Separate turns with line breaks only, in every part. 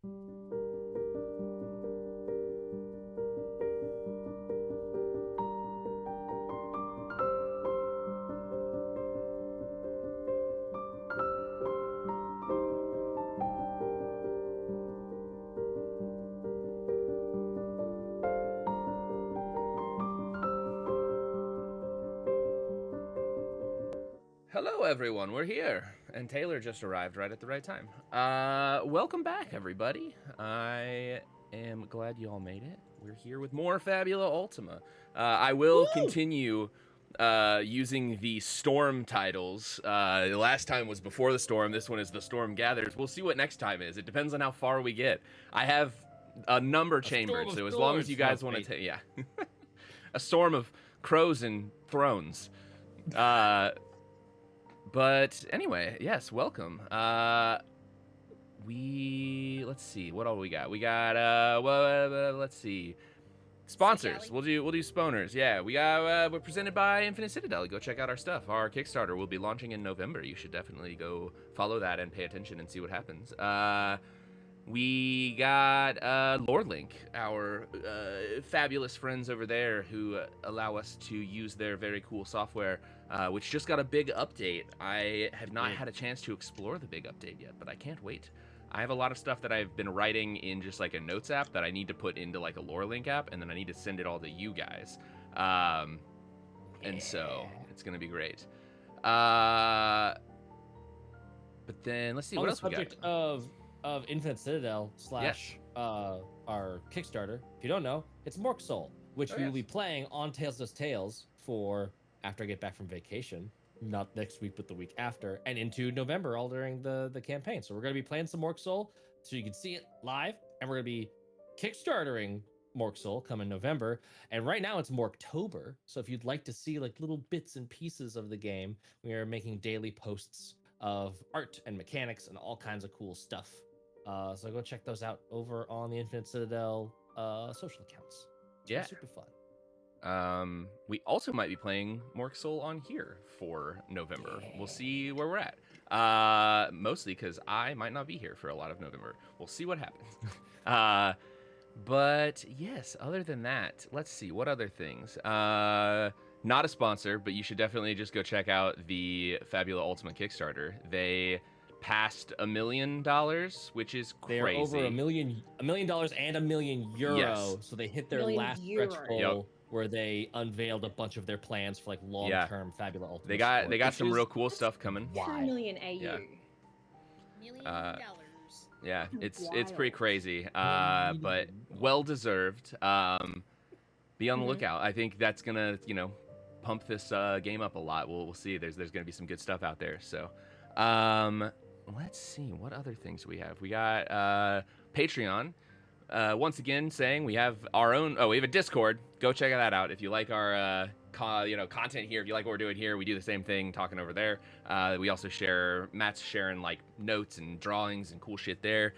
Hello, everyone. We're here, and Taylor just arrived right at the right time. Welcome back, everybody. I am glad you all made it. We're here with more Fabula Ultima. I will continue using the Storm titles. The last time was Before the Storm. This one is The Storm Gathers. We'll see what next time is. It depends on how far we get. I have a number chambered, so as long as you guys want to take, yeah, a storm of crows and thrones. But anyway, yes, welcome. Let's see, what all we got? We got let's see, sponsors. We'll do Sponers. Yeah, we're presented by Infinite Citadel. Go check out our stuff. Our Kickstarter will be launching in November. You should definitely go follow that and pay attention and see what happens. We got LoreLink, our fabulous friends over there who allow us to use their very cool software, which just got a big update. I have not had a chance to explore the big update yet, but I can't wait. I have a lot of stuff that I've been writing in just like a notes app that I need to put into like a LoreLink app, and then I need to send it all to you guys. And so it's going to be great. But then let's see what else we got.
Of Infinite Citadel / our Kickstarter. If you don't know, it's Mork Soul, which we will be playing on Tales Does Tales for after I get back from vacation. Not next week, but the week after, and into November, all during the campaign. So we're going to be playing some Mork Soul, so you can see it live, and we're going to be Kickstartering Mork Soul come in November. And right now it's Morktober, so if you'd like to see like little bits and pieces of the game, we are making daily posts of art and mechanics and all kinds of cool stuff. So go check those out over on the Infinite Citadel social accounts. It's super fun.
We also might be playing Mork Soul on here for November. We'll see where we're at. Mostly because I might not be here for a lot of November. We'll see what happens. But yes, other than that, let's see what other things. Not a sponsor, but you should definitely just go check out the Fabula Ultima Kickstarter. They passed $1 million, which is crazy.
They are over $1 million and €1 million.
Yes.
So they hit their last stretch goal where they unveiled a bunch of their plans for like long-term Fabula Ultima.
They got some real cool stuff coming.
2 million AU.
Yeah.
$1 million.
Yeah, it's pretty crazy, but well deserved. Be on the lookout. I think that's gonna pump this game up a lot. We'll see. There's gonna be some good stuff out there. So, let's see what other things we have. We got Patreon. Once again, saying we have our own. Oh, we have a Discord. Go check that out if you like our content here. If you like what we're doing here, we do the same thing talking over there. We also Matt's sharing like notes and drawings and cool shit there.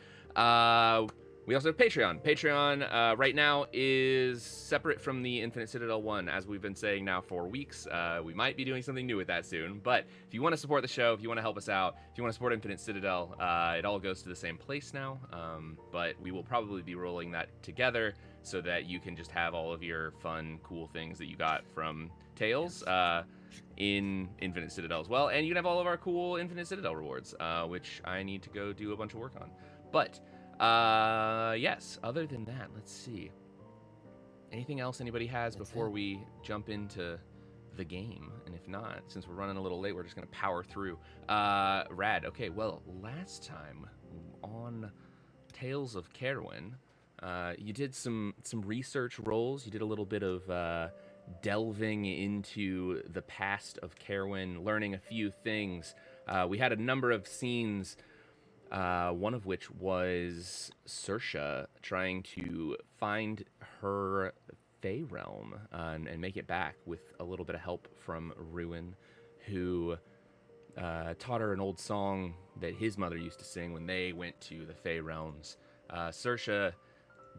We also have Patreon. Patreon right now is separate from the Infinite Citadel one, as we've been saying now for weeks. We might be doing something new with that soon. But if you want to support the show, if you want to help us out, if you want to support Infinite Citadel, it all goes to the same place now. But we will probably be rolling that together so that you can just have all of your fun, cool things that you got from Tales in Infinite Citadel as well. And you can have all of our cool Infinite Citadel rewards, which I need to go do a bunch of work on. But yes, other than that, let's see. Anything else anybody has before we jump into the game? And if not, since we're running a little late, we're just going to power through. Rad. Okay, well, last time on Tales of Caerwyn, you did some research rolls. You did a little bit of delving into the past of Caerwyn, learning a few things. We had a number of scenes, one of which was Saoirse trying to find her Fey realm and make it back with a little bit of help from Ruin, who taught her an old song that his mother used to sing when they went to the Fey realms. Saoirse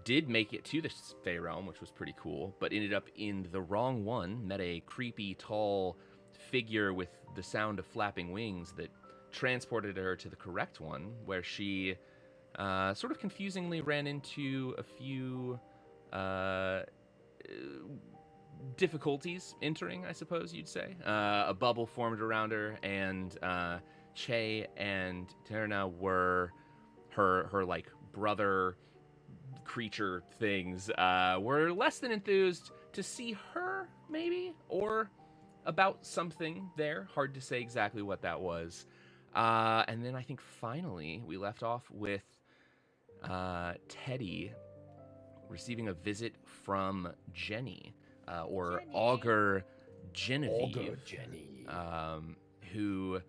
did make it to the Fey realm, which was pretty cool, but ended up in the wrong one, met a creepy, tall figure with the sound of flapping wings that transported her to the correct one, where she sort of confusingly ran into a few difficulties entering, I suppose you'd say. A bubble formed around her, and Che and Terna were her like brother creature things were less than enthused to see her, maybe, or about something there. Hard to say exactly what that was. And then I think finally we left off with Teddy receiving a visit from Jenny, or
Jenny.
Augur Genevieve,
Augur Jenny.
Who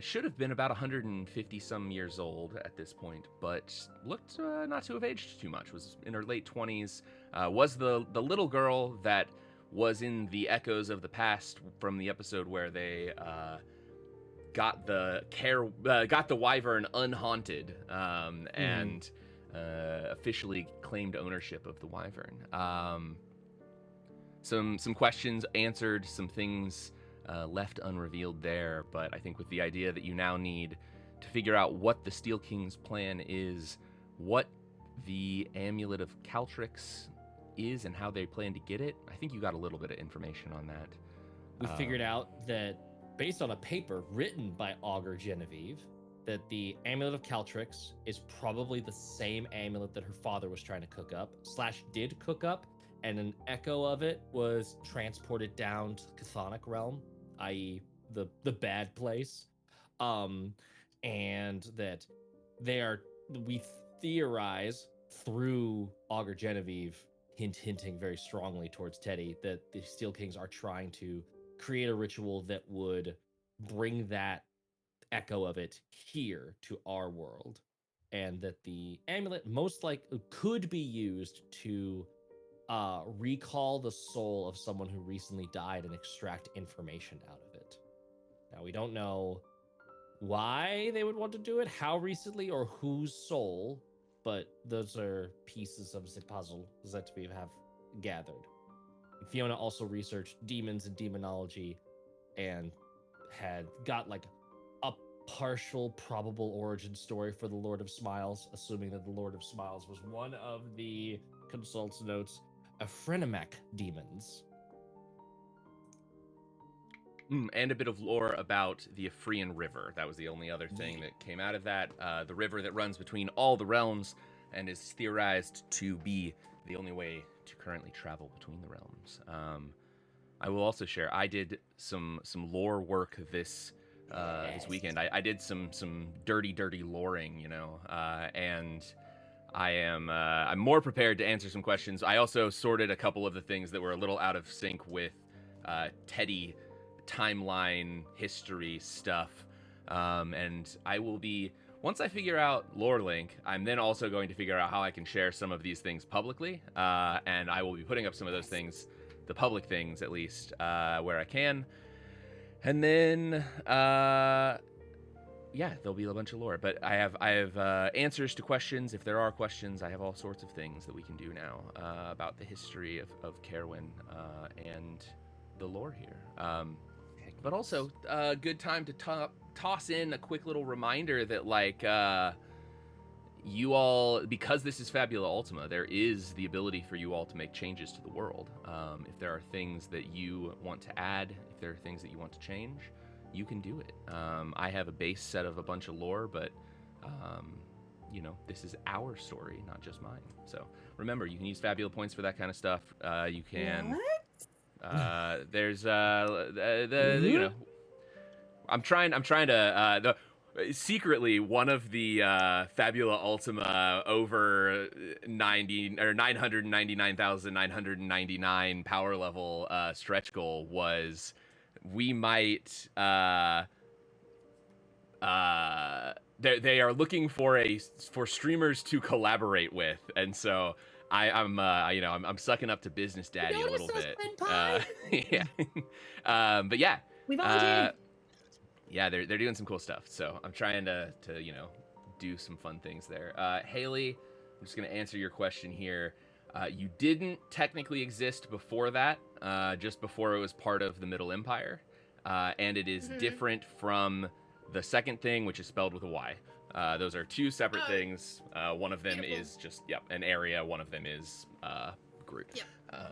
should have been about 150 some years old at this point, but looked not to have aged too much. Was in her late 20s. Was the little girl that was in the echoes of the past from the episode where they got the wyvern unhaunted, and officially claimed ownership of the wyvern. Some questions answered, some things left unrevealed there, but I think with the idea that you now need to figure out what the Steel King's plan is, what the Amulet of Caltrix is, and how they plan to get it, I think you got a little bit of information on that.
We figured out that, based on a paper written by Augur Genevieve, that the Amulet of Caltrix is probably the same amulet that her father was trying to cook up, / did cook up, and an echo of it was transported down to the Chthonic realm, i.e. the bad place. And that we theorize through Augur Genevieve hinting very strongly towards Teddy that the Steel Kings are trying to create a ritual that would bring that echo of it here to our world, and that the amulet most likely could be used to recall the soul of someone who recently died and extract information out of it. Now, we don't know why they would want to do it, how recently, or whose soul, but those are pieces of the puzzle that we have gathered. Fiona also researched demons and demonology and had got like a partial probable origin story for the Lord of Smiles, assuming that the Lord of Smiles was one of the consult's notes, Phrenemech demons.
And a bit of lore about the Ephrean River. That was the only other thing that came out of that. The river that runs between all the realms and is theorized to be the only way to currently travel between the realms. I will also share, I did some lore work this weekend. I did some dirty loring, and I'm more prepared to answer some questions. I also sorted a couple of the things that were a little out of sync with Teddy timeline history stuff, and I will be, once I figure out lore link, I'm then also going to figure out how I can share some of these things publicly, and I will be putting up some of those things, the public things at least, where I can, and then yeah, there'll be a bunch of lore. But I have answers to questions if there are questions. I have all sorts of things that we can do now about the history of Caerwyn and the lore here. But also a good time to toss in a quick little reminder that, like, you all, because this is Fabula Ultima, there is the ability for you all to make changes to the world. If there are things that you want to add, if there are things that you want to change, you can do it. I have a base set of a bunch of lore, but this is our story, not just mine. So remember, you can use Fabula points for that kind of stuff. You can.
What?
There's I'm trying to secretly, one of the Fabula Ultima over 999,999 power level stretch goal was, we might they are looking for streamers to collaborate with, and so I'm sucking up to business daddy a little bit. Yeah. But yeah.
We volunteered.
Yeah, they're doing some cool stuff. So I'm trying to do some fun things there. Haley, I'm just gonna answer your question here. You didn't technically exist before that, just before it was part of the Middle Empire, and it is different from the second thing, which is spelled with a Y. Those are two separate things. One of them
Beautiful.
is just an area. One of them is group.
Yep.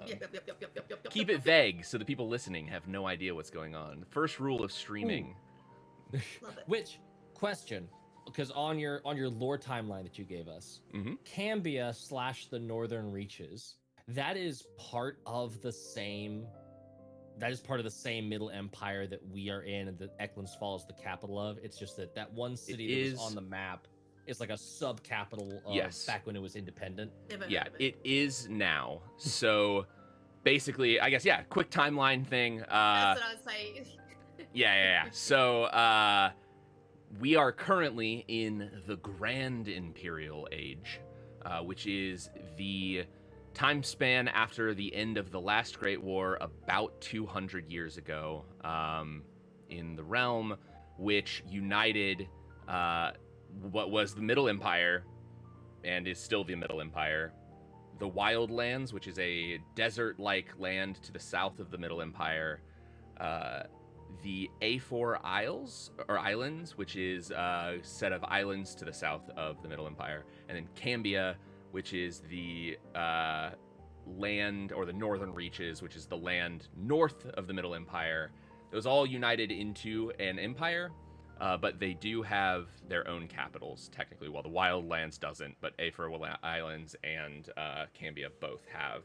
Yep.
Keep it vague so the people listening have no idea what's going on. First rule of streaming.
Love it.
Which question? Because on your lore timeline that you gave us, Cambia / the Northern Reaches, that is part of the same. That is part of the same Middle Empire that we are in, and that Eklund's Fall is the capital of. It's just that one city that was on the map is like a sub capital of back when it was independent.
Yeah, it is now. So basically, I guess quick timeline thing.
That's what I was saying.
Yeah. So we are currently in the Grand Imperial Age, which is the time span after the end of the last Great War, about 200 years ago, in the realm, which united what was the Middle Empire, and is still the Middle Empire, the Wildlands, which is a desert-like land to the south of the Middle Empire, the A4 Isles, or Islands, which is a set of islands to the south of the Middle Empire, and then Cambia, which is the land, or the Northern Reaches, which is the land north of the Middle Empire. Those all united into an empire, but they do have their own capitals, technically. Well, the Wildlands doesn't, but A4 Islands and Cambia both have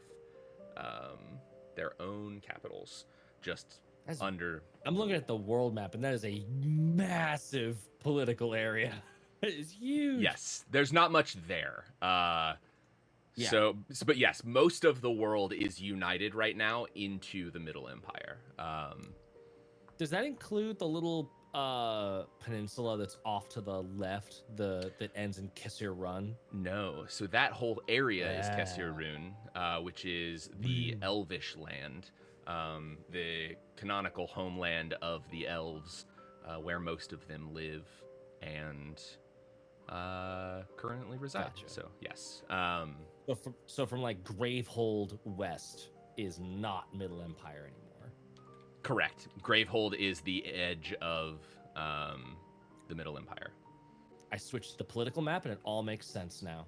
their own capitals, just under... I'm
looking at the world map, and that is a massive political area. It is huge.
Yes, there's not much there. So, but yes, most of the world is united right now into the Middle Empire.
Does that include the little peninsula that's off to the left, that ends in Caerwyn?
No. So that whole area is Caerwyn, which is the Elvish land, the canonical homeland of the elves, where most of them live and currently reside.
Gotcha.
So yes.
So from like Gravehold west is not Middle Empire anymore.
Correct. Gravehold is the edge of the Middle Empire.
I switched the political map, and it all makes sense now.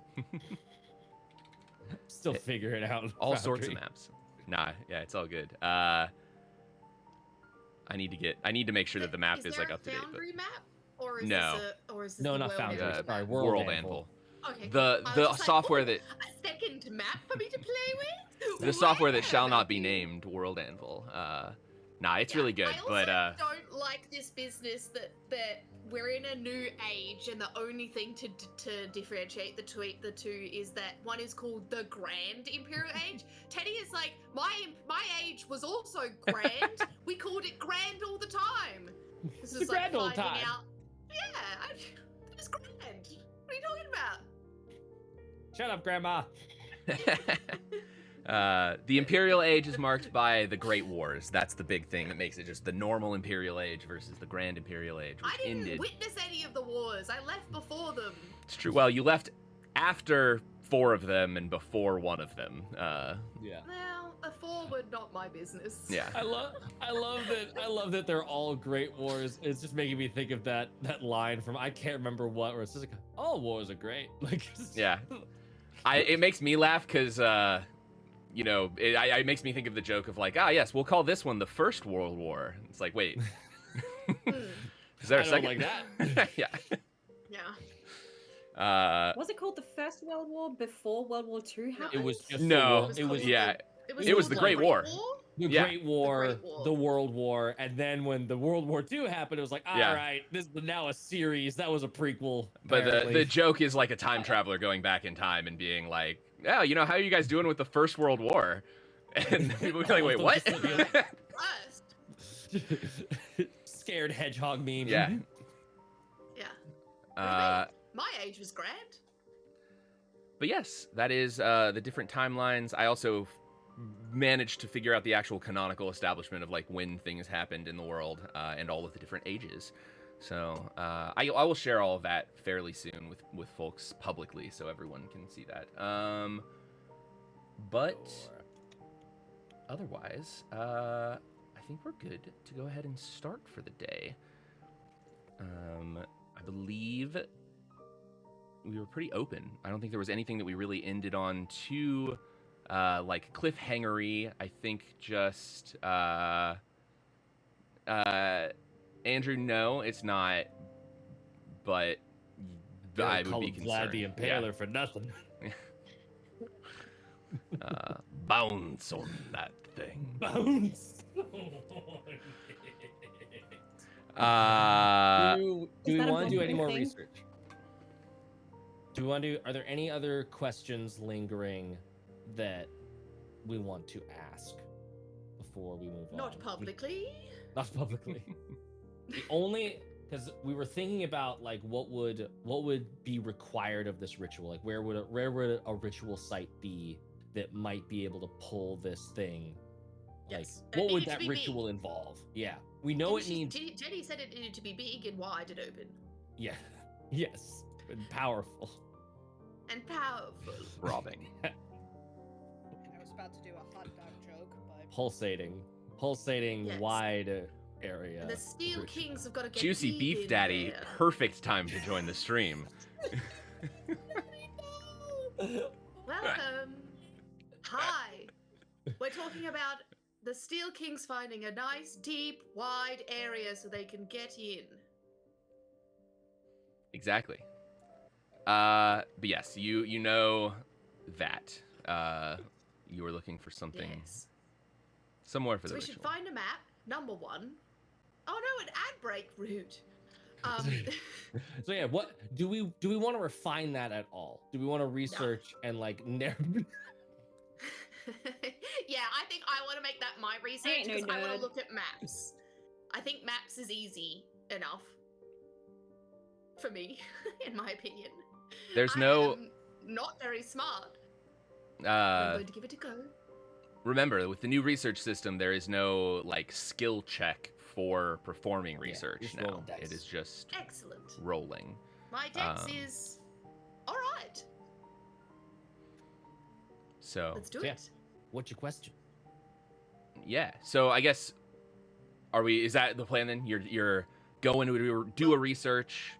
Still figuring it out.
All sorts of maps. Nah, yeah, it's all good. I need to make sure that the map is like up to date.
Foundry map? Or is
no.
This
no,
the
not
World
Foundry.
Anvil
Sorry,
map?
World Anvil.
Okay,
The software that
a second map for me to play with.
the software that shall not be named, World Anvil. Nah, it's really good,
I also don't like this business that we're in a new age, and the only thing to differentiate the two is that one is called the Grand Imperial Age. Teddy is like, my age was also grand. We called it grand all the time. This is like
grand old
finding
time.
out. Yeah, it was grand. What are you talking about?
Shut up, Grandma.
The Imperial Age is marked by the Great Wars. That's the big thing that makes it just the normal Imperial Age versus the Grand Imperial Age, which
I didn't
ended.
witness any of the wars. I left before them.
It's true. Well, you left after 4 of them and before 1 of them.
Yeah.
Well, the 4 were not my business.
Yeah.
I love that they're all great wars. It's just making me think of that line from I can't remember what, where it's just like all wars are great. Like
Yeah. It makes me laugh because it makes me think of the joke of like, yes, we'll call this one the First World War. It's like, wait, is there a second?
Like that?
Yeah.
Yeah.
Was it called the First World War before World War II happened?
It was just
No.
it was
It was the Great War.
the
Yeah.
Great War,
Great War.
the World War, and then when the World War II happened, it was like, all
Yeah.
right, this is now a series. That was a prequel.
But
apparently.
the joke is like a time traveler going back in time and being like, how are you guys doing with the First World War? And people are like, wait, what?
First.
Scared hedgehog meme.
Yeah.
Yeah. My age was grand.
But yes, that is the different timelines. I also managed to figure out the actual canonical establishment of like when things happened in the world and all of the different ages. So I will share all of that fairly soon with folks publicly so everyone can see that. But otherwise, I think we're good to go ahead and start for the day. I believe pretty open. I don't think there was anything that we really ended on too like cliffhangery. I think just Andrew, no, it's not. But I would be concerned.
Vlad the Impaler for nothing.
Bounce on that thing.
Bounce. Do we
that a
want to do any more
thing?
research? Do we want to? Are there any other questions lingering that we want to ask before we move on?
Not publicly.
Not publicly. The only because we were thinking about like what would be required of this ritual, like where would a ritual site be that might be able to pull this thing?
Yes.
Like what would that ritual involve? Yeah, we know it needs.
Jenny said it needed to be big and wide and open.
Yeah, yes, and powerful.
And powerful.
Throbbing.
I was about to do a hot dog joke, but
Pulsating,
Yes.
wide area.
And the Steel Kings have got to get
Juicy
deep
Beef
in
Daddy,
there.
perfect time to join the stream.
Welcome. Hi. We're talking about the Steel Kings finding a nice, deep, wide area so they can get in.
Exactly. But yes, you know that you were looking for something
Yes.
somewhere for
So
the
we
ritual.
should find a map. Number one. Oh no, an ad break route.
So yeah, what do we want to refine that at all? Do we want to research and like narrow?
Yeah, I think I want to make that my research
ain't no
because I want
nerd.
to look at maps. I think maps is easy enough for me, in my opinion.
There's
I
no
am not very smart. I'm going to give it a go.
remember, with the new research system, there is no like skill check for performing research
just
now.
rolling dice.
It is just
Excellent.
rolling.
My dex is all right.
So
Let's do
Yeah.
it.
What's your question?
yeah. So I guess is that the plan then? You're going to do a research,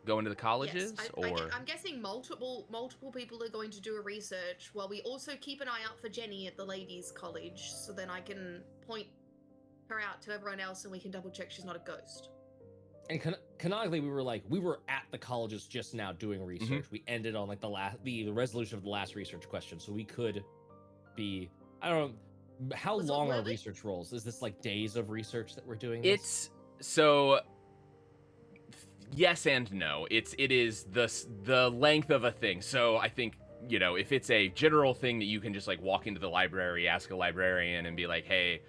go into the colleges,
Yes,
or
I'm guessing multiple people are going to do a research while we also keep an eye out for Jenny at the ladies' college, so then I can point her out to everyone else and we can double check she's not a ghost.
And canonically, we were at the colleges just now doing research. We ended on like the resolution of the last research question, so we could be. I don't know how
Was it
long are
worth it?
research rolls. Is this like days of research that we're doing? This?
it's so. Yes and no. It is the length of a thing. So I think if it's a general thing that you can just like walk into the library, ask a librarian, and be like, hey,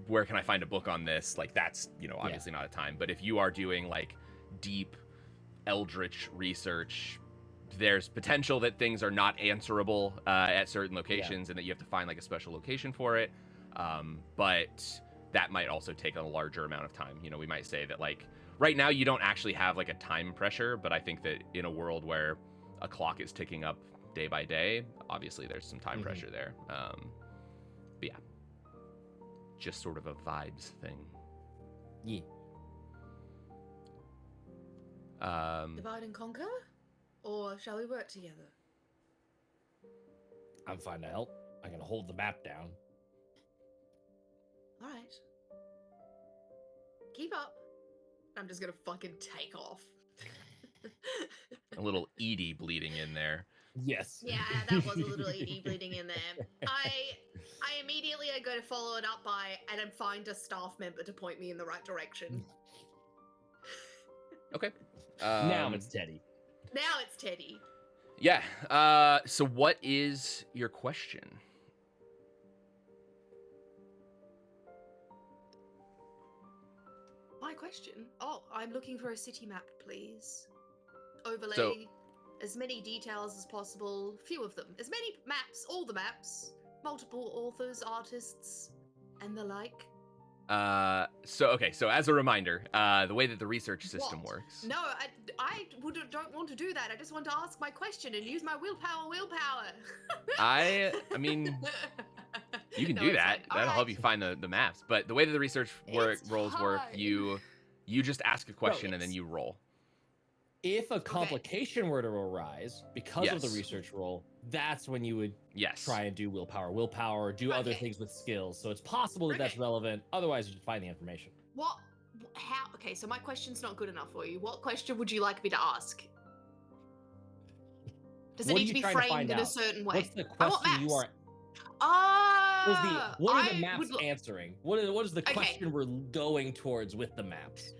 where can I find a book on this? Like that's obviously not a time. But if you are doing like deep eldritch research, there's potential that things are not answerable at certain locations, and that you have to find like a special location for it. But that might also take a larger amount of time. We might say that like right now you don't actually have like a time pressure, but I think that in a world where a clock is ticking up day by day, obviously there's some time pressure there. But yeah, just sort of a vibes thing.
Yeah.
Divide and conquer? Or shall we work together?
I'm fine to help. I can hold the map down.
Alright. Keep up. I'm just gonna fucking take off.
A little Edie bleeding in there.
Yes.
Yeah, that was a little ED bleeding in there. I immediately go to follow it up by and find a staff member to point me in the right direction.
Okay.
Now it's Teddy.
Now it's Teddy.
Yeah. So what is your question?
My question? Oh, I'm looking for a city map, please. Overlay
So-
as many details as possible. Few of them. As many maps, all the maps. Multiple authors, artists, and the like.
So as a reminder, the way that the research system
What?
works.
No, I don't want to do that. I just want to ask my question and use my willpower.
I mean, you can
No,
do
it's
that.
fine.
That'll help you find the maps. But the way that the research
It's
rolls work,
fine.
you just ask a question and then
it's-
you roll.
If a complication were to arise because of the
Yes.
research roll, that's when you would
Yes.
try and do willpower, or do other things with skills. So it's possible that that's relevant. Otherwise, you should find the information.
What? How? Okay, so my question's not good enough for you. What question would you like me to ask? Does it
What are
need
you
to be
trying to
framed
find
in a
out?
certain way?
What's the
I want
question you
maps.
are? What are the
I
maps
would
answering? What is the question we're going towards with the maps?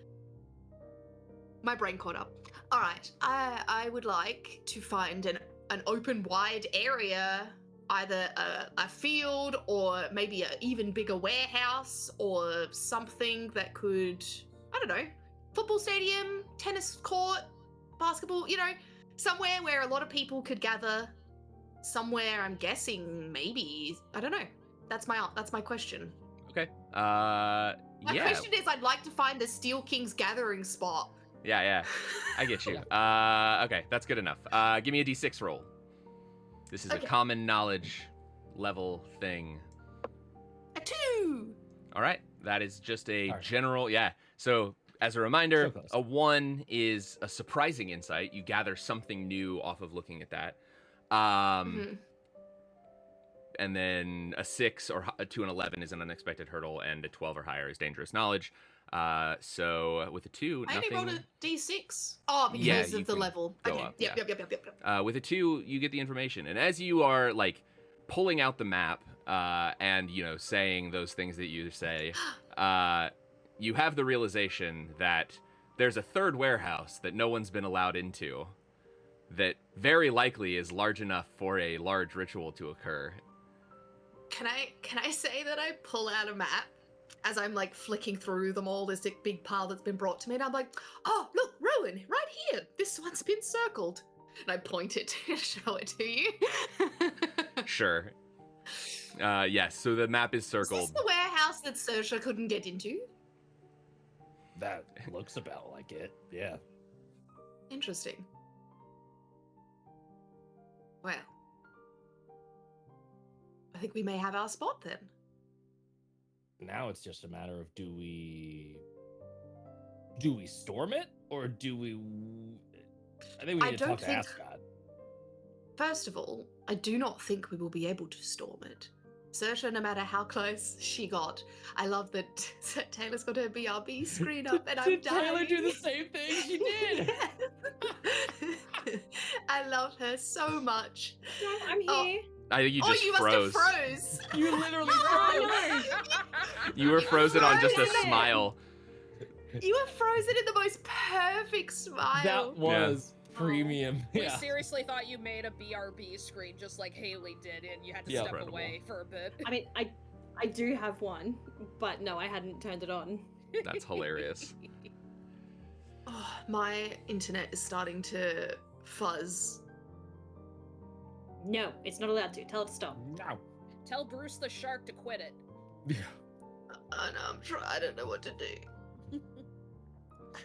My brain caught up. All right, I would like to find an open, wide area, either a field or maybe an even bigger warehouse or something that could, I don't know, football stadium, tennis court, basketball, you know, somewhere where a lot of people could gather. Somewhere, I'm guessing, maybe, I don't know. That's my question.
Okay.
My question is, I'd like to find the Steel King's gathering spot.
Yeah. I get you. Okay, that's good enough. Give me a d6 roll. This is a common knowledge level thing.
A 2.
All right, that is just a general. Yeah. So as a reminder, a 1 is a surprising insight. You gather something new off of looking at that. And then a 6 or a 2 and 11 is an unexpected hurdle, and a 12 or higher is dangerous knowledge. So with a 2,
I
nothing.
only rolled a d6. Oh, because of the level.
Go
Okay.
up,
Yep.
With a 2, you get the information, and as you are like pulling out the map and saying those things that you say, you have the realization that there's a third warehouse that no one's been allowed into, that very likely is large enough for a large ritual to occur.
Can I say that I pull out a map as I'm like flicking through them all, this big pile that's been brought to me, and I'm like, oh look, Rowan, right here. This one's been circled. And I point it to show it to you.
Sure. Yes, so the map is circled.
Is this the warehouse that Saoirse couldn't get into?
That looks about like it, yeah.
Interesting. Well, I think we may have our spot then.
Now it's just a matter of do we storm it, or do we? I think we need to talk to Ascot.
First of all, I do not think we will be able to storm it. Saoirse, no matter how close she got, I love that Taylor's got her BRB screen up, and I'm dying.
Did Taylor do the same thing? She did.
I love her so much.
I'm here.
I think you just
you
froze.
must have froze.
You literally froze.
You were frozen on just a smile.
You were frozen in the most perfect smile.
That was premium.
We seriously thought you made a BRB screen just like Haley did, and you had to step
Incredible.
away for a bit.
I mean, I do have one, but no, I hadn't turned it on.
That's hilarious.
Oh, my internet is starting to fuzz.
No, it's not allowed to. Tell it to stop.
No.
Tell Bruce the shark to quit it.
I know, I'm trying. I don't know what to do.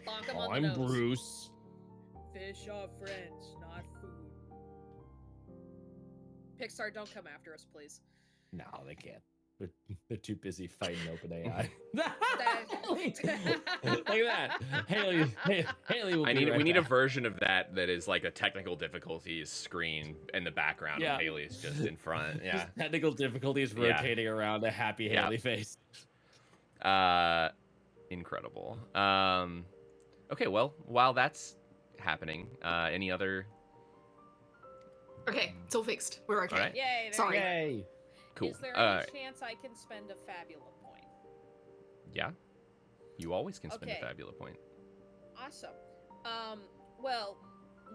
Bonk him
Oh,
on the
I'm
nose.
Bruce.
Fish are friends, not food. Pixar, don't come after us, please.
No, they can't. They're too busy fighting OpenAI. Look at that. Haley will be right
we need a
back.
version of that is like a technical difficulties screen in the background, and Haley's just in front. Yeah.
Just technical difficulties rotating around a happy Haley face.
Incredible. Okay, well, while that's happening, any other?
Okay, it's all fixed. We're okay.
All right.
Yay, there
Sorry.
you go.
Yay.
Cool.
Is there any chance I can spend a Fabula point?
Yeah. You always can spend
Okay.
a Fabula point.
Awesome. Well,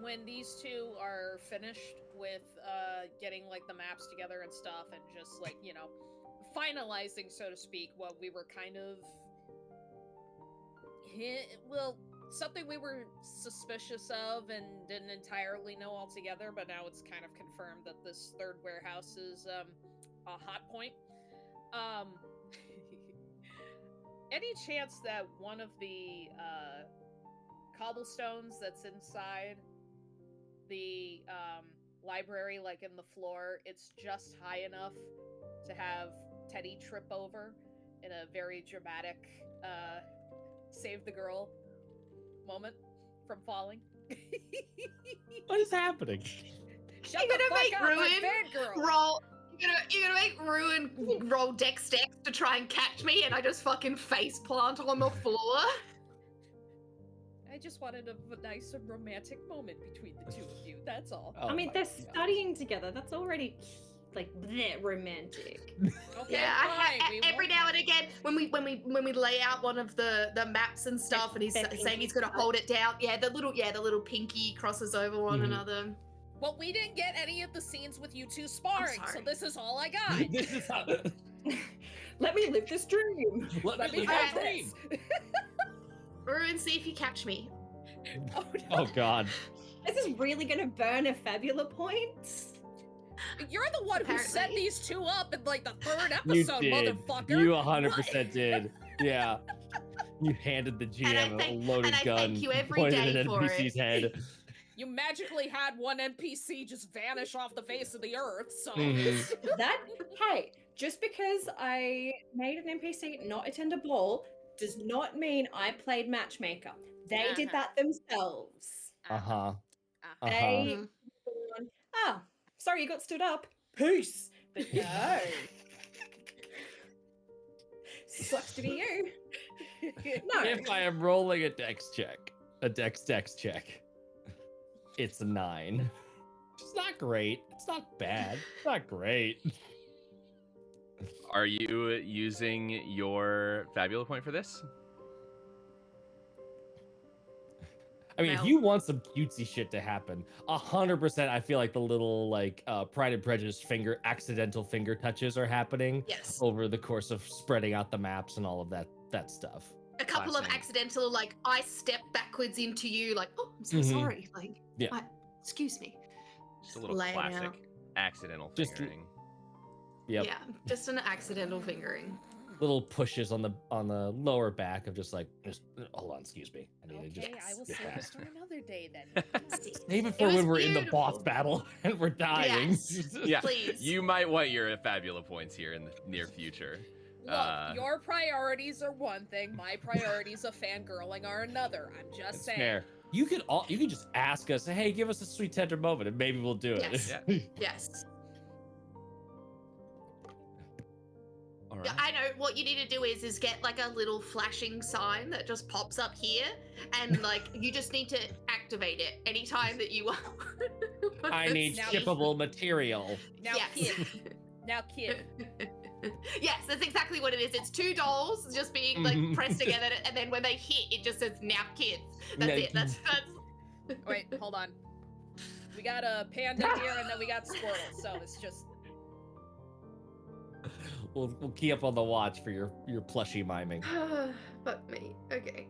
when these two are finished with getting like the maps together and stuff, and just like, you know, finalizing, so to speak, what we were kind of something we were suspicious of and didn't entirely know altogether, but now it's kind of confirmed that this third warehouse is a hot point. Any chance that one of the cobblestones that's inside the library, like in the floor, it's just high enough to have Teddy trip over in a very dramatic save the girl moment from falling?
What is happening?
Shut
You're
the
gonna make
fuck up, I'm
Ruin
fangirl.
roll. You're gonna make Ruin roll dex to try and catch me, and I just fucking face plant on the floor.
I just wanted a nice and romantic moment between the two of you. That's all.
Oh
I mean,
my
they're
God.
studying together. That's already like bleh, romantic.
Okay,
Yeah,
fine. We
every
won't-
now and again, when we lay out one of the maps and stuff, and he's
Their
saying he's
pinkies
gonna
out.
hold it down. Yeah, the little pinky crosses over one
Mhm.
another.
Well, we didn't get any of the scenes with you two sparring, so
sorry.
this is all I got.
This is how.
Let me live this dream.
Let
Let
me
me
live
have
my dream.
this.
Ruin, see if you catch me.
Oh, no.
Oh God.
This is really gonna burn a Fabula point.
You're the one who set
Apparently.
these two up in like the third
You
episode,
did.
motherfucker.
You 100% did. Yeah. You handed the
And I
GM a
thank-
loaded
and I
gun,
thank you every
pointed
day
at an
for
NPC's
it.
head.
You magically had one NPC just vanish off the face of the earth, so.
Mhm.
That hey, just because I made an NPC not attend a ball does not mean I played matchmaker. They did
Uh-huh.
that themselves.
Uh-huh.
Uh-huh.
They
Mhm.
sorry you got stood up. Peace. But no. Sucks to be you. No.
If I am rolling a dex check, check, it's a 9. It's not great. It's not bad. It's not great.
Are you using your Fabula point for this?
I mean, if
Well-
you want some cutesy shit to happen, 100%, I feel like the little Pride and Prejudice accidental finger touches are happening
Yes.
over the course of spreading out the maps and all of that stuff.
A couple of
Classic.
accidental, like, I step backwards into you, like, oh, I'm so
Mhm.
sorry. Like,
Yeah.
excuse me.
Just a little
Lay it
classic
out.
accidental
Just-
fingering.
Yep.
Yeah, just an accidental fingering.
Little pushes on the lower back of just hold on, excuse me. I need to
Okay,
just
I will
get
save it
past.
for another day then.
Save it for
was
when we're in the boss
beautiful.
battle and we're dying.
Yes.
Yeah,
Please.
you might want your Fabula points here in the near future.
Look, your priorities are one thing, my priorities of fangirling are another. I'm just
It's
saying.
fair. You could just ask us, hey, give us a sweet tender moment, and maybe we'll do it.
Yes.
Yeah.
Yes.
All
Yeah,
right.
I know. What you need to do is get like a little flashing sign that just pops up here, and like you just need to activate it anytime that you want.
I need
Now-
shippable material.
Now, kid. Now, kid.
Yes, that's exactly what it is. It's two dolls just being like pressed together, and then when they hit, it just says "now kids." That's
Now
it. That's
Wait, hold on. We got a panda here, and then we got Squirtle, so it's just.
We'll key up on the watch for your plushie miming.
But me. Okay.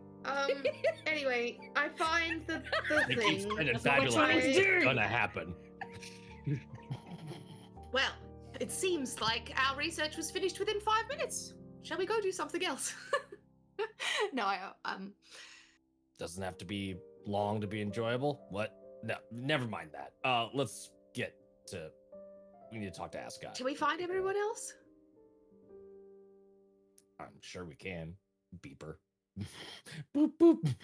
Anyway, I find the
They keep
thing.
spending
That's what we're
fabulous.
trying to
It's
do.
gonna happen.
Well, it seems like our research was finished within 5 minutes. Shall we go do something else? No,
Doesn't have to be long to be enjoyable. What? No, never mind that. Let's get to. We need to talk to Ascot.
Can we find everyone else?
I'm sure we can. Beeper. Boop boop.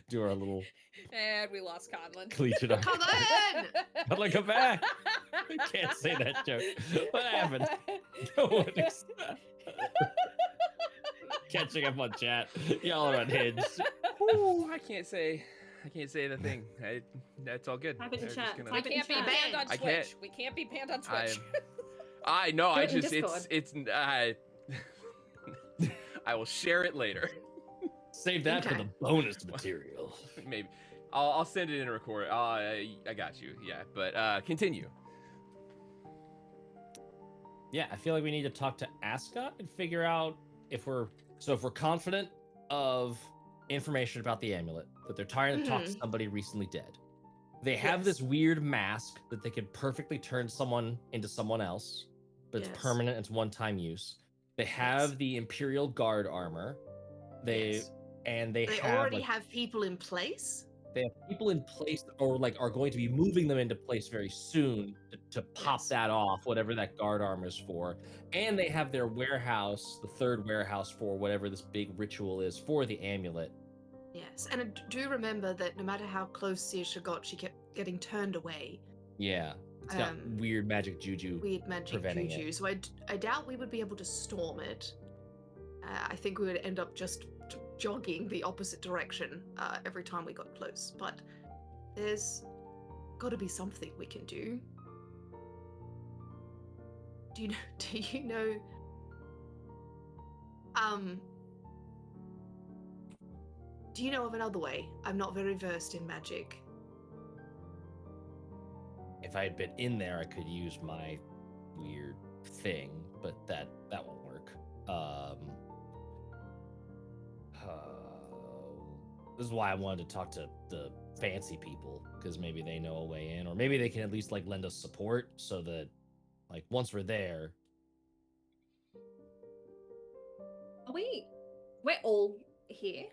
Do our little
And we lost Conlon.
collegiate art.
Come on!
But like, come back. I can't say that joke. What happened? No one is catching up on chat. Y'all are unhinged.
Ooh, I can't say the thing. That's all good.
Type it in
They're
chat,
just gonna-
We
type it in
can't be
chat.
banned on
I
Twitch.
can't-
We can't be banned on Twitch.
I know. I
Do it in
just
Discord.
it's I will share it later.
Save that for
Okay.
the bonus material.
Maybe I'll send it in a record. I got you. Yeah, but continue.
Yeah, I feel like we need to talk to Ascot and figure out if we're confident of information about the amulet, that they're trying to talk to somebody recently dead. They have
Yes.
this weird mask that they could perfectly turn someone into someone else, but it's
Yes.
permanent, it's one-time use. They have
Yes.
the Imperial Guard armor. They
Yes.
and they
They
have
already
like,
have people in place.
they have people in place or like are going to be moving them into place very soon to pop
Yes.
that off, whatever that guard armor is for. And they have their warehouse, the third warehouse for whatever this big ritual is for the amulet.
Yes. Yes, and I do remember that no matter how close Saoirse got, she kept getting turned away.
Yeah, it's got weird magic juju.
Weird magic
preventing
juju.
it.
So I doubt we would be able to storm it. I think we would end up just jogging the opposite direction every time we got close. But there's got to be something we can do. Do you know? Do you know of another way? I'm not very versed in magic.
If I had been in there, I could use my weird thing, but that won't work. This is why I wanted to talk to the fancy people, because maybe they know a way in, or maybe they can at least like lend us support so that like once we're there.
Are we're all here?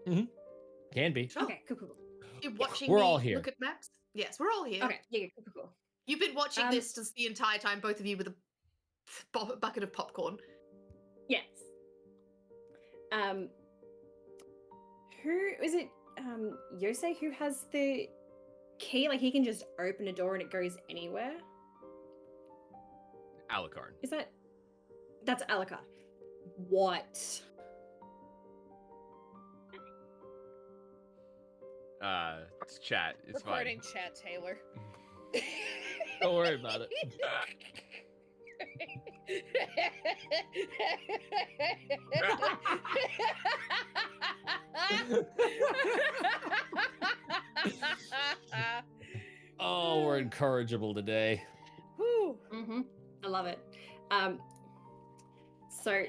Can be.
Sure.
Okay, cool.
You're watching
we're
me
all here.
look at maps? Yes, we're all here.
Okay, yeah, cool.
You've been watching this just the entire time, both of you with a bucket of popcorn.
Yes. Who is it? Yosei, who has the key? Like he can just open a door and it goes anywhere.
Alucard.
Is that's Alucard? What?
It's chat. It's
Recording
fine.
chat, Taylor.
Don't worry about it. Oh, we're incorrigible today.
Whew.
I love it. So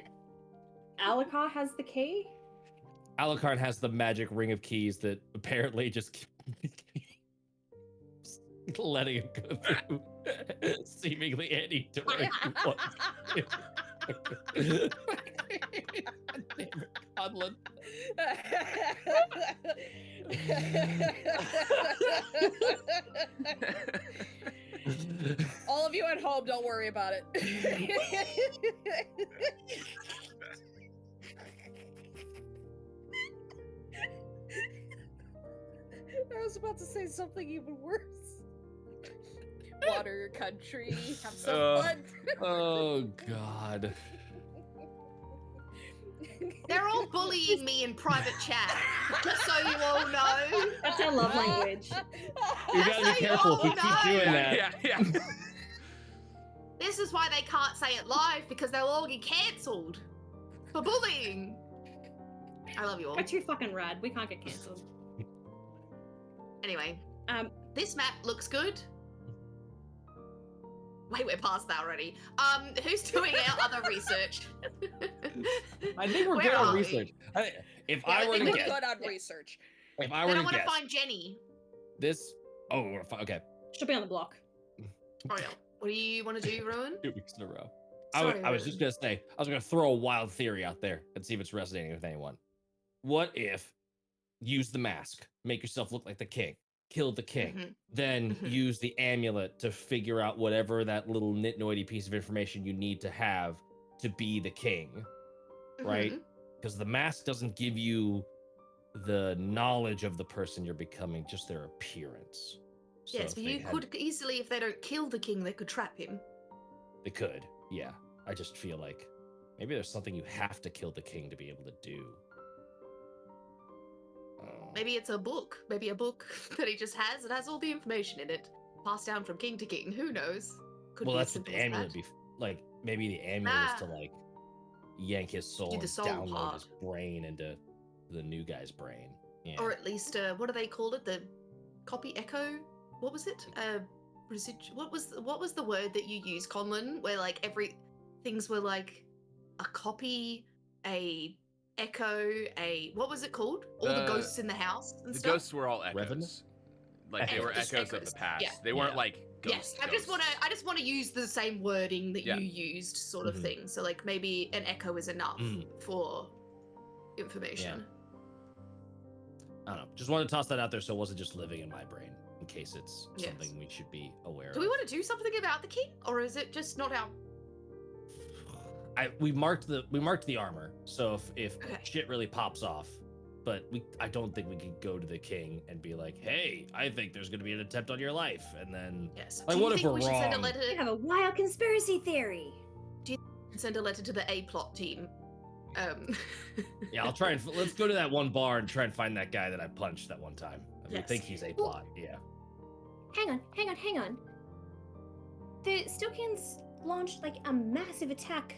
Alucard has the key.
Alucard has the magic ring of keys that apparently just keep letting him go through seemingly any door he wants. Codlin.
All of you at home, don't worry about it. I was about to say something even worse. Water your country, have some fun.
Oh, God.
They're all bullying me in private chat, just so you all know.
That's our love language.
You gotta be careful if you keep doing that.
Yeah.
This is why they can't say it live, because they'll all get cancelled for bullying. I love you all.
We're too fucking rad. We can't get cancelled.
Anyway, this map looks good. Wait, we're past that already. Who's doing our other research?
I think we're
Where
good on
are we?
research. If
Yeah,
I were
I
to
think
guess,
we're
Good on research.
if I
Then
were
I
to
want to
guess,
find Jenny.
this. Oh, okay.
She'll be on the block.
Oh, yeah. What do you want to do, Rowan?
2 weeks in a row.
Sorry,
I was just gonna say, I was gonna throw a wild theory out there and see if it's resonating with anyone. What if use the mask, make yourself look like the king, kill the king, then use the amulet to figure out whatever that little nitnoidy piece of information you need to have to be the king, right? Because the mask doesn't give you the knowledge of the person you're becoming, just their appearance. So
Yes,
if
but
they
you
had-
could easily, if they don't kill the king, they could trap him.
They could, yeah. I just feel like maybe there's something you have to kill the king to be able to do.
Maybe it's a book. Maybe a book that he just has. It has all the information in it, passed down from king to king. Who knows? Could
Well,
be as
that's what the
simple as
amulet
that.
be. Like maybe the amulet is to like yank his soul
Do the
and
soul
download
part.
his brain into the new guy's brain. Yeah.
Or at least, what do they call it? The copy echo? What was it? What was the word that you used, Conlon? Where like things were like a copy, a echo, what was it called? All the ghosts in the house and
The
stuff.
ghosts were all echoes.
Revenant?
Like they were
Just
echoes of
echoes.
the past.
Yeah.
They weren't
Yeah.
like ghosts.
Yes, I just want to use the same wording that
Yeah.
you used, sort of
Mhm.
thing. So like maybe an echo is enough for information.
I don't know. Just wanted to toss that out there so it wasn't just living in my brain in case it's
Yes.
something we should be aware
Do
of.
we want to do something about the king, or is it just not our?
we marked the armor. So if
Okay.
shit really pops off, but I don't think we could go to the king and be like, hey, I think there's gonna be an attempt on your life, and then
Yes.
like,
Do you
what if
think
we're
we should send a
wrong?
letter?
I have a wild conspiracy theory.
Send a letter to the A plot team.
Yeah, I'll try and let's go to that one bar and try and find that guy that I punched that one time. We
Yes.
think he's a plot. Yeah.
Hang on. The Stilkins launched like a massive attack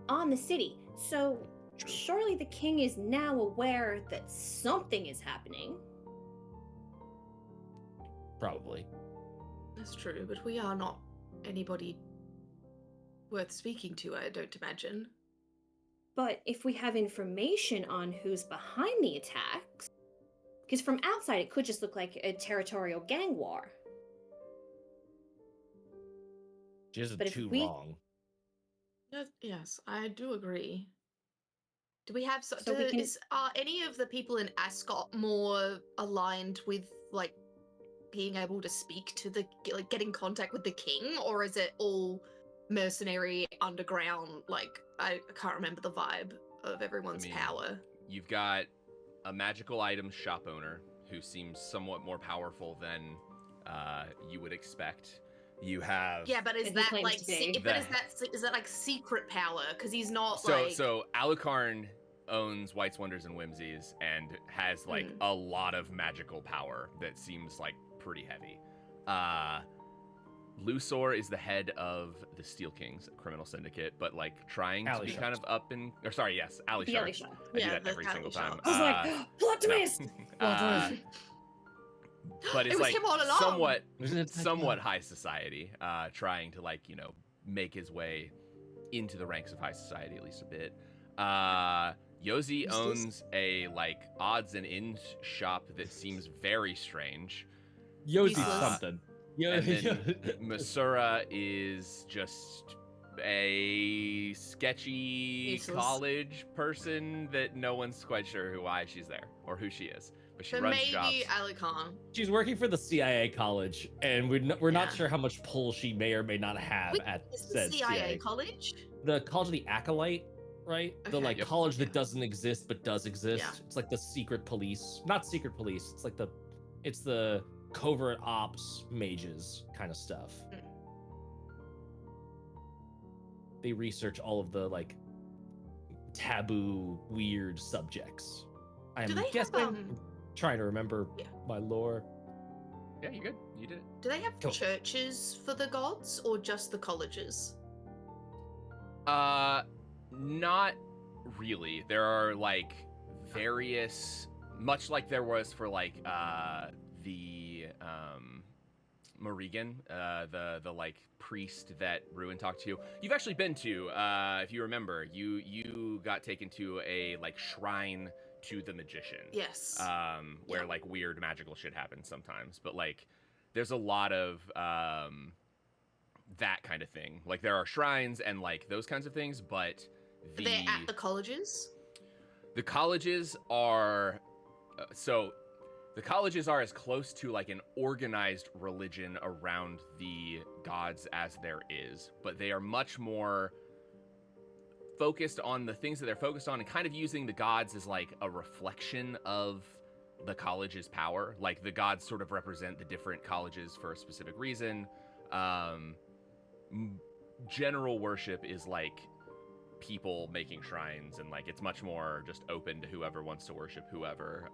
on the city, so surely the king is now aware that something is happening.
Probably.
That's true, but we are not anybody worth speaking to, I don't imagine.
But if we have information on who's behind the attacks, because from outside it could just look like a territorial gang war.
She isn't
But if
too
we-
wrong.
Yes, I do agree. Do we have
So we can-
are any of the people in Ascot more aligned with like being able to speak to the like getting contact with the king, or is it all mercenary underground? Like I can't remember the vibe of everyone's power.
You've got a magical items shop owner who seems somewhat more powerful than you would expect. You have
But is
And he
that
claims
like
to be.
is that like secret power? Because he's not
so Alucarn owns White's Wonders and Whimsies and has like a lot of magical power that seems like pretty heavy. Lusor is the head of the Steel Kings, a criminal syndicate, but like trying to be
Ally
kind of up in I do that every single time.
I was like, plot twist!
But it's
It was
like
him all along.
somewhat high society, trying to like, make his way into the ranks of high society at least a bit. Yozi owns a like odds and ends shop that seems very strange.
Yosi's
Useless.
something.
And then Masura is just a sketchy
Useless.
college person that no one's quite sure why she's there or who she is. But she
So
runs
maybe
jobs.
Ali Khan.
She's working for the CIA college, and we're not
Yeah.
sure how much pull she may or may not have
Which
at
is the
said
CIA college?
The College of the Acolyte, right? The
Okay.
like
Yep.
college that doesn't exist but does exist.
Yeah.
It's like the secret police, not secret police. It's like the covert ops mages kind of stuff.
Mm.
They research all of the like taboo, weird subjects. I'm
Do they have,
guessing. Trying to remember
Yeah.
my lore.
Yeah, you're good. You did it.
Do they have
Cool.
churches for the gods or just the colleges?
Not really. There are like various, much like there was for like the Morrigan, the like priest that Ruin talked to. You've actually been to, if you remember, you got taken to a like shrine to the magician.
Yes.
Where
Yeah.
like weird magical shit happens sometimes, but like there's a lot of that kind of thing. Like there are shrines and like those kinds of things, but
They're at the colleges?
the colleges are the colleges are as close to like an organized religion around the gods as there is, but they are much more focused on the things that they're focused on and kind of using the gods as like a reflection of the college's power. Like the gods sort of represent the different colleges for a specific reason. General worship is like people making shrines, and like it's much more just open to whoever wants to worship whoever,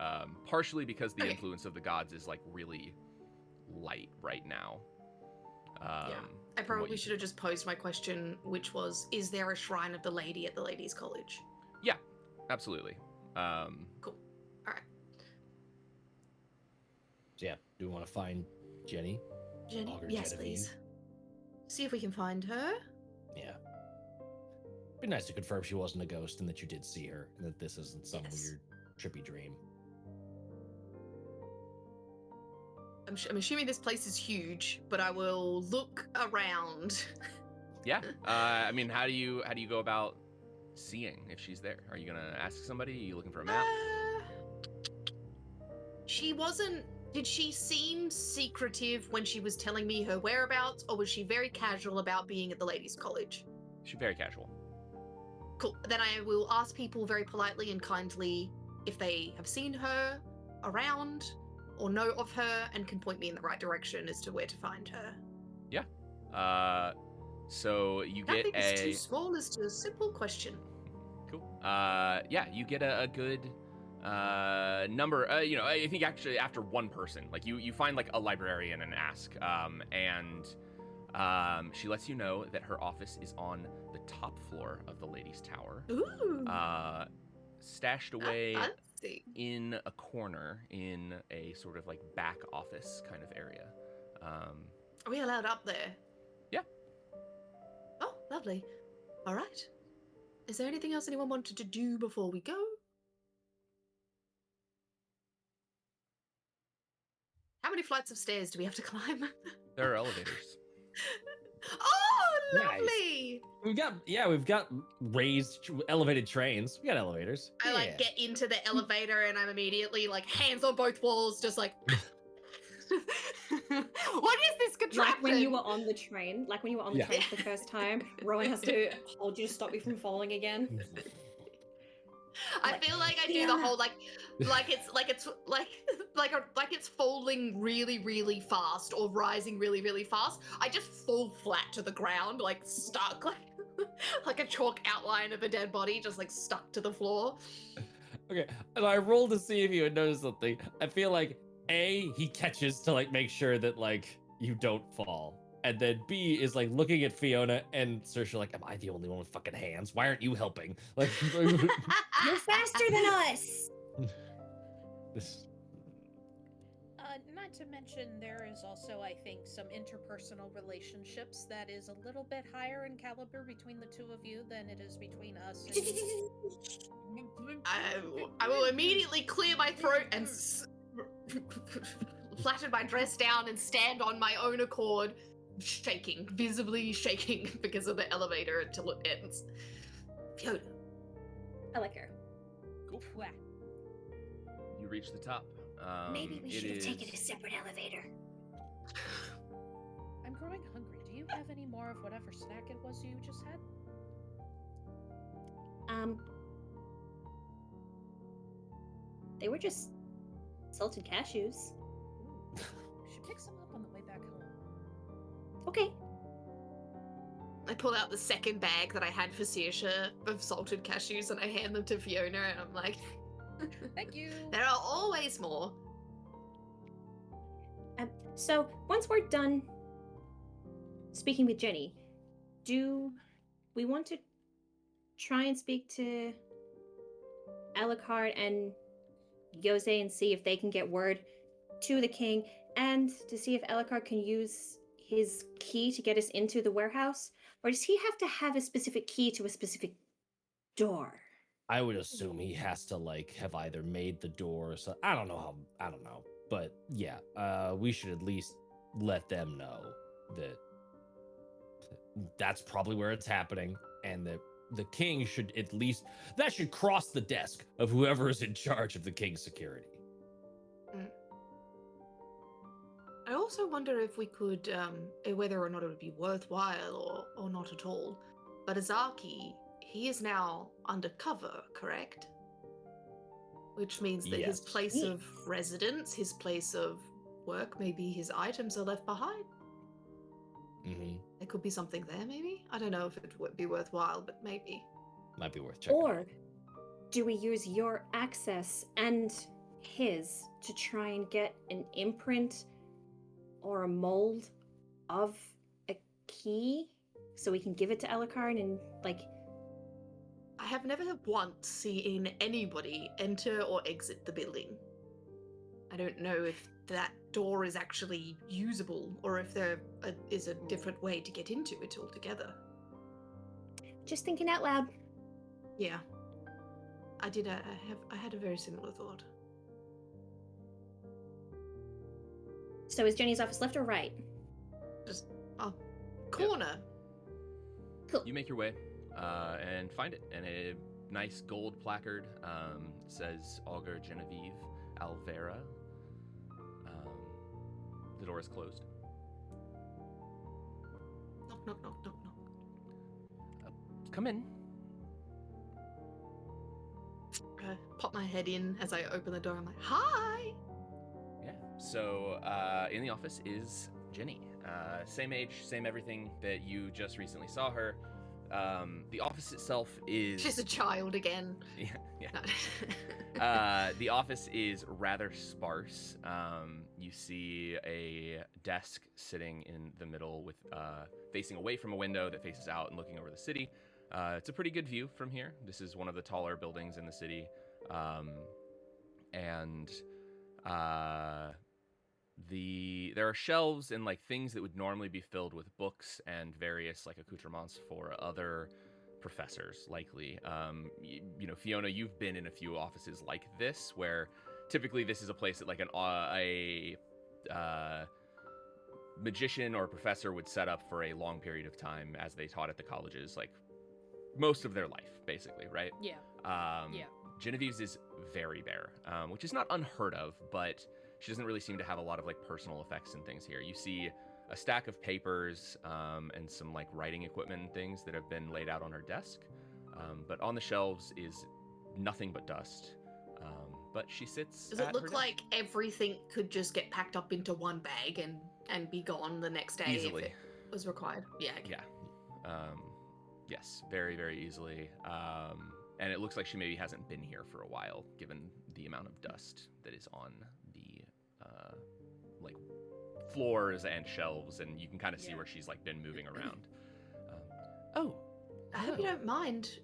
partially because the
Okay.
influence of the gods is like really light right now.
I
from what
probably
you-
should have just posed my question, which was, is there a shrine of the lady at the ladies' college?
Absolutely.
Cool. All right.
So yeah, do we want to find Jenny?
Jenny?
Augur
Yes,
Genevieve.
please. See if we can find her.
Yeah. Be nice to confirm she wasn't a ghost and that you did see her and that this isn't some
Yes.
weird trippy dream.
I'm assuming this place is huge, but I will look around.
Yeah. I mean, how do you go about seeing if she's there? Are you gonna ask somebody? Are you looking for a map?
She wasn't. Did she seem secretive when she was telling me her whereabouts, or was she very casual about being at the ladies' college?
She's very casual.
Cool. Then I will ask people very politely and kindly if they have seen her around or know of her and can point me in the right direction as to where to find her.
Yeah. So you get
Nothing is too small as to a simple question.
Cool. Yeah, you get a good number. I think actually after one person, like you find like a librarian and ask, and she lets you know that her office is on the top floor of the ladies' tower.
Ooh.
Stashed away
Fancy.
in a corner in a sort of like back office kind of area.
Are we allowed up there?
Yeah.
Oh, lovely. All right. Is there anything else anyone wanted to do before we go? How many flights of stairs do we have to climb?
There are elevators.
Oh,
Nice.
lovely!
We've got raised elevated trains. We got elevators.
I like get into the elevator and I'm immediately like hands on both walls, just like. What is this contraption?
Like when you were on the train, train for the first time, Rowan has to hold you to stop you from falling again.
I feel like I do the whole like it's falling really, really fast or rising really, really fast. I just fall flat to the ground, like stuck, like a chalk outline of a dead body, just like stuck to the floor.
Okay, and I rolled to see if you had noticed something. I feel like A, he catches to like make sure that like you don't fall. And then B is like looking at Fiona and Saoirse like, am I the only one with fucking hands? Why aren't you helping? Like,
You're faster than us.
this.
Not to mention, there is also, I think, some interpersonal relationships that is a little bit higher in caliber between the two of you than it is between us.
I will immediately clear my throat and flatten my dress down and stand on my own accord, visibly shaking because of the elevator until it ends. Fiona.
I like her.
Cool. You reach the top.
Maybe we should have taken a separate elevator.
I'm growing hungry. Do you have any more of whatever snack it was you just had?
They were just salted cashews.
We should pick some up on the way back home.
Okay.
I pull out the second bag that I had for Saoirse of salted cashews and I hand them to Fiona and I'm like,
thank you.
There are always more.
So once we're done speaking with Jenny, do we want to try and speak to Alucard and Jose and see if they can get word to the king and to see if Alucard can use his key to get us into the warehouse? Or does he have to have a specific key to a specific door?
I would assume he has to like have either made the door or so. I don't know. But yeah, we should at least let them know that that's probably where it's happening, and that the king should at least, that should cross the desk of whoever is in charge of the king's security.
I also wonder if we could, whether or not it would be worthwhile or not at all. But Azaki, he is now undercover, correct? Which means that his place of residence, his place of work, maybe his items are left behind.
Mm-hmm.
There could be something there, maybe? I don't know if it would be worthwhile, but maybe.
Might be worth checking.
Or do we use your access and his to try and get an imprint or a mold of a key so we can give it to Alucard and, like...
I have never once seen anybody enter or exit the building. I don't know if that door is actually usable or if there is a different way to get into it altogether.
Just thinking out loud.
Yeah. I had a very similar thought.
So is Jenny's office left or right?
Just a corner.
Cool.
You make your way and find it, and a nice gold placard says Augur Genevieve Alvera. The door is closed.
Knock, knock, knock, knock, knock.
Come in.
pop my head in as I open the door. I'm like, hi.
Yeah. So in the office is Jenny. Same age, same everything that you just recently saw her. The office itself is...
She's a child again.
Yeah. The office is rather sparse. You see a desk sitting in the middle with facing away from a window that faces out and looking over the city. It's a pretty good view from here. This is one of the taller buildings in the city. There are shelves and like things that would normally be filled with books and various like accoutrements for other professors, likely. You know, Fiona, you've been in a few offices like this, where typically this is a place that like a magician or a professor would set up for a long period of time as they taught at the colleges, like most of their life, basically, right?
Yeah. Yeah.
Genevieve's is very bare, which is not unheard of, but she doesn't really seem to have a lot of like personal effects and things here. You see a stack of papers and some like writing equipment and things that have been laid out on her desk, but on the shelves is nothing but dust. But she sits.
Does it look like everything could just get packed up into one bag and be gone the next day
easily
if it was required? Yeah. Okay.
Yeah. Yes, very, very easily. And it looks like she maybe hasn't been here for a while, given the amount of dust that is on the like floors and shelves, and you can kind of see where she's like been moving around.
I hope you don't mind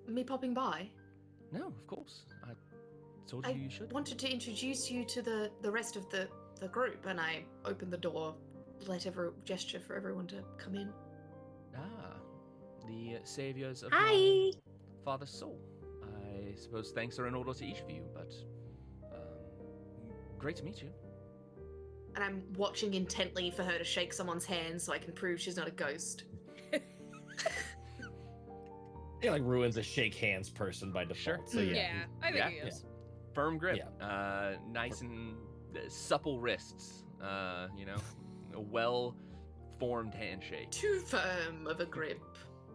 me popping by.
No, of course. I told you should.
I wanted to introduce you to the rest of the group, and I opened the door, gesture for everyone to come in.
Ah, the saviors of
Hi.
my father's soul. I suppose thanks are in order to each of you, but great to meet you.
And I'm watching intently for her to shake someone's hand so I can prove she's not a ghost.
Yeah, like Ruin's a shake hands person by default.
Sure.
So yeah.
Yeah, I think he is.
Firm grip, nice and supple wrists. You know, a well-formed handshake.
Too firm of a grip.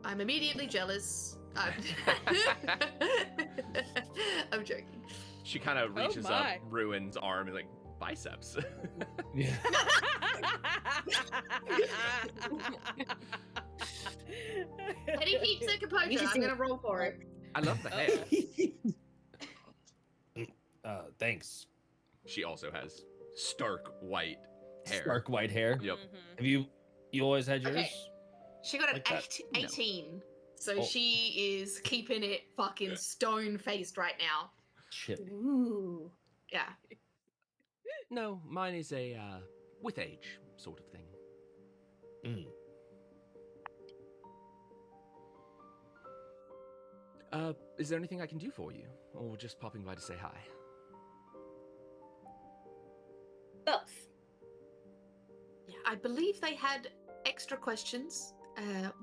I'm immediately jealous. I'm joking.
She kind of reaches up Ruin's arm and like biceps.
Yeah.
Eddie keeps her composure. I'm gonna roll for it.
I love the hair.
Thanks.
She also has stark white hair.
Stark white hair.
Yep.
Mhm.
Have you always had yours?
Okay. She got an
Like that?
18. So
Oh.
she is keeping it fucking stone-faced right now.
Shit.
Ooh.
Yeah.
No, mine is a with age sort of thing.
Mm.
Is there anything I can do for you, or just popping by to say hi?
Both.
Yeah, I believe they had extra questions.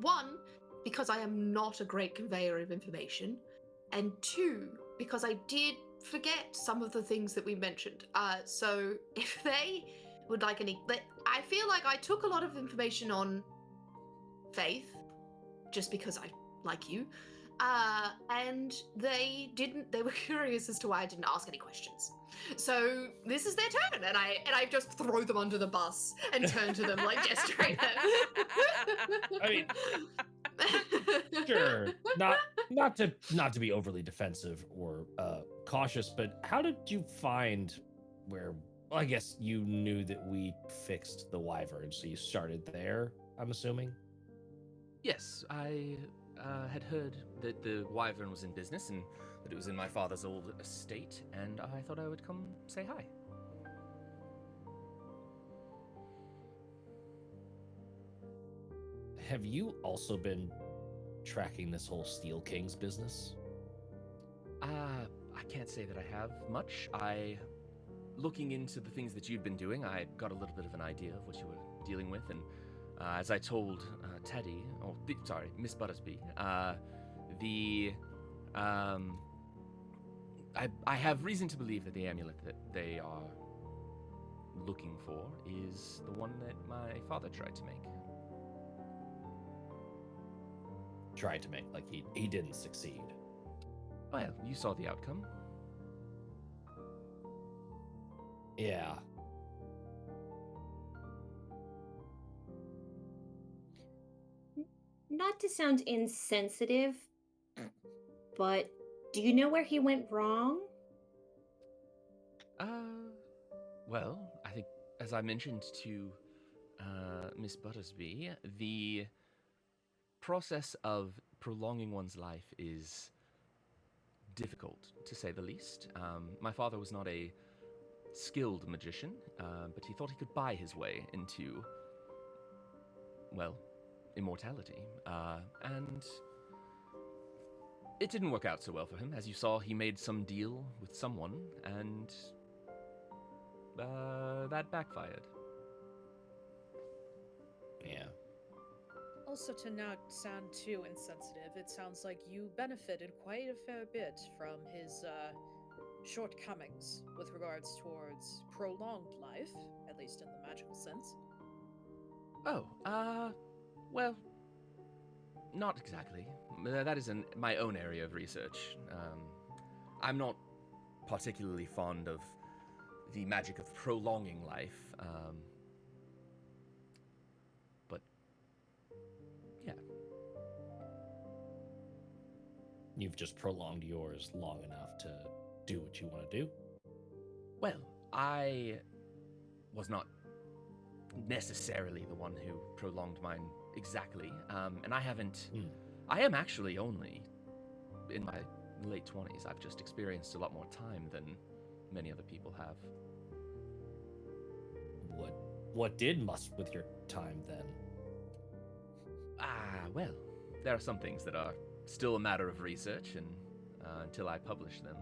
One, because I am not a great conveyor of information, and two, because I did forget some of the things that we mentioned. So if they would like I feel like I took a lot of information on Faith, just because I like you, and they were curious as to why I didn't ask any questions. So this is their turn, and I just throw them under the bus and turn to them like gesturing them.
I mean, sure, not to be overly defensive or cautious, but how did you find where? Well, I guess you knew that we fixed the wyvern, so you started there, I'm assuming.
Yes, I had heard that the wyvern was in business and that it was in my father's old estate, and I thought I would come say hi.
Have you also been tracking this whole Steel Kings business?
I can't say that I have much. Looking into the things that you'd been doing, I got a little bit of an idea of what you were dealing with, and as I told Teddy, Miss Buttersby, I have reason to believe that the amulet that they are looking for is the one that my father tried to make.
Tried to make, like he didn't succeed.
Well, you saw the outcome.
Yeah.
Not to sound insensitive, but do you know where he went wrong?
Well, I think, as I mentioned to Miss Buttersby, the process of prolonging one's life is difficult, to say the least. My father was not a skilled magician, but he thought he could buy his way into, well, immortality. And it didn't work out so well for him. As you saw, he made some deal with someone, and that backfired.
Yeah.
Also, to not sound too insensitive, it sounds like you benefited quite a fair bit from his shortcomings with regards towards prolonged life, at least in the magical sense.
Oh, well, not exactly. That is my own area of research. I'm not particularly fond of the magic of prolonging life, but yeah.
You've just prolonged yours long enough to do what you want to do?
Well, I was not necessarily the one who prolonged mine exactly, and I haven't... I am actually only in my late 20s. I've just experienced a lot more time than many other people have.
What did mess with your time then?
Well, there are some things that are still a matter of research, and until I publish them,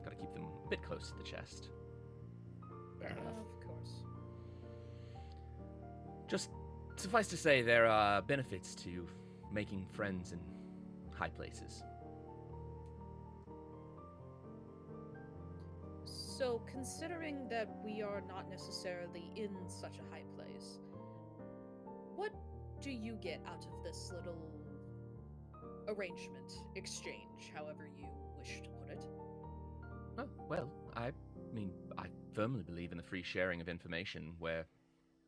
gotta keep them a bit close to the chest.
Fair enough.
Of course.
Just suffice to say, there are benefits to making friends in high places.
So, considering that we are not necessarily in such a high place, what do you get out of this little arrangement, exchange, however you wish to put it?
Oh, well, I mean, I firmly believe in the free sharing of information where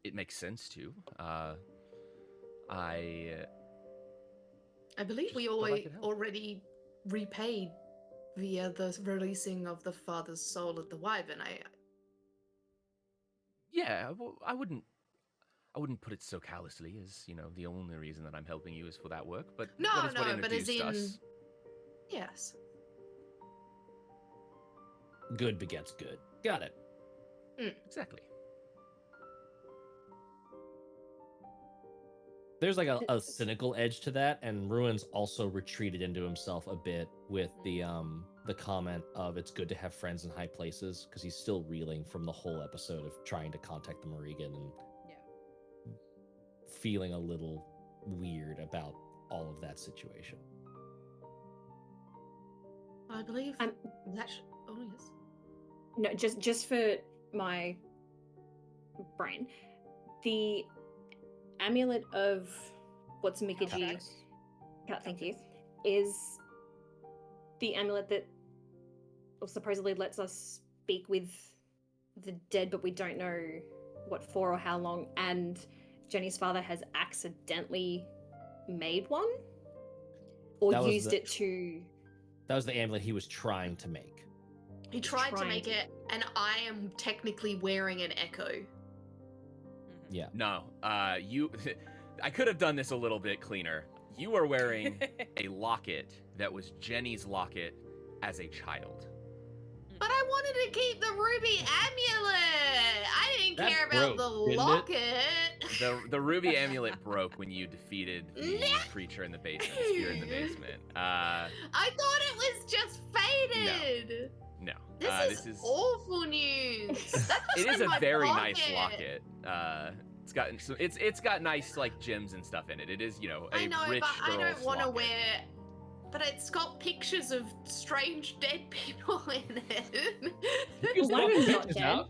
it makes sense to. I
believe
just
we
thought I could help.
already repaid via the releasing of the father's soul at the Wyvern.
Yeah, well, I wouldn't put it so callously as, the only reason that I'm helping you is for that work, but
No,
that is what
but as
introduced
in...
us.
Yes.
Good begets good. Got it.
Exactly.
There's like a cynical edge to that, and Ruin's also retreated into himself a bit with the comment of it's good to have friends in high places, because he's still reeling from the whole episode of trying to contact the Morrigan and feeling a little weird about all of that situation.
I believe that... Oh, yes.
No, just for my brain, the amulet of what's Mikaji, thank you, is the amulet that supposedly lets us speak with the dead, but we don't know what for or how long, and Jenny's father has accidentally made one? Or used it to...
That was the amulet he was trying to make.
He tried to make it, and I am technically wearing an echo.
Yeah.
No, I could have done this a little bit cleaner. You are wearing a locket that was Jenny's locket as a child.
But I wanted to keep the ruby amulet! I didn't care about the
didn't
locket!
The ruby amulet broke when you defeated the creature in the basement, the spirit in the basement.
I thought it was just faded!
No.
This is awful news!
It is a very nice locket. It's got nice gems and stuff in it. It is,
I know,
rich
but I don't want to
locket.
wear... But it's got pictures of strange dead people in it.
Wyvern's not dead.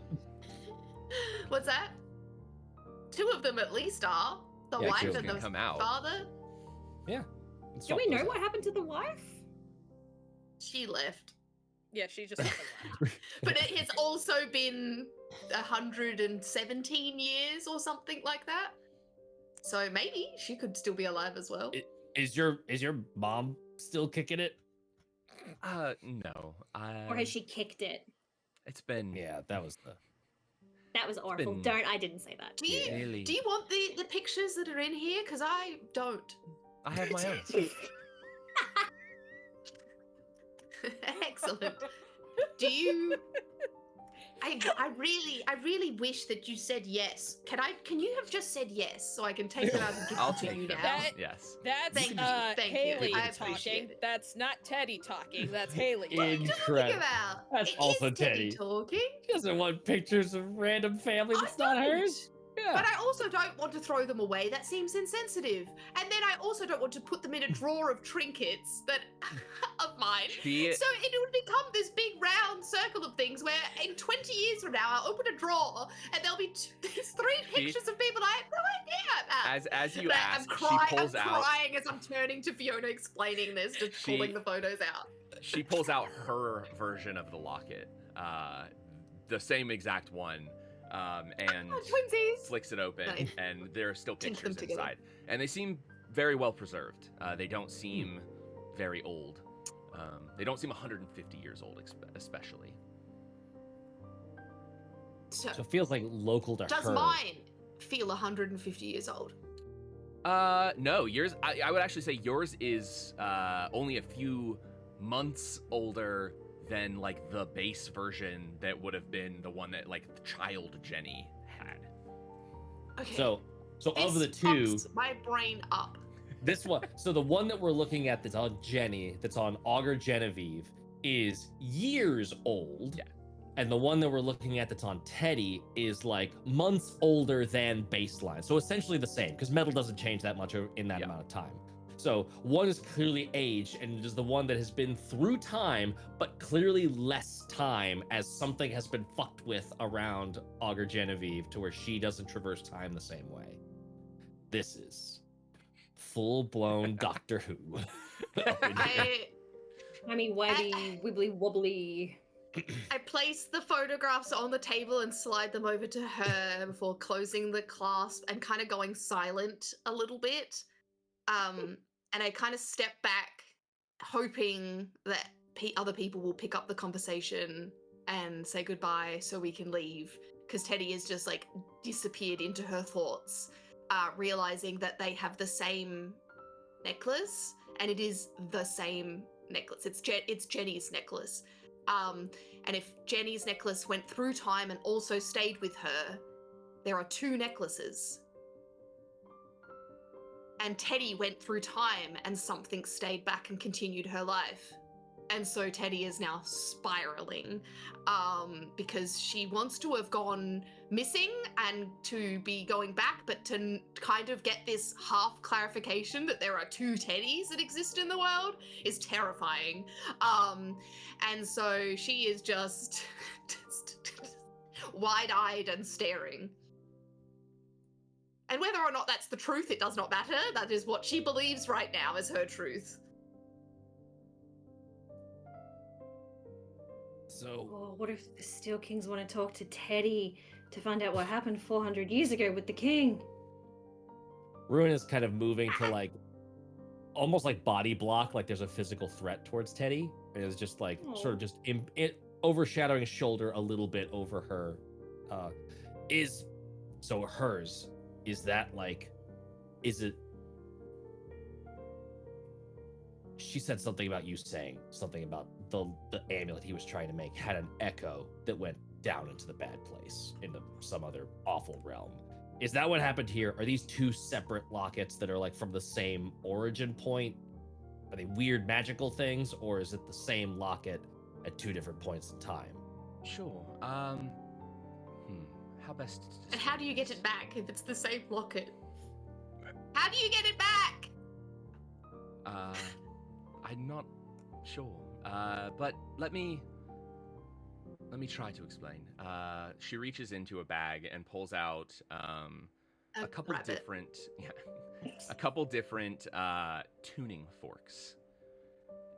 What's that? 2 of them at least are. The wife and the father.
Yeah.
Do we know what happened to the wife?
She left.
Yeah, she just left.
But it has also been 117 years or something like that. So maybe she could still be alive as well.
Is your mom still kicking it?
No.
Or has she kicked it?
It's been.
Yeah, that was the.
That was awful.
been-
I didn't say that.
Do you
Nearly.
do you want the pictures that are in here? Because I don't.
I have my own.
Excellent. Do you? I really wish that you said yes. Can you have just said yes so I can take it out and give
I'll
it to
take
you
that.
now?
That's
Thank you, thank you.
Haley
I
talking.
appreciate it.
That's not Teddy talking. That's Haley.
What are you talking
Incredible.
about?
That's
It
also
is Teddy
Teddy.
talking.
She doesn't want pictures of random family that's not
don't.
hers. Yeah.
But I also don't want to throw them away. That seems insensitive. And then I also don't want to put them in a drawer of trinkets that of mine. So it would become this big round circle of things where in 20 years from now I'll open a drawer and there'll be these 3 pictures of people I have no idea about.
As you
But
ask,
I'm
pulls out.
crying as I'm turning to Fiona explaining this, just pulling the photos out.
She pulls out her version of the locket, the same exact one, and
Twinsies.
flicks it open,
Nice.
and there are still
Tinge them
pictures
together.
inside, and they seem very well preserved. They don't seem very old. They don't seem 150 years old, especially.
So,
So it feels like local to
does
her.
mine feel 150 years old?
No, yours. I would actually say yours is only a few months older than like the base version that would have been the one that like the child Jenny had.
Okay.
So of the
This
two,
pumps my brain up.
this one. So the one that we're looking at that's on Jenny, that's on Augur Genevieve, is years old.
Yeah.
And the one that we're looking at that's on Teddy is like months older than baseline. So essentially the same, because metal doesn't change that much in that
Yeah.
amount of time. So one is clearly aged, and it is the one that has been through time, but clearly less time, as something has been fucked with around Augur Genevieve to where she doesn't traverse time the same way. This is full-blown Doctor Who.
Webby, wibbly wobbly.
I place the photographs on the table and slide them over to her before closing the clasp and kind of going silent a little bit. And I kind of step back, hoping that other people will pick up the conversation and say goodbye so we can leave. Because Teddy has just like disappeared into her thoughts, realizing that they have the same necklace, and it is the same necklace. It's Jenny's necklace. And if Jenny's necklace went through time and also stayed with her, there are 2 necklaces. And Teddy went through time and something stayed back and continued her life. And so Teddy is now spiraling because she wants to have gone missing and to be going back, but to kind of get this half clarification that there are 2 Teddys that exist in the world is terrifying. And so she is just wide-eyed and staring. And whether or not that's the truth, it does not matter. That is what she believes right now is her truth.
So
Oh, what if the Steel Kings want to talk to Teddy to find out what happened 400 years ago with the king?
Ruin is kind of moving to like almost like body block, like there's a physical threat towards Teddy. And it's just like sort of just overshadowing his shoulder a little bit over her. Hers, is that like, is it? She said something about you saying something about the amulet he was trying to make had an echo that went down into the bad place, into some other awful realm. Is that what happened here? Are these 2 separate lockets that are like from the same origin point? Are they weird magical things, or is it the same locket at 2 different points in time?
Sure. How best to
And how do you get it back if it's the same locket? How do you get it back?
I'm not sure. But let me try to explain. She reaches into a bag and pulls out a couple different tuning forks.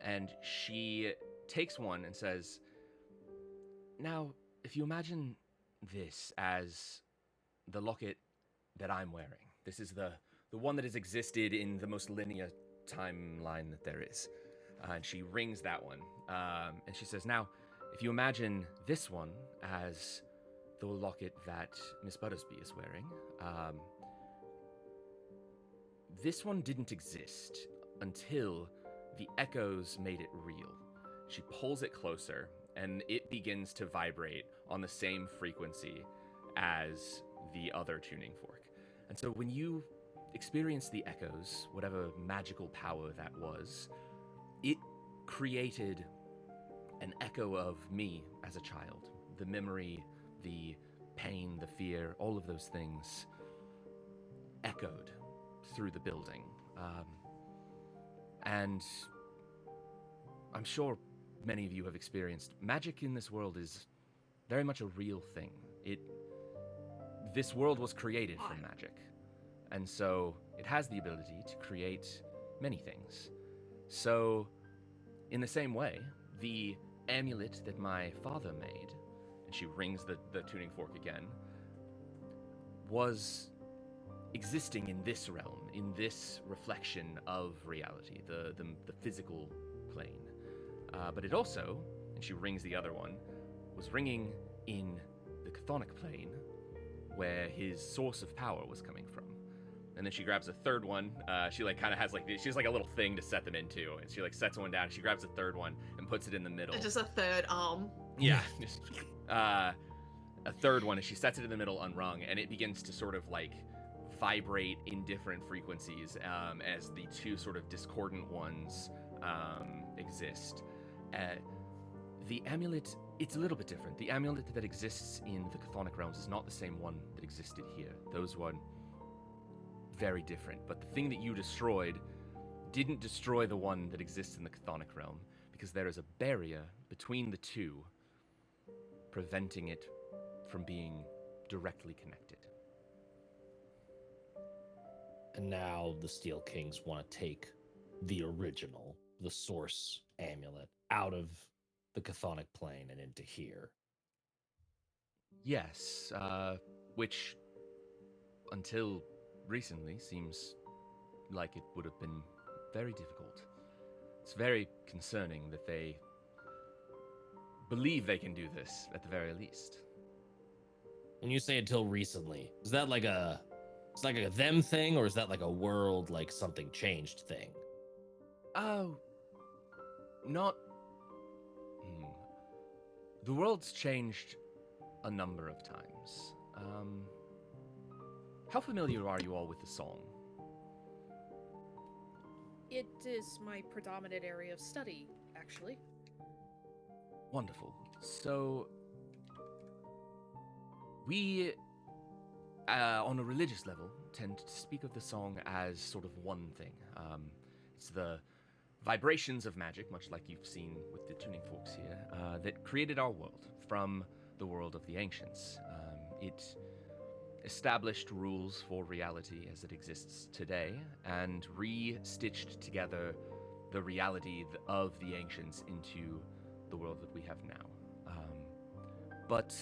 And she takes one and says, "Now, if you imagine this as the locket that I'm wearing. This is the one that has existed in the most linear timeline that there is. And she rings that one. And she says, now, if you imagine this one as the locket that Miss Buttersby is wearing, this one didn't exist until the echoes made it real. She pulls it closer, and it begins to vibrate on the same frequency as the other tuning fork. And so when you experience the echoes, whatever magical power that was, it created an echo of me as a child. The memory, the pain, the fear, all of those things echoed through the building. And I'm sure many of you have experienced magic in this world is very much a real thing. This world was created from magic. And so it has the ability to create many things. So in the same way, the amulet that my father made, and she rings the tuning fork again, was existing in this realm, in this reflection of reality, the physical plane. But it also, and she rings the other one, was ringing in the chthonic plane, where his source of power was coming from. And then she grabs a third one. She kind of has she has a little thing to set them into, and she sets one down. And she grabs a third one and puts it in the middle.
It's just a third arm.
Yeah, a third one, and she sets it in the middle unrung, and it begins to sort of vibrate in different frequencies as the two sort of discordant ones exist. The amulet, it's a little bit different. The amulet that exists in the chthonic realms is not the same one that existed here. Those were very different. But the thing that you destroyed didn't destroy the one that exists in the chthonic realm, because there is a barrier between the two, preventing it from being directly connected.
And now the Steel Kings want to take the original, the source amulet, out of the chthonic plane and into here.
Yes, which, until recently, seems like it would have been very difficult. It's very concerning that they believe they can do this, at the very least.
When you say until recently, is that it's like a them thing, or is that a world, something changed thing?
Oh, not... The world's changed a number of times. How familiar are you all with the song?
It is my predominant area of study, actually.
Wonderful. So, we, on a religious level, tend to speak of the song as sort of one thing. It's the vibrations of magic, much like you've seen with the tuning forks here, that created our world from the world of the ancients. It established rules for reality as it exists today, and re-stitched together the reality of the ancients into the world that we have now. But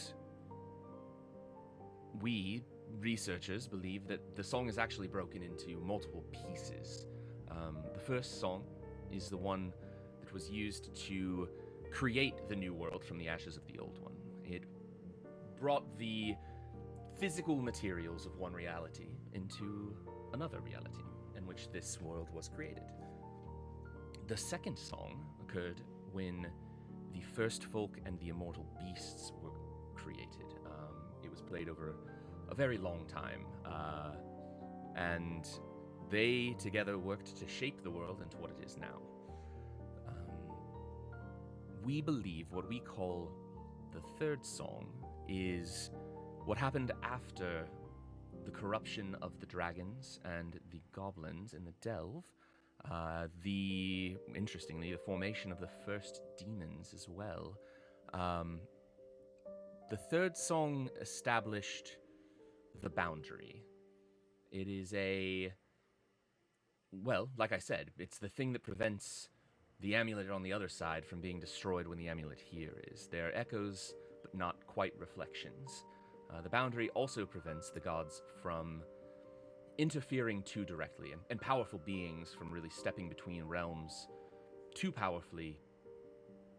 we, researchers, believe that the song is actually broken into multiple pieces. The first song is the one that was used to create the new world from the ashes of the old one. It brought the physical materials of one reality into another reality in which this world was created. The second song occurred when the first folk and the immortal beasts were created. It was played over a very long time, and they together worked to shape the world into what it is now. We believe what we call the third song is what happened after the corruption of the dragons and the goblins in the Delve. Interestingly, the formation of the first demons as well. The third song established the boundary. It is like I said, it's the thing that prevents the amulet on the other side from being destroyed when the amulet here is. They're echoes, but not quite reflections. The boundary also prevents the gods from interfering too directly, and powerful beings from really stepping between realms too powerfully,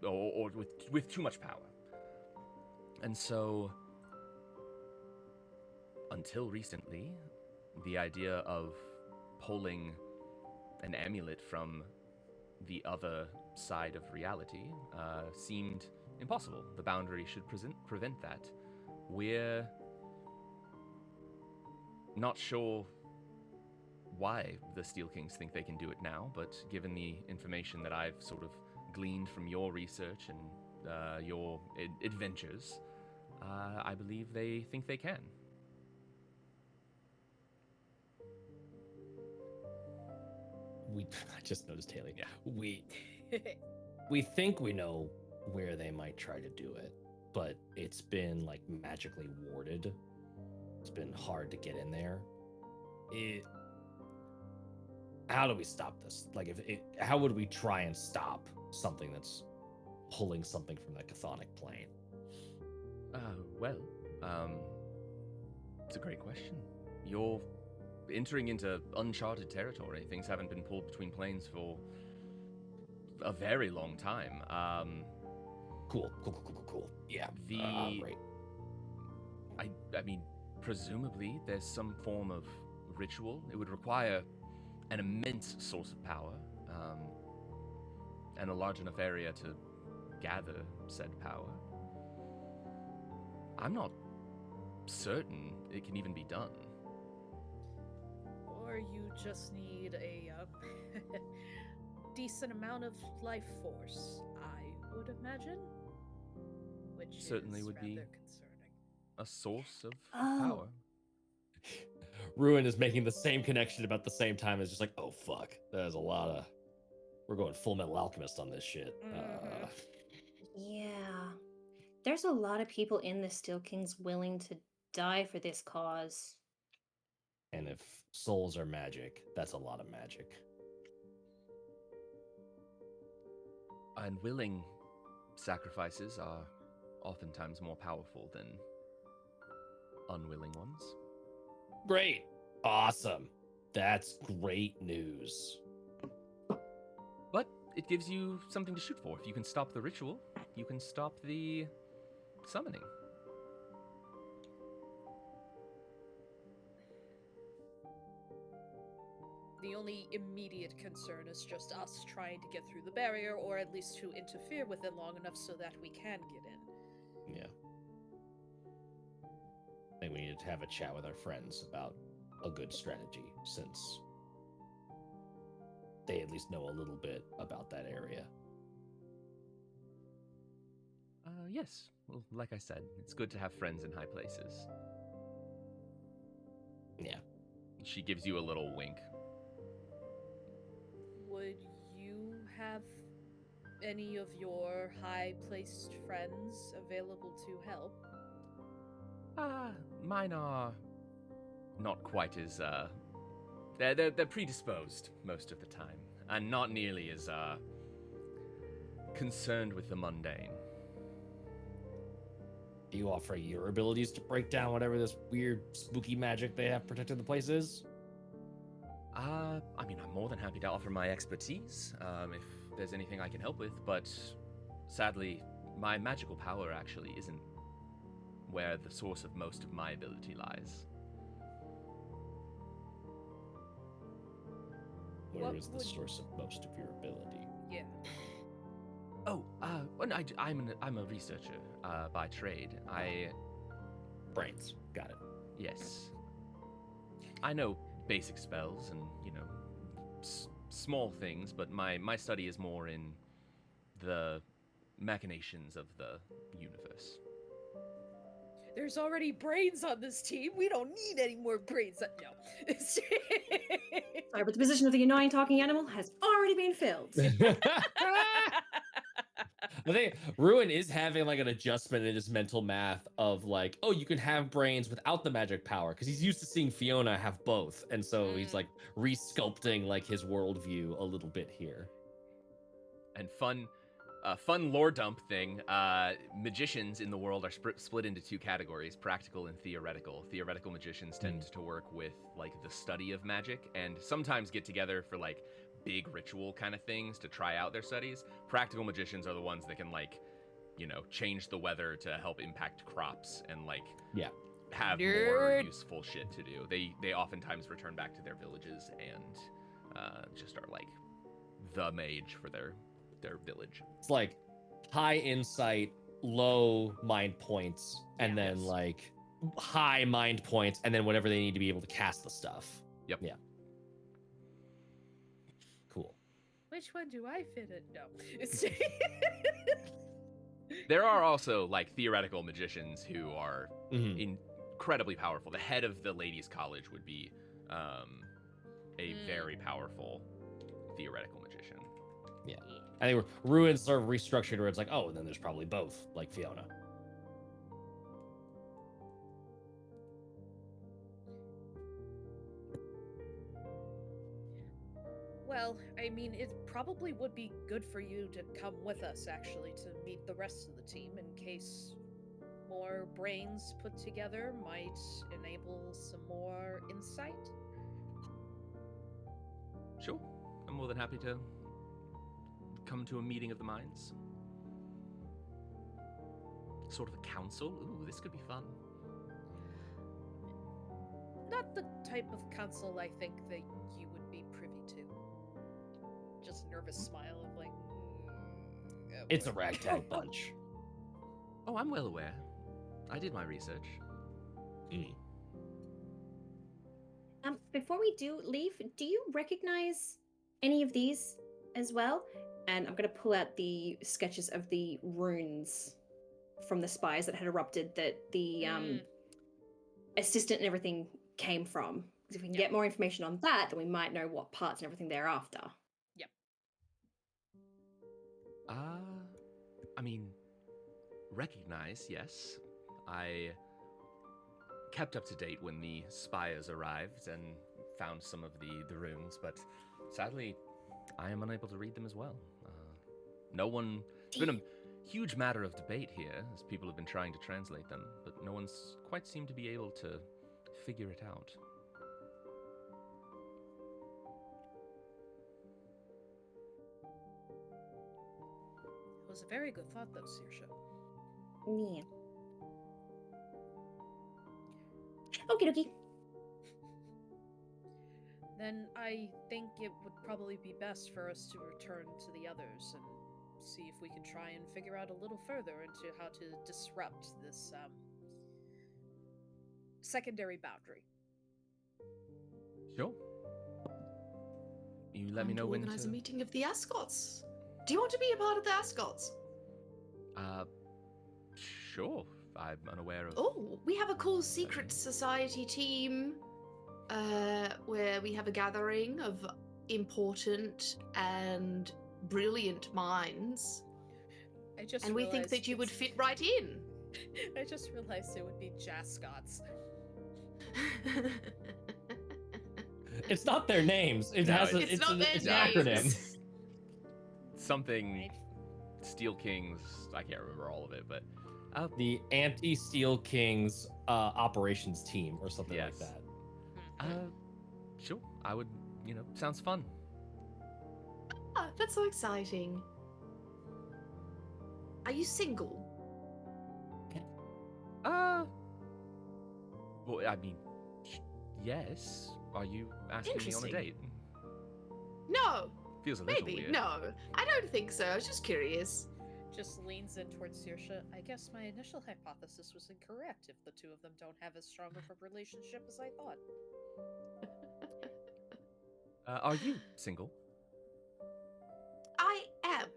or with too much power. And so, until recently, the idea of pulling an amulet from the other side of reality seemed impossible. The boundary should prevent that. We're not sure why the Steel Kings think they can do it now, but given the information that I've sort of gleaned from your research and your adventures, I believe they think they can.
I just noticed, Haley.
Yeah.
We think we know where they might try to do it, but it's been like magically warded. It's been hard to get in there. How do we stop this? Like, how would we try and stop something that's pulling something from the chthonic plane?
Well, it's a great question. You're entering into uncharted territory. Things haven't been pulled between planes for a very long time.
Cool. Yeah. Right.
I mean, presumably there's some form of ritual. It would require an immense source of power, and a large enough area to gather said power. I'm not certain it can even be done.
Or you just need a decent amount of life force, I would imagine. Which
Certainly
is
would be
rather concerning.
a source of
Oh.
power.
Ruin is making the same connection about the same time as just like, oh fuck, there's a lot of. We're going Full Metal Alchemist on this shit.
Mhm.
Yeah. There's a lot of people in the Steel Kings willing to die for this cause.
And if souls are magic, that's a lot of magic.
And willing sacrifices are oftentimes more powerful than unwilling ones.
Great. Awesome. That's great news.
But it gives you something to shoot for. If you can stop the ritual, you can stop the summoning.
The only immediate concern is just us trying to get through the barrier, or at least to interfere with it long enough so that we can get in.
Yeah. I think we need to have a chat with our friends about a good strategy, since they at least know a little bit about that area.
Yes. Well, like I said, it's good to have friends in high places.
Yeah.
She gives you a little wink.
Would you have any of your high-placed friends available to help?
Mine are not quite as, they're predisposed most of the time, and not nearly as, concerned with the mundane.
Do you offer your abilities to break down whatever this weird, spooky magic they have protecting the place is?
I mean, I'm more than happy to offer my expertise, if there's anything I can help with, but sadly, my magical power actually isn't where the source of most of my ability lies.
Where
What
is the
would-
source of most of your ability?
Yeah.
Oh, well, I'm a researcher, by trade.
Brains. Got it.
Yes. I know basic spells and, small things, but my study is more in the machinations of the universe.
There's already brains on this team. We don't need any more brains. No.
Sorry, but the position of the annoying talking animal has already been filled.
I think Ruin is having like an adjustment in his mental math of like, oh, you can have brains without the magic power, because he's used to seeing Fiona have both, and so he's like resculpting like his worldview a little bit here.
And fun a fun lore dump thing. Magicians in the world are split into two categories: practical and theoretical. Theoretical magicians tend to work with like the study of magic, and sometimes get together for like big ritual kind of things to try out their studies. Practical magicians are the ones that can like, change the weather to help impact crops and like have more useful shit to do. They oftentimes return back to their villages and just are like the mage for their village.
It's like high insight, low mind points, and then like high mind points, and then whenever they need to be able to cast the stuff.
Yep.
Yeah. Cool.
Which one do I fit in? No.
There are also like theoretical magicians who are incredibly powerful. The head of the ladies' college would be a very powerful theoretical magician.
Yeah. I think Ruin's sort of restructured where it's like, oh, and then there's probably both, like Fiona.
Well, I mean, it probably would be good for you to come with us, actually, to meet the rest of the team in case more brains put together might enable some more insight.
Sure. I'm more than happy to come to a meeting of the minds. Sort of a council. Ooh, this could be fun.
Not the type of council I think that you would be privy to. Just a nervous smile of like...
It's a ragtag bunch.
Oh, I'm well aware. I did my research.
Before we do leave, do you recognize any of these as well? And I'm going to pull out the sketches of the runes from the spires that had erupted that the assistant and everything came from. Because if we can get more information on that, then we might know what parts and everything they're after.
Yep.
I mean, recognize, yes. I kept up to date when the spires arrived and found some of the runes, but sadly, I am unable to read them as well. It's been a huge matter of debate here, as people have been trying to translate them, but no one's quite seemed to be able to figure it out.
It was a very good thought, though, Saoirse.
Yeah. Okie dokie.
Then I think it would probably be best for us to return to the others and see if we can try and figure out a little further into how to disrupt this secondary boundary.
Sure. You let me know when to
organize a meeting of the Ascots. Do you want to be a part of the Ascots?
Sure. I'm unaware of...
Oh, we have a cool secret society team where we have a gathering of important and brilliant minds. And we think that you would fit right in.
I just realized it would be Jascots.
It's not their names. It's an acronym.
Something Steel Kings. I can't remember all of it, but
the Anti-Steel Kings operations team or something like that.
Sure. I would. Sounds fun.
Ah, that's so exciting. Are you single?
Well, I mean, yes. Are you asking me on a date?
No.
Feels a little
Maybe.
weird.
No, I don't think so. I was just curious.
Just leans in towards Saoirse. I guess my initial hypothesis was incorrect if the two of them don't have as strong of a relationship as I thought.
Are you single?
I am.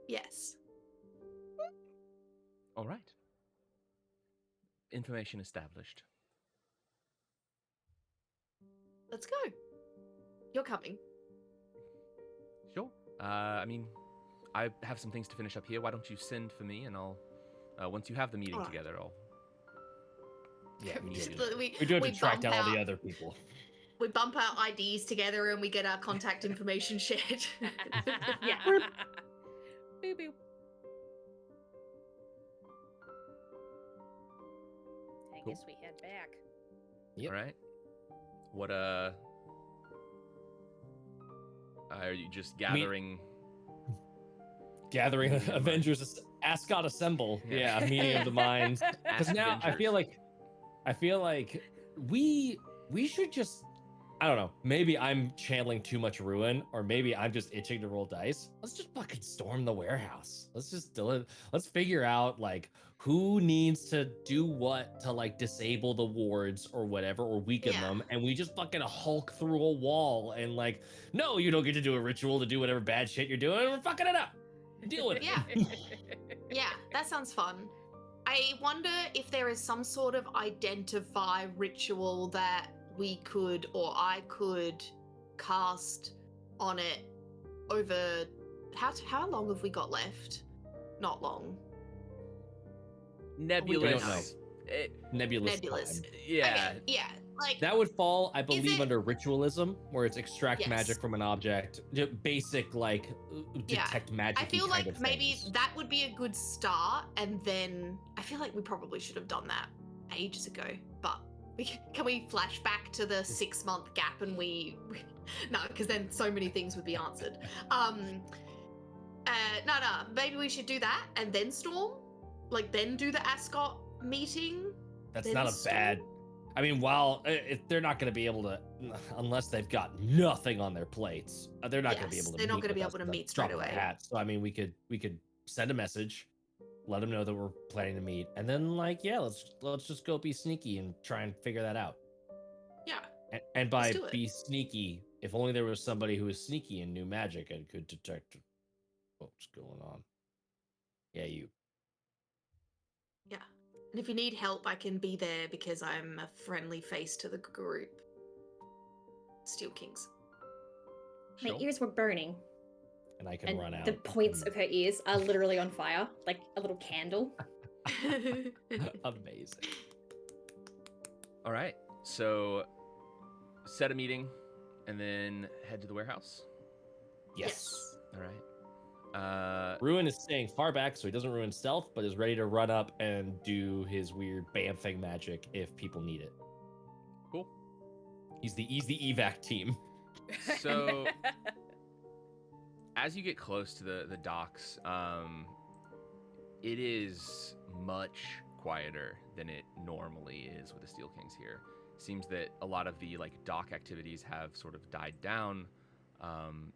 Yes.
All right. Information established.
Let's go. You're coming.
Sure. I mean, I have some things to finish up here. Why don't you send for me, and I'll once you have the meeting together, I'll
we do have to track down all the other people.
We bump our IDs together and we get our contact information shared.
Yeah. Boop boop. I guess we head back.
Yep.
All right. What are you just gathering?
Gathering
Meeting of
Avengers, Ascot Assemble.
Yeah.
Yeah, meeting of the minds. Because now I feel like we should just, I don't know, maybe I'm channeling too much ruin, or maybe I'm just itching to roll dice. Let's just fucking storm the warehouse. Let's just do it. Let's figure out like who needs to do what to like disable the wards or whatever, or weaken them, and we just fucking Hulk through a wall and like, no, you don't get to do a ritual to do whatever bad shit you're doing. We're fucking it up. Deal with it.
Yeah. Yeah, that sounds fun. I wonder if there is some sort of identify ritual that we could, or I could, cast on it over. How long have we got left? Not long.
Nebulous.
Nebulous. Time.
Yeah.
Okay, yeah. Like
That would fall, I believe,
it-
under ritualism, where it's extract
Yes.
magic from an object. Basic, like, detect magic.
I feel like maybe that would be a good start, and then I feel like we probably should have done that ages ago. But can we flash back to the 6-month gap and no, because then so many things would be answered. No, maybe we should do that and then storm, like then do the Ascot meeting.
That's
then
not a
storm.
bad. I mean, while if they're not going to be able to, unless they've got nothing on their plates, they're not going to be able to.
They're not
going to
be able to meet straight away.
So I mean, we could send a message, let them know that we're planning to meet, and then like, yeah, let's just go be sneaky and try and figure that out.
Yeah.
And by
Let's do it.
be sneaky, if only there was somebody who was sneaky and knew magic and could detect what's going on. Yeah, you.
Yeah. And if you need help, I can be there because I'm a friendly face to the group. Steel Kings.
My ears were burning.
And I can
And
run out.
the points of her ears are literally on fire, like a little candle.
Amazing.
All right. So set a meeting and then head to the warehouse.
Yes.
All right.
Ruin is staying far back, so he doesn't ruin stealth, but is ready to run up and do his weird bamfing magic if people need it.
Cool.
He's the evac team.
So as you get close to the docks, it is much quieter than it normally is with the Steel Kings here. Seems that a lot of the like dock activities have sort of died down.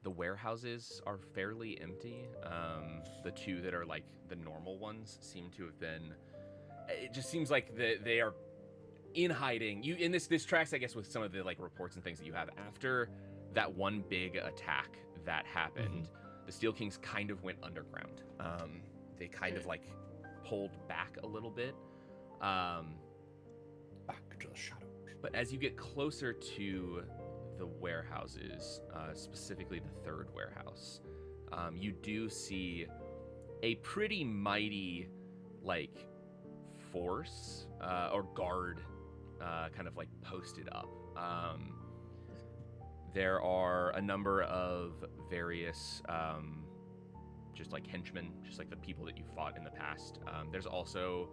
The warehouses are fairly empty. The two that are like the normal ones seem to have been. It just seems like they are in hiding. You in this tracks, I guess, with some of the like reports and things that you have after that one big attack that happened. The Steel Kings kind of went underground. They kind of like pulled back a little bit.
Back to the shadows.
But as you get closer to the warehouses, specifically the third warehouse, you do see a pretty mighty like force or guard kind of like posted up. There are a number of various just like henchmen, just like the people that you fought in the past. There's also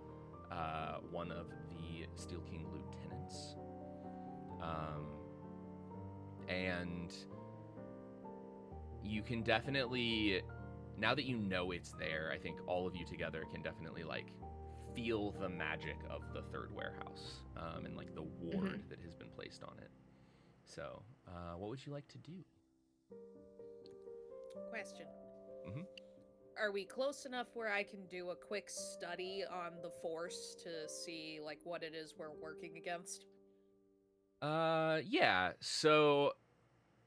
one of the Steel King lieutenants. And you can definitely, now that you know it's there, I think all of you together can definitely like feel the magic of the third warehouse and like the ward that has been placed on it. So, what would you like to do?
Question. Are we close enough where I can do a quick study on the force to see like what it is we're working against?
Yeah. So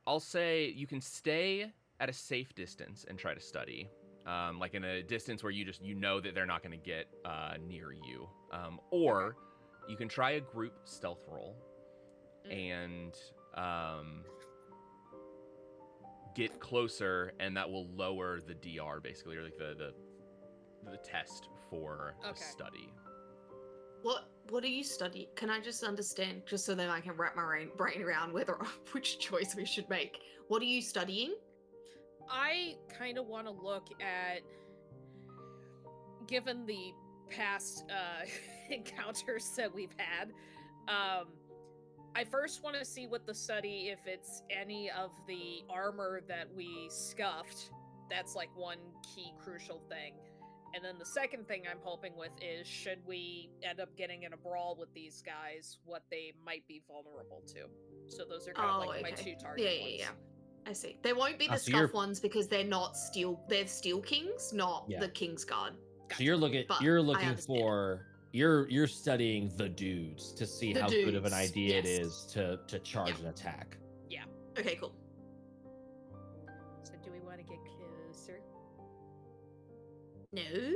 I'll say you can stay at a safe distance and try to study. Like in a distance where you know that they're not going to get near you. Or you can try a group stealth roll and get closer, and that will lower the DR basically, or like the test for the study.
What do you study? Can I just understand, just so that I can wrap my brain around which choice we should make? What are you studying?
I kind of want to look at, given the past encounters that we've had. I first want to see with the study if it's any of the armor that we scuffed. That's like one key crucial thing. And then the second thing I'm hoping with is, should we end up getting in a brawl with these guys, what they might be vulnerable to. So those are kind of like my two target ones.
Yeah. I see. They won't be the
so
scuff ones because they're not steel. They're steel kings, not the King's Guard.
So you're looking for you're studying the dudes to see how good of an idea it is to charge an attack.
Yeah.
Okay, cool.
So do we want to get closer?
No.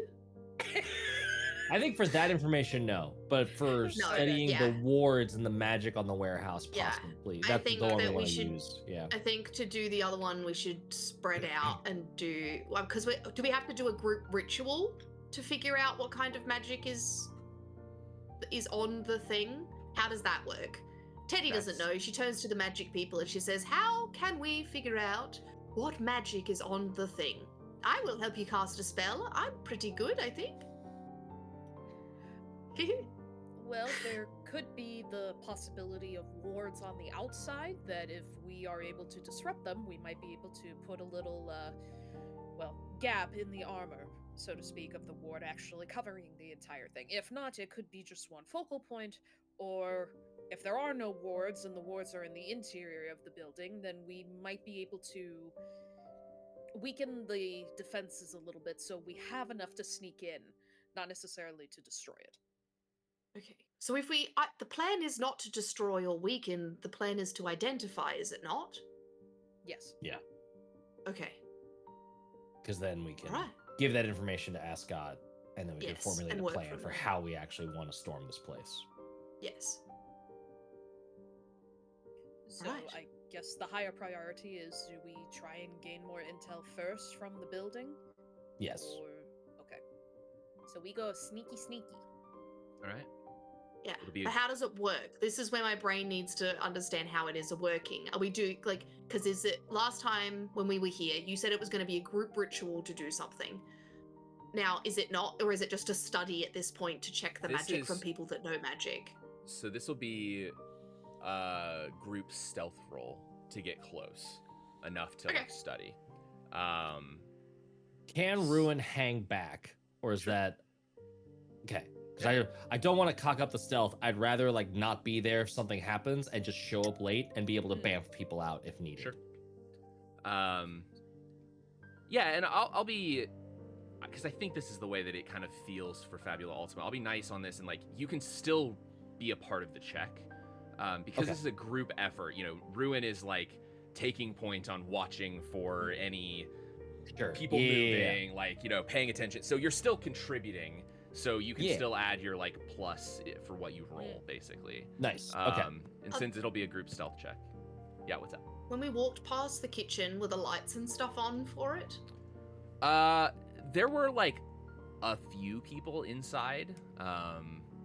I think for that information, no. But for studying the wards and the magic on the warehouse, possibly. That's the one we want to use. Yeah.
I think to do the other one, we should spread out and do... Because do we have to do a group ritual to figure out what kind of magic is on the thing? How does that work? Teddy doesn't know. She turns to the magic people and she says, how can we figure out what magic is on the thing? I will help you cast a spell. I'm pretty good, I think.
Well, there could be the possibility of wards on the outside that if we are able to disrupt them, we might be able to put a little, gap in the armor, so to speak, of the ward actually covering the entire thing. If not, it could be just one focal point, or if there are no wards and the wards are in the interior of the building, then we might be able to weaken the defenses a little bit so we have enough to sneak in, not necessarily to destroy it.
Okay. So if the plan is not to destroy or weaken, the plan is to identify, is it not?
Yes.
Yeah.
Okay.
Because then we can give that information to Ascot, and then we can formulate a plan for how we actually want to storm this place.
Yes.
So I guess the higher priority is, do we try and gain more intel first from the building?
Yes.
Okay. So we go sneaky.
All right.
Yeah. But how does it work? This is where my brain needs to understand how it is working. Are we because is it last time when we were here, you said it was going to be a group ritual to do something. Now, is it not, or is it just a study at this point to check the magic from people that know magic?
So this will be a group stealth roll to get close enough to study.
Can Ruin hang back, or is that okay? Because I don't want to cock up the stealth. I'd rather not be there if something happens and just show up late and be able to bamf people out if needed.
Sure. Yeah, and I'll be, because I think this is the way that it kind of feels for Fabula Ultima. I'll be nice on this, and you can still be a part of the check, because this is a group effort. Ruin is taking point on watching for any people moving, paying attention. So you're still contributing. So you can still add your plus for what you roll, basically.
Nice. Okay.
And since it'll be a group stealth check. Yeah, what's up?
When we walked past the kitchen, were the lights and stuff on for it?
There were a few people inside.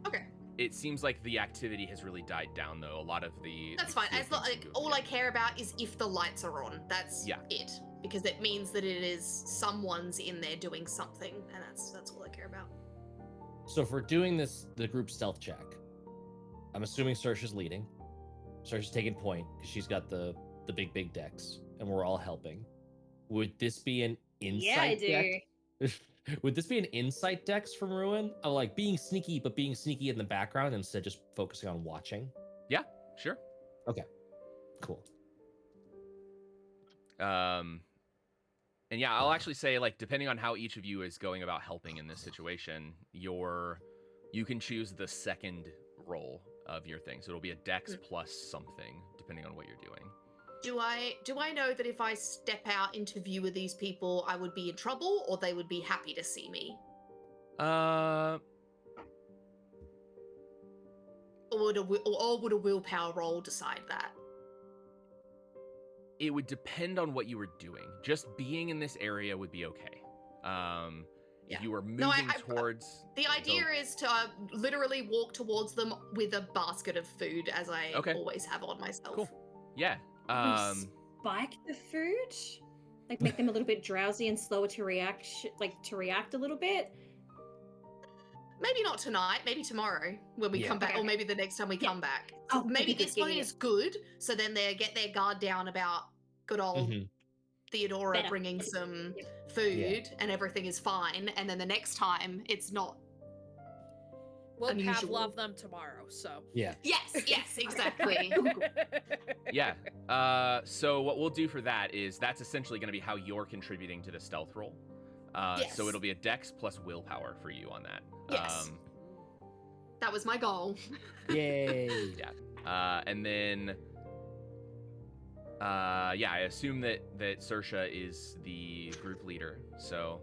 Okay.
It seems like the activity has really died down, though. A lot of the
That's fine. As all I care about is if the lights are on. That's it, because it means that it is someone's in there doing something, and that's all I care about.
So if we're doing the group stealth check, I'm assuming Saoirse's leading. Saoirse's taking point because she's got the big decks, and we're all helping. Would this be an insight deck? Would this be an insight dex from Ruin? Of being sneaky, but being sneaky in the background instead of just focusing on watching?
Yeah, sure.
Okay, cool.
And yeah, I'll actually say, depending on how each of you is going about helping in this situation, you can choose the second roll of your thing. So it'll be a dex plus something, depending on what you're doing.
Do I know that if I step out into view with these people, I would be in trouble, or they would be happy to see me? Or would a willpower roll decide that?
It would depend on what you were doing. Just being in this area would be okay. If you were moving towards...
The idea is to literally walk towards them with a basket of food, as I always have on myself.
Cool. Yeah.
Spike the food? Make them a little bit drowsy and slower to react, a little bit?
maybe not tonight, maybe tomorrow when we come back,
Okay.
or maybe the next time we come back.
Oh,
Maybe
good,
this one is good, so then they get their guard down about good old
Mhm.
Theodora
Better.
bringing some
Yep.
food and everything is fine, and then the next time it's not.
We'll
Unusual.
Pavlov them tomorrow, so.
Yeah.
Yes, exactly.
Yeah. So what we'll do for that is that's essentially going to be how you're contributing to the stealth roll.
Yes.
So it'll be a dex plus willpower for you on that.
Yes. That was my goal.
Yay.
And then, I assume that Saoirse is the group leader. So,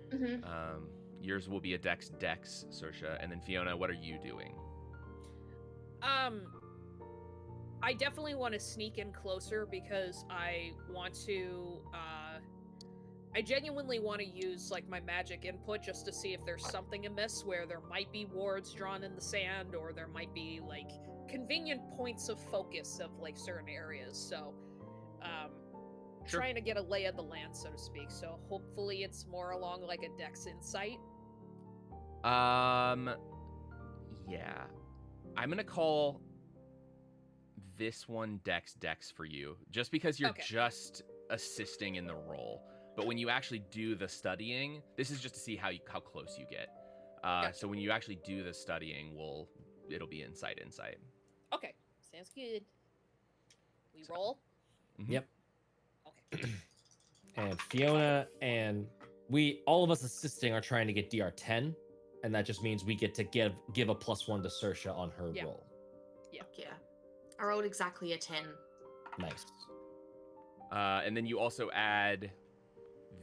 Mhm.
yours will be a dex, Saoirse. And then Fiona, what are you doing?
I definitely want to sneak in closer because I want to, I genuinely want to use like my magic input just to see if there's something amiss where there might be wards drawn in the sand or there might be like convenient points of focus of like certain areas. So,
Sure.
trying to get a lay of the land, so to speak. So hopefully it's more along like a dex insight.
Yeah. I'm going to call this one dex for you, just because you're
Okay.
just assisting in the roll. But when you actually do the studying, this is just to see how close you get.
Gotcha.
So when you actually do the studying, it'll be insight.
Okay, sounds good. We roll?
Mhm.
Yep.
Okay.
And Fiona and all of us assisting are trying to get DR 10, and that just means we get to give a +1 to Saoirse on her
Yeah.
roll.
Yeah. I rolled exactly a 10.
Nice.
And then you also add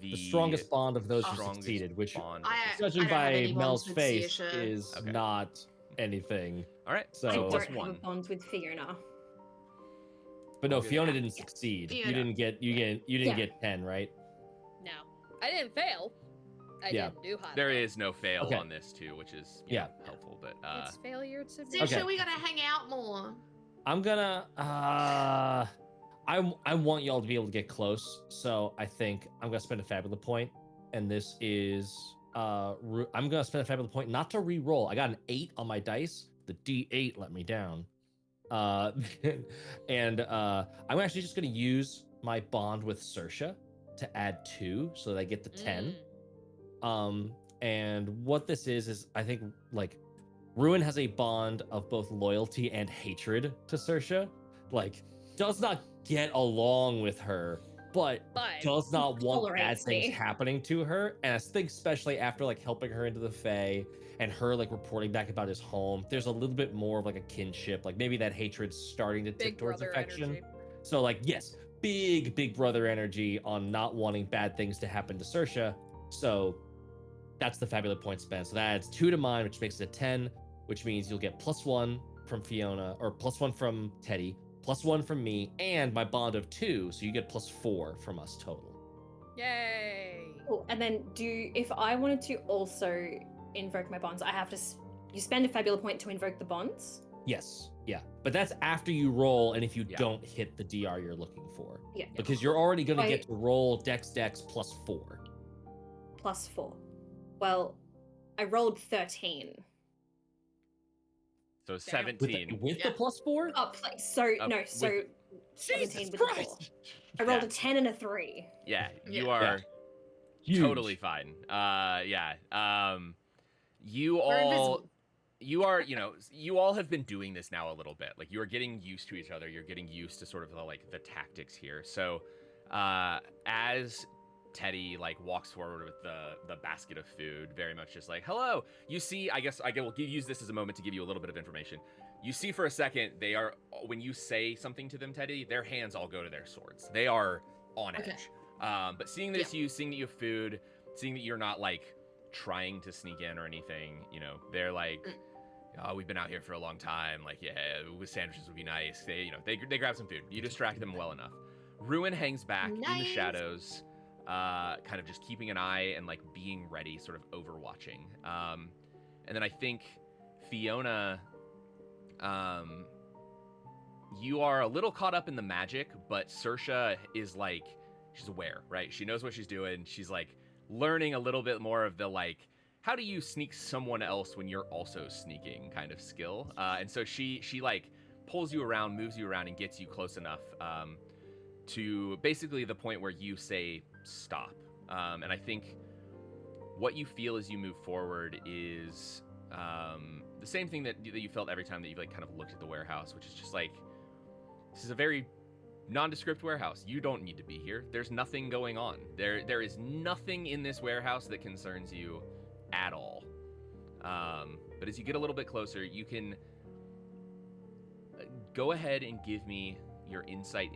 The strongest bond of those who
strongest
succeeded, which,
bond.
judging
I don't have
by
any
Mel's
bonds with
face,
Saoirse.
is
Okay.
not anything.
All right.
So-
I
Oh,
don't
plus
have
one.
a bond with Fiona.
But no,
All good.
Fiona didn't
Yeah.
succeed. You
Fiona.
didn't get
Yeah.
get 10, right?
No. I didn't fail. I
Yeah.
didn't do hot.
There is no fail
Okay.
on this too, which is
Yeah.
helpful. But
It's failure to be.
Saoirse,
Okay.
we gotta hang out more.
I'm gonna I want y'all to be able to get close, so I think I'm gonna spend a Fabula point, and this is I'm gonna spend a Fabula point not to re-roll. I got an 8 on my dice. The D8 let me down. And I'm actually just gonna use my bond with Saoirse to add 2 so that I get the 10. And what this is I think like Ruin has a bond of both loyalty and hatred to Saoirse. Like, does not get along with her, but does not want bad
Tolerates
things
me.
happening to her. And I think especially after like helping her into the Fae and her like reporting back about his home, there's a little bit more of like a kinship. Like maybe that hatred's starting to tip
Big
towards
brother
affection.
energy.
So like, yes, big brother energy on not wanting bad things to happen to Saoirse. So that's the Fabula point spent. So that adds 2 to mine, which makes it a 10, which means you'll get +1 from Fiona, or +1 from Teddy, +1 from me, and my bond of 2, so you get +4 from us total.
Yay.
Cool. And then if I wanted to also invoke my bonds, I have to. You spend a Fabula point to invoke the bonds.
Yes, yeah. But that's after you roll, and if you
Yeah.
don't hit the DR you're looking for.
Yeah.
Because you're already going to
Wait.
get to roll dex +4.
+4. Well, I rolled 13.
so
Damn.
17.
With
Yeah.
the +4?
Oh, so
Uh,
no,
with-
so 17
Jesus
with the 4.
Christ!
I rolled
Yeah.
a 10 and a 3.
Yeah, you
Yeah.
are
Huge.
totally fine. You
We're
all
invisible.
you all have been doing this now a little bit. Like, you are getting used to each other. You're getting used to sort of the tactics here. So as Teddy like walks forward with the basket of food, very much just like, hello, you see, I guess I will use this as a moment to give you a little bit of information. You see for a second, they are, when you say something to them, Teddy, their hands all go to their swords. They are on
Okay.
edge. But seeing that it's you, seeing that you have food, seeing that you're not like trying to sneak in or anything, they're like, oh, we've been out here for a long time. Like, yeah, with sandwiches would be nice. They grab some food. You distract them well enough. Ruin hangs back in the
Nice.
shadows, kind of just keeping an eye and like being ready, sort of overwatching. And then I think Fiona, you are a little caught up in the magic, but Saoirse is like, she's aware, right? She knows what she's doing. She's like learning a little bit more of the like how do you sneak someone else when you're also sneaking kind of skill. And so she like pulls you around, moves you around, and gets you close enough to basically the point where you say stop. And I think what you feel as you move forward is the same thing that you felt every time that you've like kind of looked at the warehouse, which is just like, this is a very nondescript warehouse. You don't need to be here. There's nothing going on. There is nothing in this warehouse that concerns you at all. But as you get a little bit closer, you can go ahead and give me your insight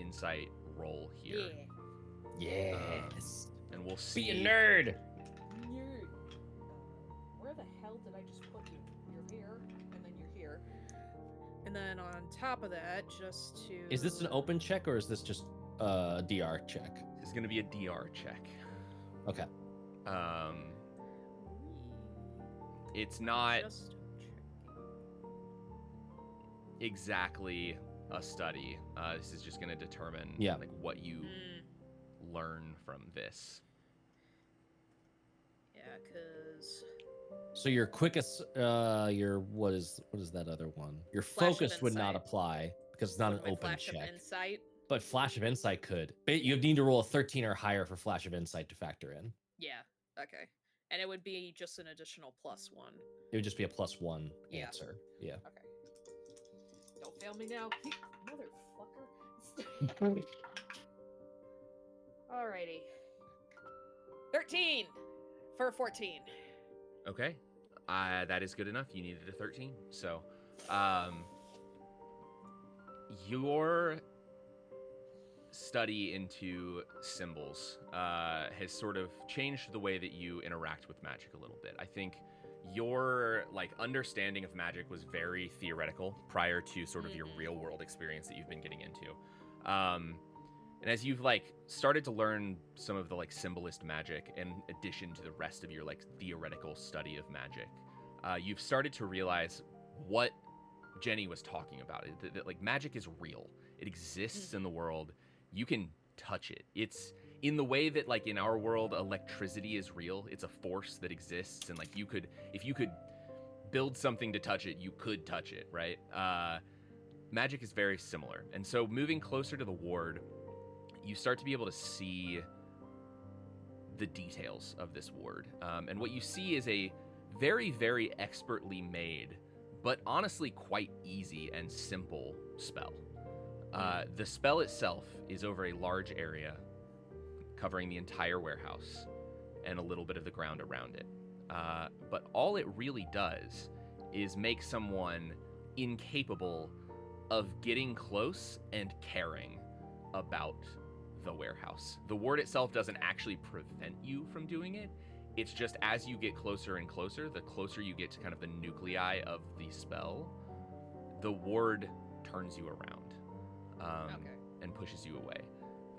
roll here.
Yes.
And we'll see.
Be a nerd.
Where the hell did I just put you? You're here, and then you're here. And then on top of that, just to...
Is this an open check or is this just a DR check?
It's going to be a DR check.
Okay.
It's not
Just
exactly a study. This is just going to determine like what you learn from this.
Yeah, because...
So your quickest, your what is that other one? Your
Flash of
focus would not
Insight.
apply because it's not an
my
open
flash
check.
Of insight.
But Flash of Insight could. But you need to roll a 13 or higher for Flash of Insight to factor in.
Yeah, okay. And it would be just an additional +1.
It would just be a +1
Yeah.
answer. Yeah.
Okay. Don't fail me now, motherfucker. Alrighty. 13 for 14.
Okay. That is good enough. You needed a 13. So, your study into symbols has sort of changed the way that you interact with magic a little bit. I think your like understanding of magic was very theoretical prior to sort of your real world experience that you've been getting into. And as you've like started to learn some of the like symbolist magic in addition to the rest of your like theoretical study of magic, you've started to realize what Jenny was talking about. That like magic is real. It exists in the world. You can touch it. It's in the way that like in our world, electricity is real. It's a force that exists. And like you could, if you could build something to touch it, you could touch it, right? Magic is very similar. And so moving closer to the ward, you start to be able to see the details of this ward. And what you see is a very, very expertly made, but honestly quite easy and simple spell. The spell itself is over a large area covering the entire warehouse and a little bit of the ground around it. But all it really does is make someone incapable of getting close and caring about the warehouse. The ward itself doesn't actually prevent you from doing it. It's just as you get closer and closer, the closer you get to kind of the nuclei of the spell, the ward turns you around and pushes you away.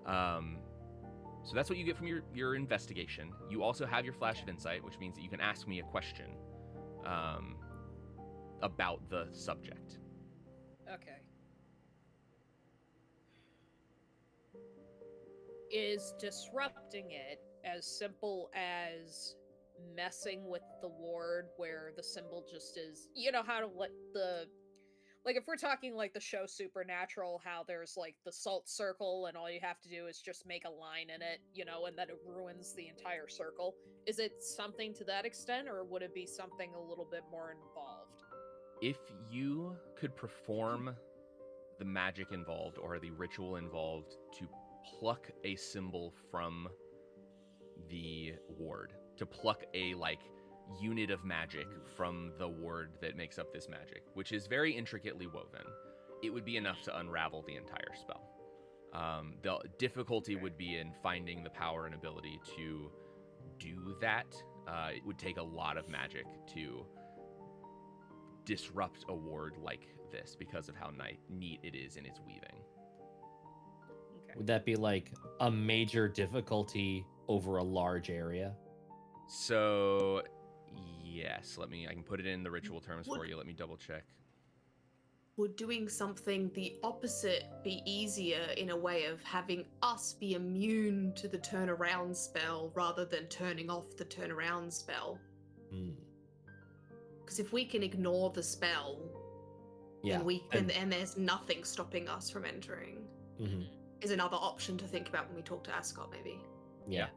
So that's what you get from your investigation. You also have your Flash of Insight, which means that you can ask me a question about the subject.
Okay. Is disrupting it as simple as messing with the ward where the symbol just is, you know how to let the, like if we're talking like the show Supernatural, how there's like the salt circle and all you have to do is just make a line in it, you know, and then it ruins the entire circle. Is it something to that extent, or would it be something a little bit more involved?
If you could perform the magic involved or the ritual involved to pluck a symbol from the ward, to pluck a like unit of magic from the ward that makes up this magic, which is very intricately woven, it would be enough to unravel the entire spell. The difficulty would be in finding the power and ability to do that. It would take a lot of magic to disrupt a ward like this because of how neat it is in its weaving.
Would that be like a major difficulty over a large area?
So, yes, I can put it in the ritual terms for you. Let me double check.
Would doing something the opposite be easier in a way of having us be immune to the turnaround spell rather than turning off the turnaround spell? Because if we can ignore the spell,
Yeah.
then and there's nothing stopping us from entering.
Mm-hmm.
Is another option to think about when we talk to Ascot, maybe.
Yeah.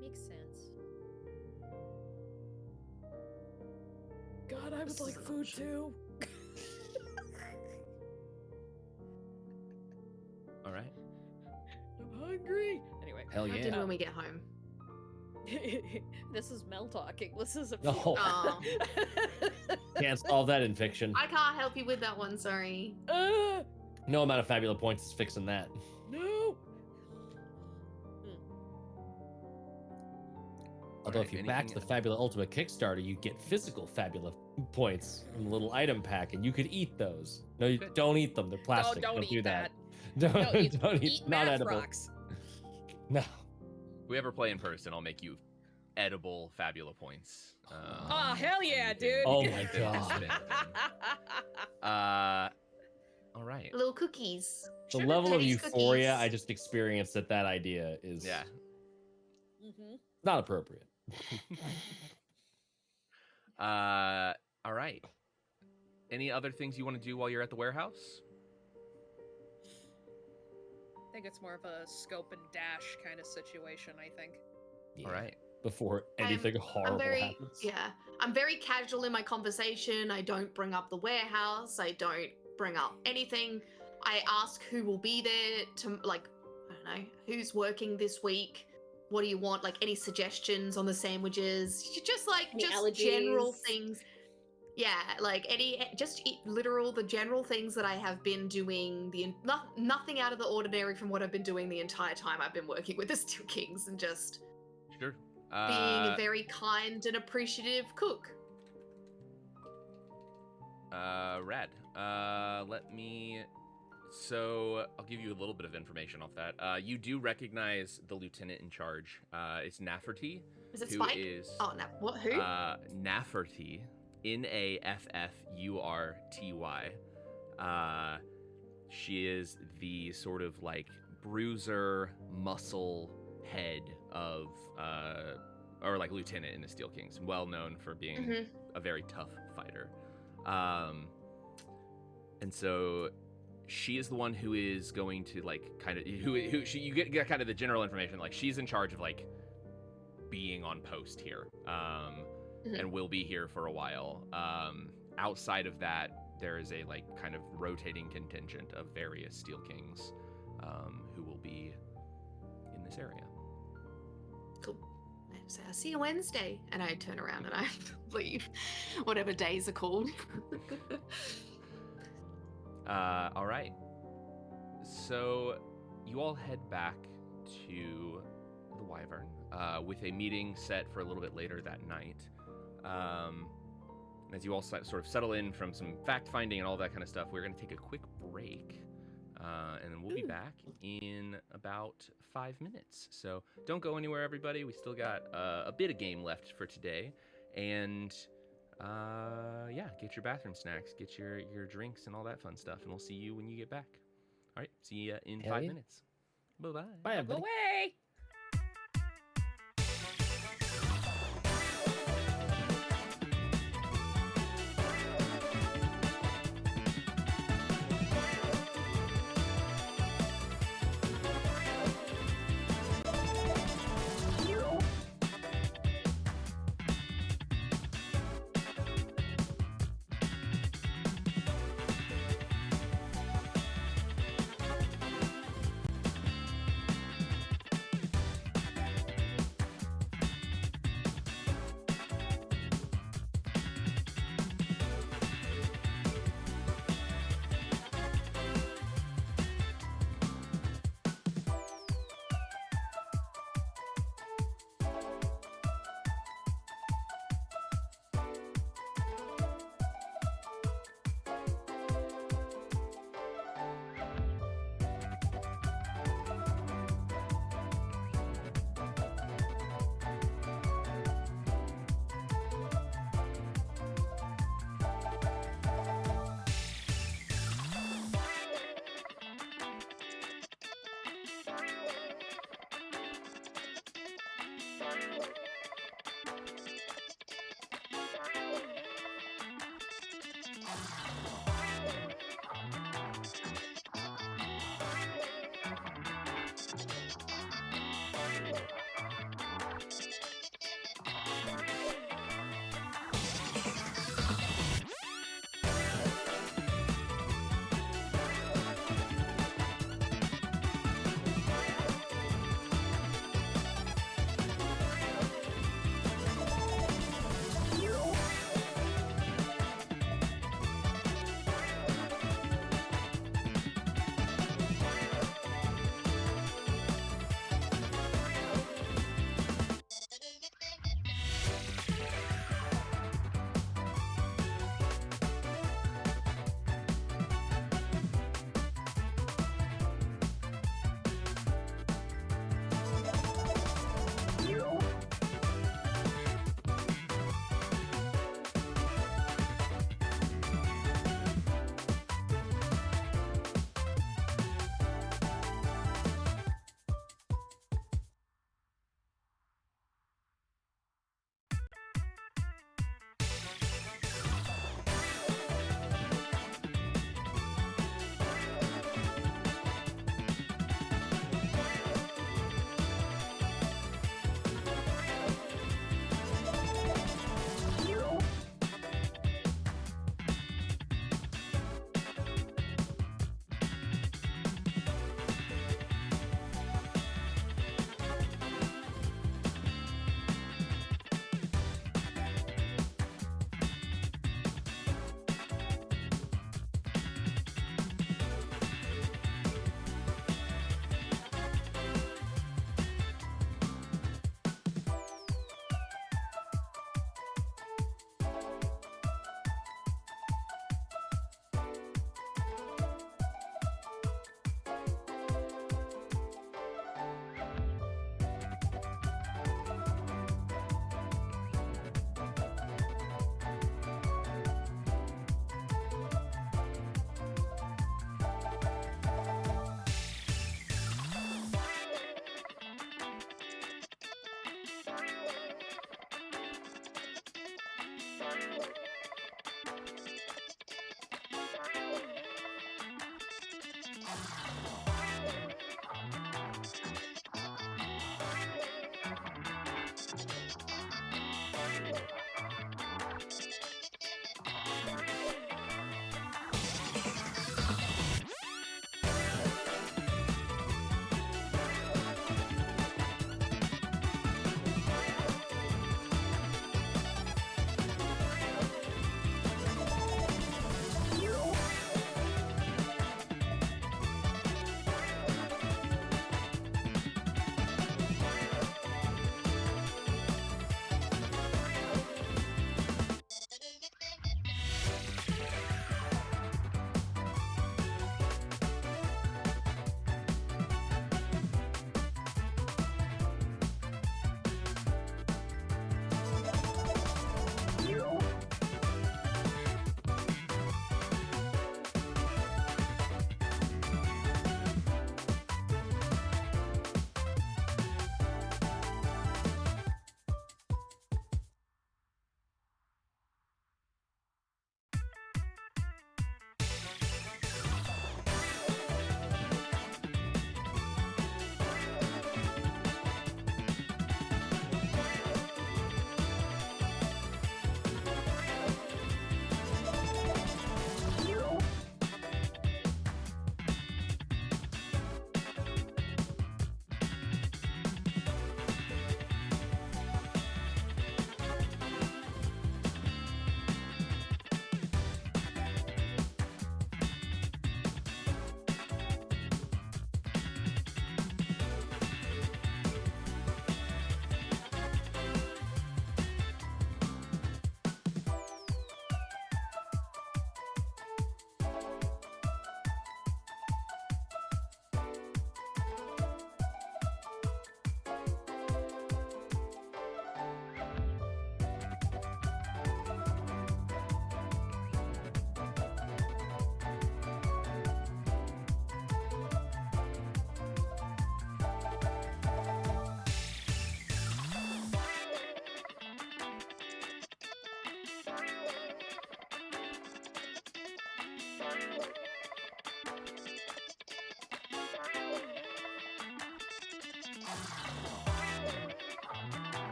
Makes sense.
God, I would
This
like
is an
food
option.
too.
All right.
I'm hungry. Anyway,
Hell
Have
yeah.
dinner when we get home.
This is Mel talking. This isn't.
No.
Oh,
Can't solve that in fiction.
I can't help you with that one. Sorry.
No amount of Fabula points is fixing that.
no.
Although
Alright,
if you back
anything
the Fabula Ultima Kickstarter, you get physical Fabula points in a little item pack, and you could eat those. No, you
Good.
don't eat them. They're plastic.
don't eat
do that.
that. No,
Don't
eat
not
math
edible.
rocks.
No.
If we ever play in person, I'll make you edible Fabula points.
Oh, hell yeah, dude.
Oh my
They don't
God.
spin. All right.
Little cookies.
The
Sugar
level of
Teddy's
euphoria
cookies.
I just experienced at that idea is
Yeah.
Mm-hmm.
not appropriate.
All right. Any other things you want to do while you're at the warehouse?
I think it's more of a scope and dash kind of situation, I think.
All right.
Before anything horrible happens.
I'm very casual in my conversation. I don't bring up the warehouse. I don't bring up anything. I ask who will be there to, like, I don't know, who's working this week. What do you want? Like, any suggestions on the sandwiches? Just
Any
general
allergies?
things. Yeah, like the general things that I have been doing. Nothing out of the ordinary from what I've been doing the entire time I've been working with the Steel Kings, and just
Sure.
being a very kind and appreciative cook.
Rad. Let me. So I'll give you a little bit of information off that. You do recognize the lieutenant in charge. It's Nafferty.
Is it
who
Spike?
is
Oh, no. What? Who?
Nafferty. Nafferty. She is the sort of like bruiser muscle head of or like lieutenant in the Steel Kings, well known for being
Mhm.
a very tough fighter. And so she is the one who is going to like kind of who she you get kind of the general information, like she's in charge of like being on post here. And will be here for a while. Outside of that, there is a like kind of rotating contingent of various Steel Kings who will be in this area.
Cool. I say, I'll see you Wednesday. And I turn around and I leave. Whatever days are called.
All right. So you all head back to the Wyvern with a meeting set for a little bit later that night. As you all sort of settle in from some fact finding and all that kind of stuff, we're going to take a quick break, and then we'll be back in about 5 minutes. So don't go anywhere, everybody. We still got a bit of game left for today, and yeah, get your bathroom snacks, get your drinks, and all that fun stuff, and we'll see you when you get back. All right, see you in 5 minutes. Bye-bye.
Bye, everybody.
Away!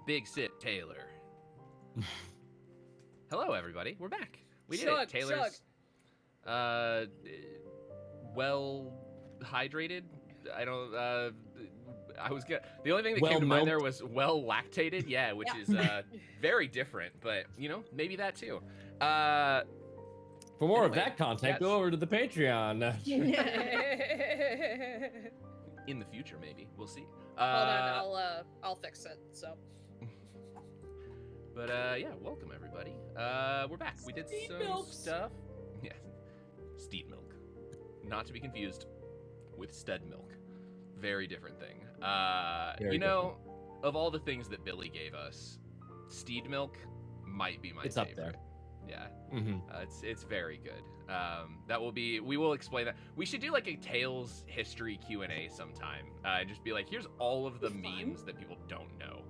Big Sip Taylor. Hello, everybody. We're back. We did it. Taylor's well hydrated. I don't. I was gonna. The only thing that came to mind there was well lactated. Yeah, which is very different. But you know, maybe that too.
For more of that content, go over to the Patreon.
In the future, maybe we'll see.
Hold on, I'll fix it. So.
But yeah, welcome everybody. We're back. We did some stuff. Yeah, steed milk, not to be confused with stud milk. Very different thing. You know, of all the things that Billy gave us, steed milk might be my favorite.
Up there.
Yeah,
mm-hmm.
It's very good. That will be. We will explain that. We should do like a Tales history Q&A sometime, and just be like, here's all of the memes that people don't know.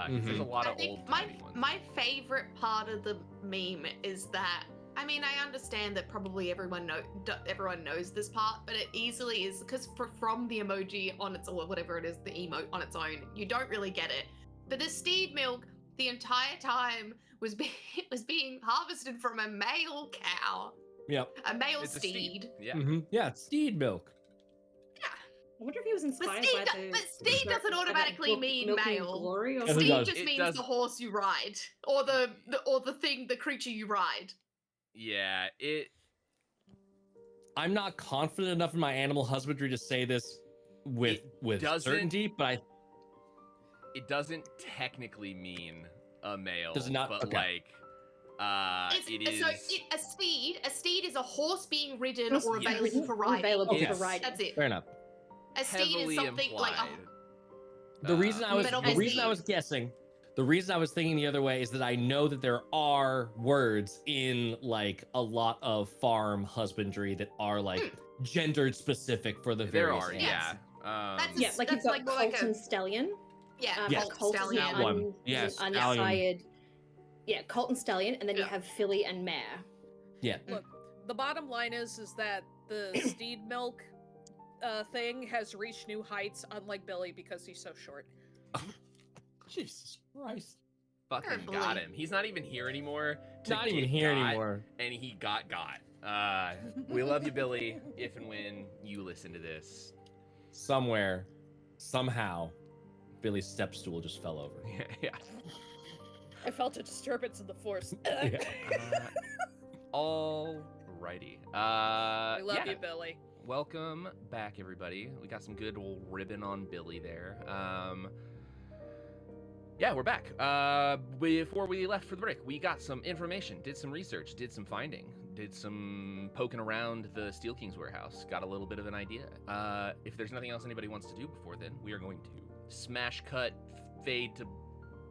There's a lot of old ones.
My favorite part of the meme is that, I mean, I understand that probably everyone knows this part, but it easily is because from the emoji on its, or whatever it is, the emote on its own, you don't really get it. But the steed milk the entire time was being harvested from a male cow.
Yep.
A male steed.
Yeah.
Mm-hmm. Yeah, steed milk.
I wonder if he was inspired by the...
But steed doesn't automatically mean male.
Glory or
steed just means the horse you ride, or the creature you ride.
Yeah,
I'm not confident enough in my animal husbandry to say this with certainty, but
it doesn't technically mean a male.
Does it not?
But
okay.
it is.
So a steed is a horse being ridden or available for riding.
For riding.
That's it.
Fair enough.
A steed is something
implied.
like
the reason I was guessing, the reason I was thinking the other way is that I know that there are words in like a lot of farm husbandry that are like gendered specific for the various.
There are,
yeah.
Like you've got colt and stallion.
Yeah,
colt
stallion.
is
that one. Yes,
undecided. Yeah, colt and stallion, and then you have filly and mare.
Yeah.
Look, the bottom line is that the steed milk thing has reached new heights, unlike Billy, because he's so short.
Jesus Christ.
Fucking got him. He's not even here anymore.
Not even here anymore.
And he got. We love you, Billy, if and when you listen to this.
Somewhere, somehow, Billy's step stool just fell over.
Yeah.
I felt a disturbance in the force.
Alrighty.
We love you, Billy.
Welcome back, everybody. We got some good old ribbon on Billy there. Yeah, we're back. Before we left for the break, we got some information, did some research, did some finding, did some poking around the Steel King's warehouse, got a little bit of an idea. If there's nothing else anybody wants to do before then, we are going to smash cut, fade to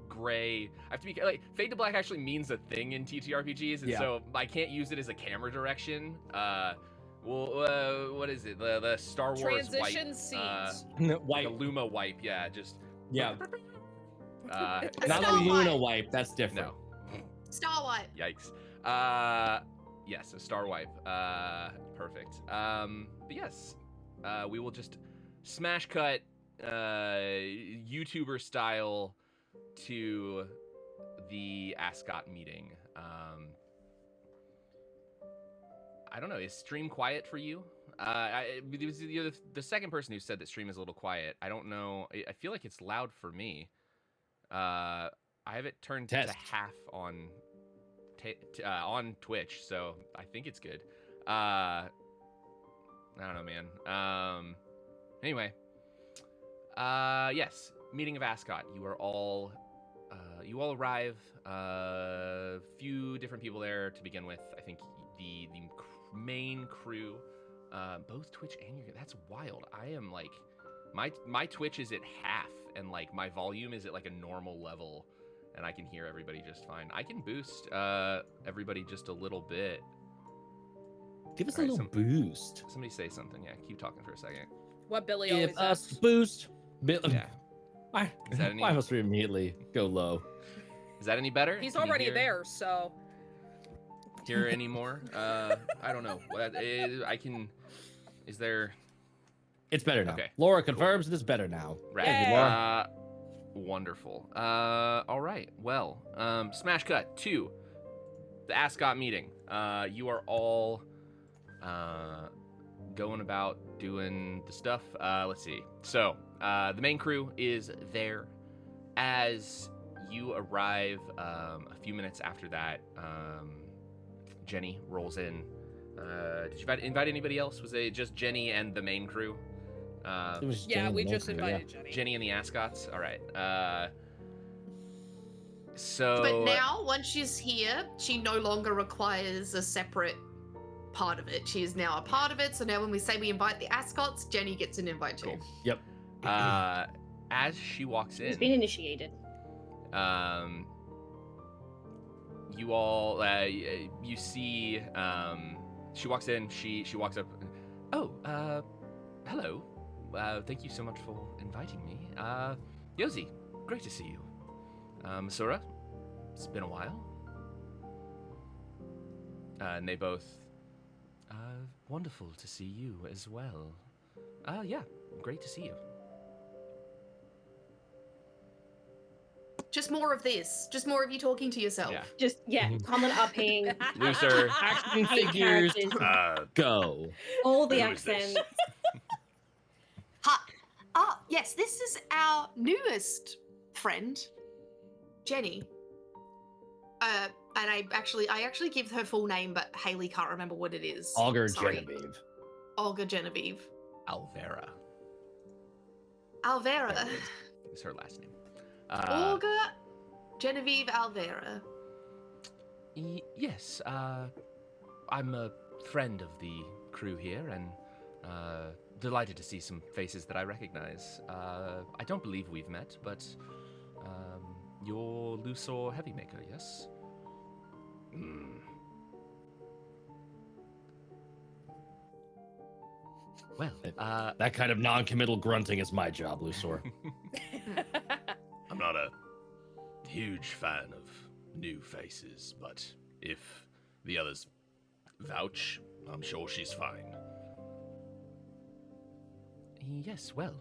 gray. I have to be like fade to black actually means a thing in TTRPGs, and so I can't use it as a camera direction. What is it? The Star Wars
Transition
wipe,
scenes.
like a Luma wipe. Yeah, just
Not
Star
the Luna
wipe.
wipe. That's different.
no.
Star wipe.
Yikes. Yes, a star wipe. Perfect. But yes, we will just smash cut, YouTuber style to the Ascot meeting. I don't know. Is stream quiet for you? It was the second person who said that stream is a little quiet. I don't know. I feel like it's loud for me. I have it turned to half on Twitch, so I think it's good. I don't know, man. Anyway, yes, meeting of Ascot. You all arrive. Few different people there to begin with. I think the main crew, both Twitch and your. That's wild. I am like, my Twitch is at half, and like my volume is at like a normal level. And I can hear everybody just fine. I can boost everybody just a little bit.
Give us a little boost.
Somebody say something. Yeah, keep talking for a second.
What Billy
Give
always
us
asks.
boost.
Yeah.
Why
that any-
must we immediately go low?
Is that any better?
He's
Can you
already
hear-
there, so.
Hear any more? I don't know. I can. Is there?
It's better now.
Okay.
Laura confirms it is better now.
Right.
Thank you, Laura.
Wonderful. All right. Well, smash cut to the Ascot meeting. You are all going about doing the stuff. Let's see. So, the main crew is there. As you arrive, a few minutes after that, Jenny rolls in. Did you invite anybody else? Was it just Jenny and the main crew?
It was
Yeah,
Jenny
we
the
just
crew,
invited Jenny.
Jenny and the Ascots. All right. So.
But now, once she's here, she no longer requires a separate part of it. She is now a part of it. So now when we say we invite the Ascots, Jenny gets an invite too.
Cool.
Yep.
As she walks
He's
in,
been initiated.
you all, you see, she walks in. She walks up. Oh, hello. Thank you so much for inviting me. Yosi, great to see you. Masura, it's been a while. And they both, wonderful to see you as well. Yeah, great to see you.
Just more of this. Just more of you talking to yourself.
Yeah.
Just common upping.
Looser.
Action
8
figures.
characters,
Go.
all the
Who is this?
accents.
Yes, this is our newest friend, Jenny. And I actually give her full name, but Haley can't remember what it is.
Augur
Sorry.
Genevieve.
Olga Genevieve.
Alvera
Alvera.
is her last name.
Olga Genevieve Alvera.
Yes, I'm a friend of the crew here, and delighted to see some faces that I recognize. I don't believe we've met, but you're Luthor Heavymaker, yes? Well,
That kind of non-committal grunting is my job, Luthor.
I'm not a huge fan of new faces, but if the others vouch, I'm sure she's fine. Yes, well,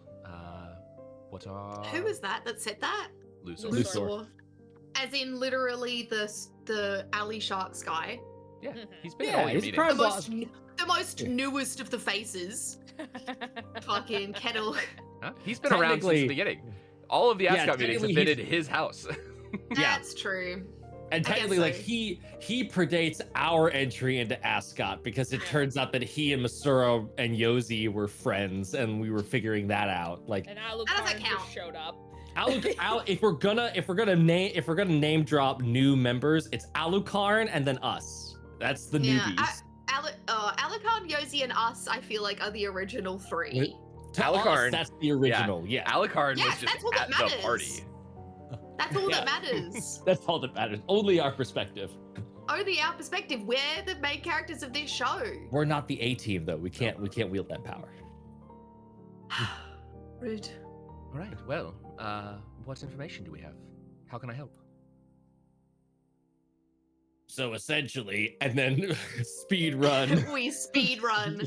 what are...
Who was that said that?
Luthor.
Luthor.
As in literally the alley sharks guy.
Yeah, he's been
Yeah,
at all your
he's
meetings.
probably-
The most newest of the faces. Fucking Kettle.
Huh? He's been around since the
Technically-
beginning. All of the Ascot meetings have
technically
been at
he's-
his house.
That's true.
And
I guess
technically, like
so.
he predates our entry into Ascot because it turns out that he and Masura and Yosi were friends, and we were figuring that out. Like,
And
doesn't
Alucard
count.
just showed up.
if we're gonna name drop new members, it's Alucard and then us. That's the newbies.
Alucard, Yosi, and us, I feel like, are the original three.
To
Alucard-
us, that's the original. Yeah.
Alucard
Yes,
was just
that's what
at
matters.
the party.
That's all
Yeah.
that matters.
That's all that matters. Only our perspective.
Only our perspective. We're the main characters of this show.
We're not the A team though. We can't wield that power.
Rude.
All right. Well, what information do we have? How can I help?
So essentially, and then speed run.
We speed run.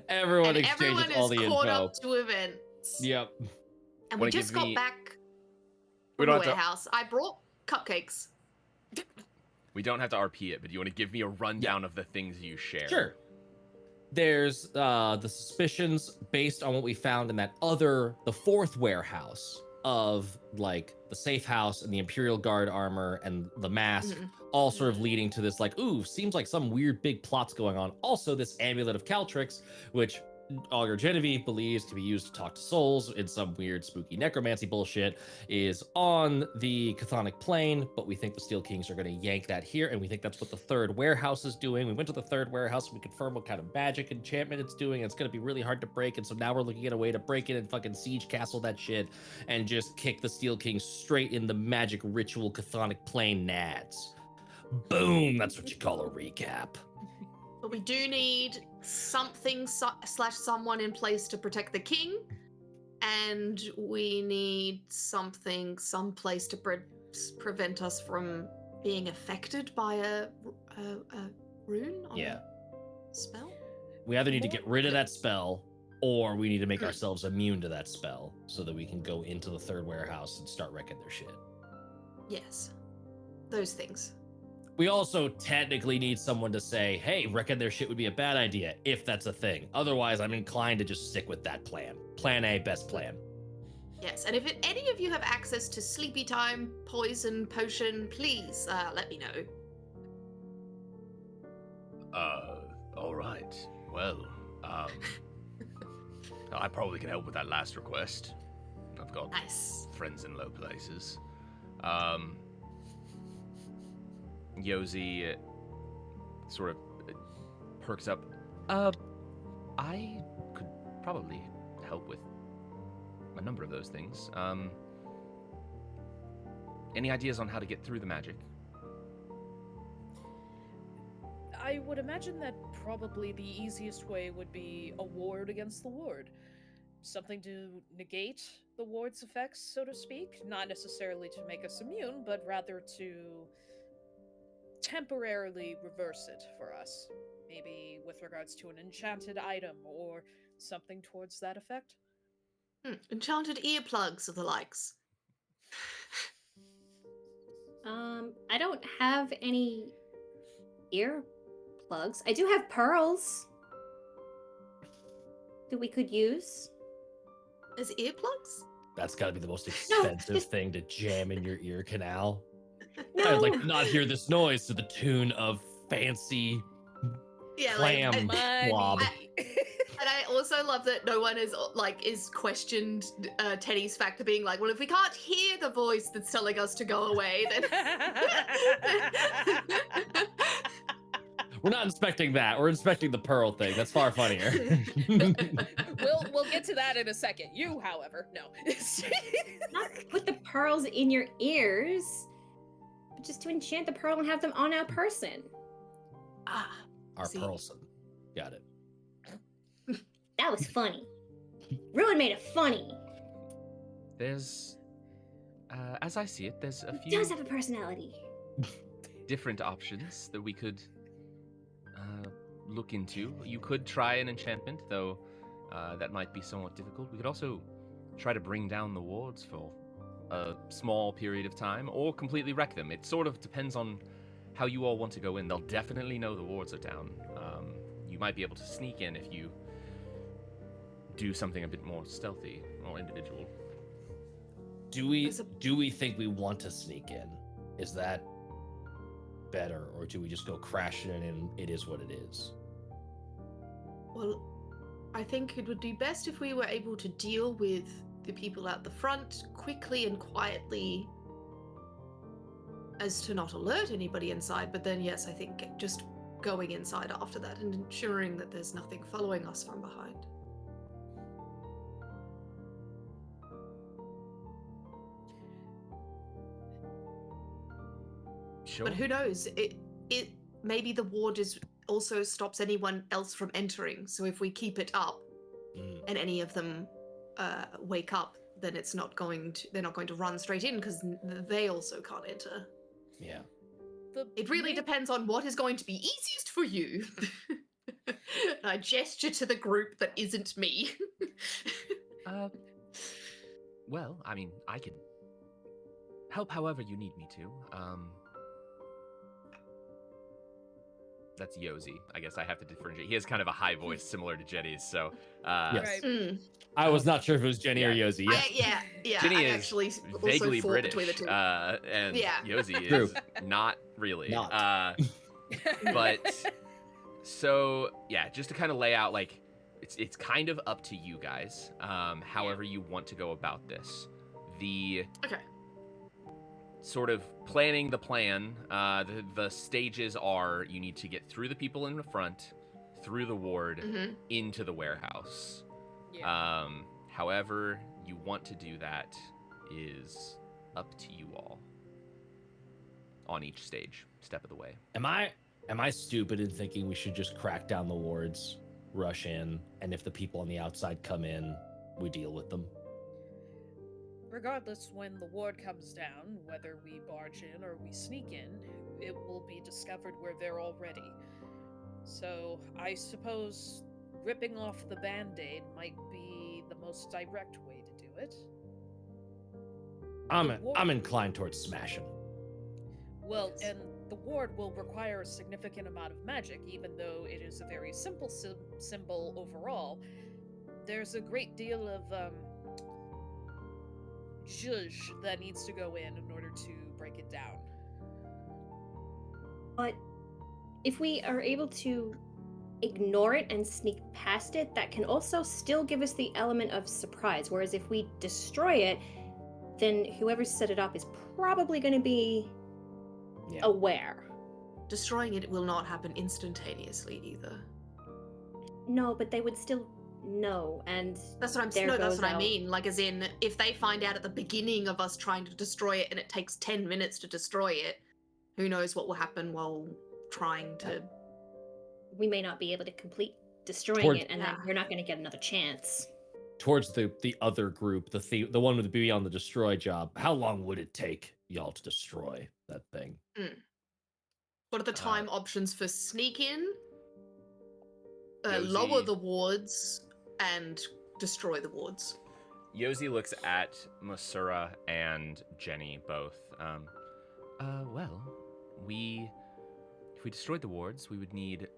Everyone
And
exchanges
everyone
all
is
the
caught
info.
up to events.
Yep.
And we
Wanna
just
give
got
me-
back
We
from the
don't have to.
warehouse. I brought cupcakes.
We don't have to RP it, but you want to give me a rundown of the things you share?
Sure. There's the suspicions based on what we found in the fourth warehouse of like the safe house and the Imperial Guard armor and the mask, all sort of leading to this like, ooh, seems like some weird big plots going on. Also, this amulet of Caltrix, which Augur Genevieve believes can be used to talk to souls in some weird spooky necromancy bullshit, is on the chthonic plane, but we think the Steel Kings are going to yank that here, and we think that's what the third warehouse is doing. We went to the third warehouse and we confirmed what kind of magic enchantment it's doing, and it's going to be really hard to break, and so now we're looking at a way to break it and fucking siege castle that shit and just kick the Steel Kings straight in the magic ritual chthonic plane nads. Boom, that's what you call a recap.
But we do need something slash someone in place to protect the king. And we need something, someplace to prevent us from being affected by a rune on
Yeah.
a spell.
We either need to get rid of that spell, or we need to make ourselves immune to that spell so that we can go into the third warehouse and start wrecking their shit.
Yes. Those things.
We also technically need someone to say, hey, wrecking their shit would be a bad idea, if that's a thing. Otherwise, I'm inclined to just stick with that plan. Plan A, best plan.
Yes, and if any of you have access to sleepy time, poison, potion, please let me know.
All right. Well, I probably can help with that last request. I've got
Nice.
friends in low places. Yosi sort of perks up. I could probably help with a number of those things. Any ideas on how to get through the magic?
I would imagine that probably the easiest way would be a ward against the ward. Something to negate the ward's effects, so to speak. Not necessarily to make us immune, but rather to temporarily reverse it for us. Maybe with regards to an enchanted item or something towards that effect.
Enchanted earplugs or the likes.
I don't have any earplugs. I do have pearls that we could use.
As earplugs?
That's got to be the most expensive thing to jam in your ear canal.
No.
I'd like to not hear this noise to the tune of fancy
Yeah,
clam
Money.
blob.
And I also love that no one is questioned Teddy's fact of being like, well, if we can't hear the voice that's telling us to go away, then
We're not inspecting that. We're inspecting the pearl thing. That's far funnier.
We'll get to that in a second. You, however, no.
Not put the pearls in your ears, but just to enchant the pearl and have them on our person.
Our
See.
Pearlson. Got it.
That was funny. Ruin made it funny.
There's, as I see it, there's a
He
few
does have a personality.
different options that we could look into. You could try an enchantment, though that might be somewhat difficult. We could also try to bring down the wards for a small period of time, or completely wreck them. It sort of depends on how you all want to go in. They'll definitely know the wards are down. You might be able to sneak in if you do something a bit more stealthy or individual.
Do we think we want to sneak in? Is that better, or do we just go crashing in and it is what it is?
Well, I think it would be best if we were able to deal with the people at the front quickly and quietly as to not alert anybody inside. But then, yes, I think just going inside after that and ensuring that there's nothing following us from behind.
Sure.
But who knows? It maybe the ward is also stops anyone else from entering. So if we keep it up, and any of them wake up, then it's not going to. They're not going to run straight in because they also can't enter.
Yeah.
It really depends on what is going to be easiest for you. I gesture to the group that isn't me.
Well, I mean, I can help however you need me to. That's Yosi. I guess I have to differentiate. He has kind of a high voice similar to Jenny's, so
Yes.
Right.
I was not sure if it was Jenny or Yosi.
Yeah.
Jenny
I
is
actually
vaguely
also fought
British,
between the two.
and Yosi
True.
is not really.
Not.
But so yeah, just to kind of lay out, like, it's kind of up to you guys, however you want to go about this. The sort of planning the plan, the stages are: you need to get through the people in the front, through the ward, into the warehouse.
Yeah.
However you want to do that is up to you all on each stage, step of the way.
Am I stupid in thinking we should just crack down the wards, rush in, and if the people on the outside come in, we deal with them?
Regardless, when the ward comes down, whether we barge in or we sneak in, it will be discovered we're there already. So I suppose ripping off the band-aid might be the most direct way to do it.
I'm inclined towards smashing.
Well, and the ward will require a significant amount of magic, even though it is a very simple symbol overall. There's a great deal of zhuzh that needs to go in order to break it down.
But if we are able to ignore it and sneak past it, that can also still give us the element of surprise. Whereas if we destroy it, then whoever set it up is probably going to be aware.
Destroying it will not happen instantaneously either.
No, but they would still know, and
that's what I mean. Like, as in, if they find out at the beginning of us trying to destroy it and it takes 10 minutes to destroy it, who knows what will happen while trying to...
We may not be able to complete destroying it, and then you're not going to get another chance.
Towards the other group, the one with be on the destroy job, how long would it take y'all to destroy that thing?
What are the time options for sneak in, lower the wards, and destroy the wards?
Yosi looks at Masura and Jenny both. Well, if we destroyed the wards, we would need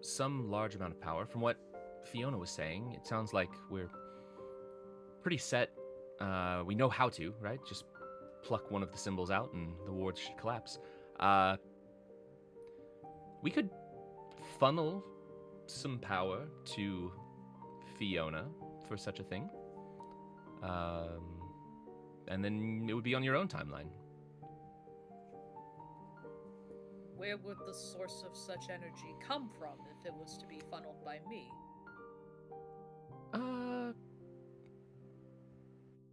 some large amount of power. From what Fiona was saying, it sounds like we're pretty set. We know how to, right? Just pluck one of the symbols out and the wards should collapse. We could funnel some power to Fiona for such a thing. And then it would be on your own timeline.
Where would the source of such energy come from if it was to be funneled by me?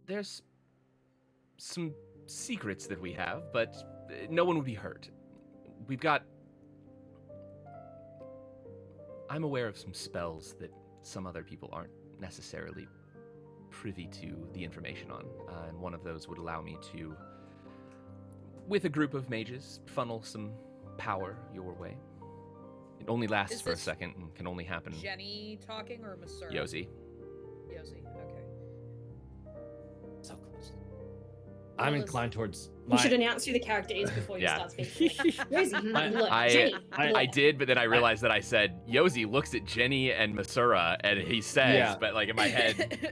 There's some secrets that we have, but no one would be hurt. I'm aware of some spells that some other people aren't necessarily privy to the information on, and one of those would allow me to, with a group of mages, funnel some power your way. It only lasts for a second and can only happen...
Jenny talking or Masura?
Yosi,
okay.
So close. I'm inclined towards...
You should announce who the character is before you start speaking.
Jenny. I did, but then I realized that I said, Yosi looks at Jenny and Masura, and he says, but like in my head...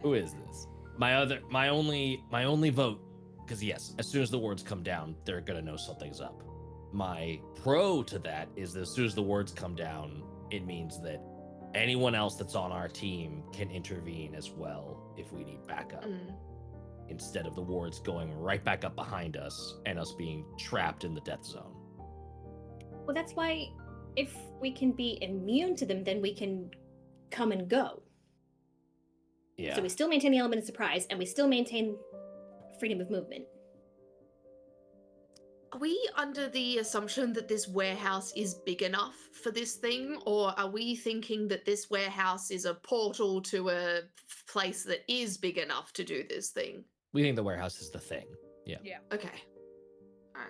Who is this? My only vote, because yes, as soon as the wards come down, they're gonna know something's up. My pro to that is that as soon as the wards come down, it means that anyone else that's on our team can intervene as well if we need backup. Instead of the wards going right back up behind us and us being trapped in the death zone.
Well, that's why if we can be immune to them, then we can come and go.
Yeah.
So we still maintain the element of surprise, and we still maintain freedom of movement.
Are we under the assumption that this warehouse is big enough for this thing, or are we thinking that this warehouse is a portal to a place that is big enough to do this thing?
We think the warehouse is the thing. Yeah.
Yeah.
Okay. All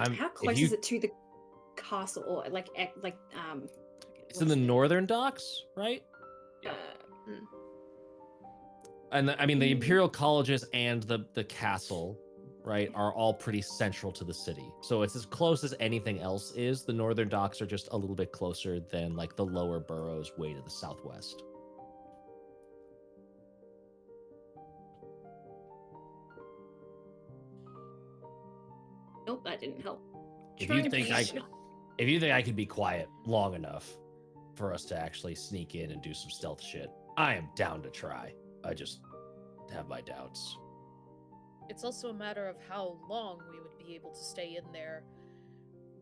right.
How close is it to the castle, or like?
It's in the northern docks, right?
Uh,
And I mean, the Imperial colleges and the castle, right, are all pretty central to the city. So it's as close as anything else is. The northern docks are just a little bit closer than like the lower boroughs way to the southwest.
nope, that didn't help.
If
Trying
you
to
think
be-
if you think I could be quiet long enough for us to actually sneak in and do some stealth shit, I am down to try. I just have my doubts.
It's also a matter of how long we would be able to stay in there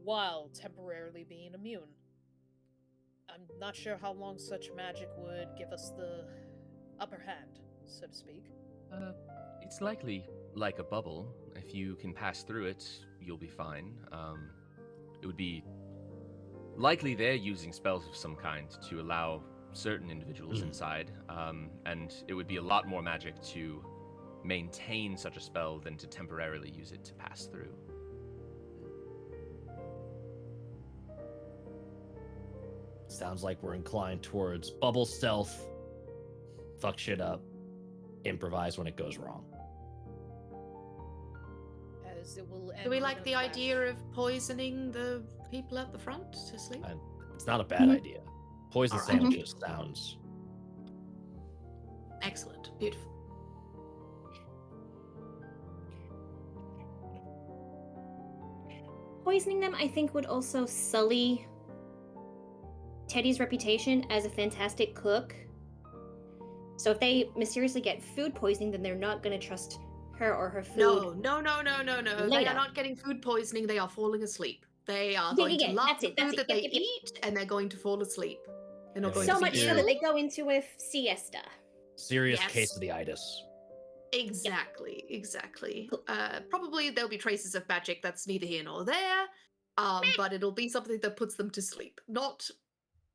while temporarily being immune. I'm not sure how long such magic would give us the upper hand, so to speak.
It's likely like a bubble. If you can pass through it, you'll be fine. It would be likely they're using spells of some kind to allow certain individuals inside, and it would be a lot more magic to maintain such a spell than to temporarily use it to pass through.
Sounds like we're inclined towards bubble stealth, fuck shit up, improvise when it goes wrong.
As it will end
Do we
in
like
a
the
flash.
idea of poisoning the people at the front to sleep?
And it's not a bad idea. Poison
Alright.
sandwiches sounds.
Excellent. Beautiful.
Poisoning them, I think, would also sully Teddy's reputation as a fantastic cook. So if they mysteriously get food poisoning, then they're not going to trust her or her food.
No. They
Later.
are not getting food poisoning. They are falling asleep. They are
Yeah,
going
yeah,
to
yeah,
love
that's
the
it, that's
food
it.
that they
Yep, yep, yep.
eat, and they're going to fall asleep. They're not
Yeah,
going
So
to
much
be
so
Yeah.
that they go into a siesta.
Serious
Yes.
case of the itis.
Exactly. Probably there'll be traces of magic that's neither here nor there. But it'll be something that puts them to sleep. Not.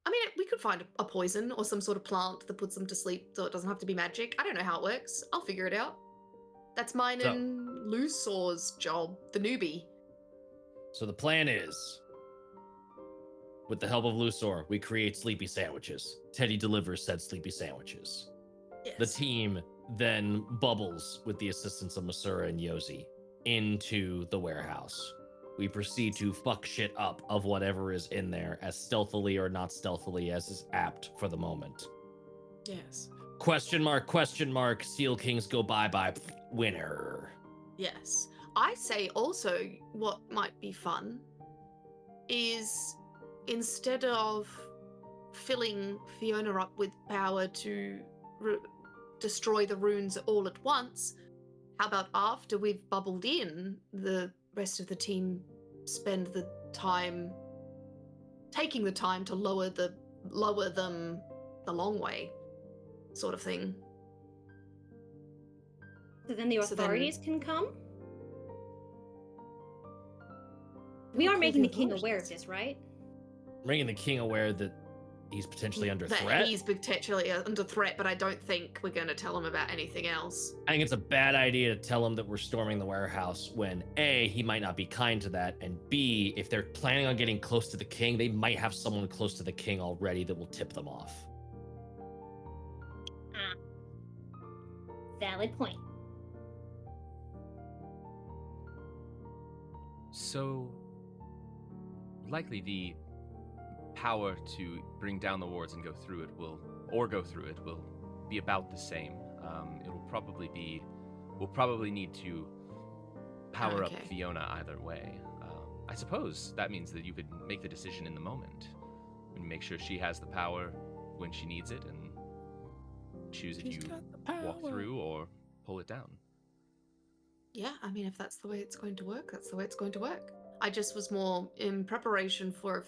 I mean, we could find a poison or some sort of plant that puts them to sleep, so it doesn't have to be magic. I don't know how it works. I'll figure it out. That's mine
So-
and Lusor's job, the newbie.
So the plan is, with the help of Lusor, we create sleepy sandwiches. Teddy delivers said sleepy sandwiches.
Yes.
The team then bubbles with the assistance of Masura and Yosi into the warehouse. We proceed to fuck shit up of whatever is in there as stealthily or not stealthily as is apt for the moment.
Yes.
Question mark, Steel Kings go bye-bye, winner.
Yes. I say also what might be fun is instead of filling Fiona up with power to destroy the runes all at once, how about after we've bubbled in, the rest of the team spend the time taking the time to lower them the long way, sort of thing.
So then the
So then-
authorities can come? We
Who
are
call
making
the
the king aware of
authorities?
this, right?
Making the king aware that he's potentially under
that
threat.
he's potentially under threat, but I don't think we're going to tell him about anything else.
I think it's a bad idea to tell him that we're storming the warehouse when A, he might not be kind to that, and B, if they're planning on getting close to the king, they might have someone close to the king already that will tip them off.
Valid point.
So, likely the power to bring down the wards and go through it will be about the same. It'll probably be, we'll probably need to power up
Okay.
Fiona either way. I suppose that means that you could make the decision in the moment and make sure she has the power when she needs it, and choose if you walk through or pull it down.
Yeah, I mean, if that's the way it's going to work, that's the way it's going to work. I just was more in preparation for if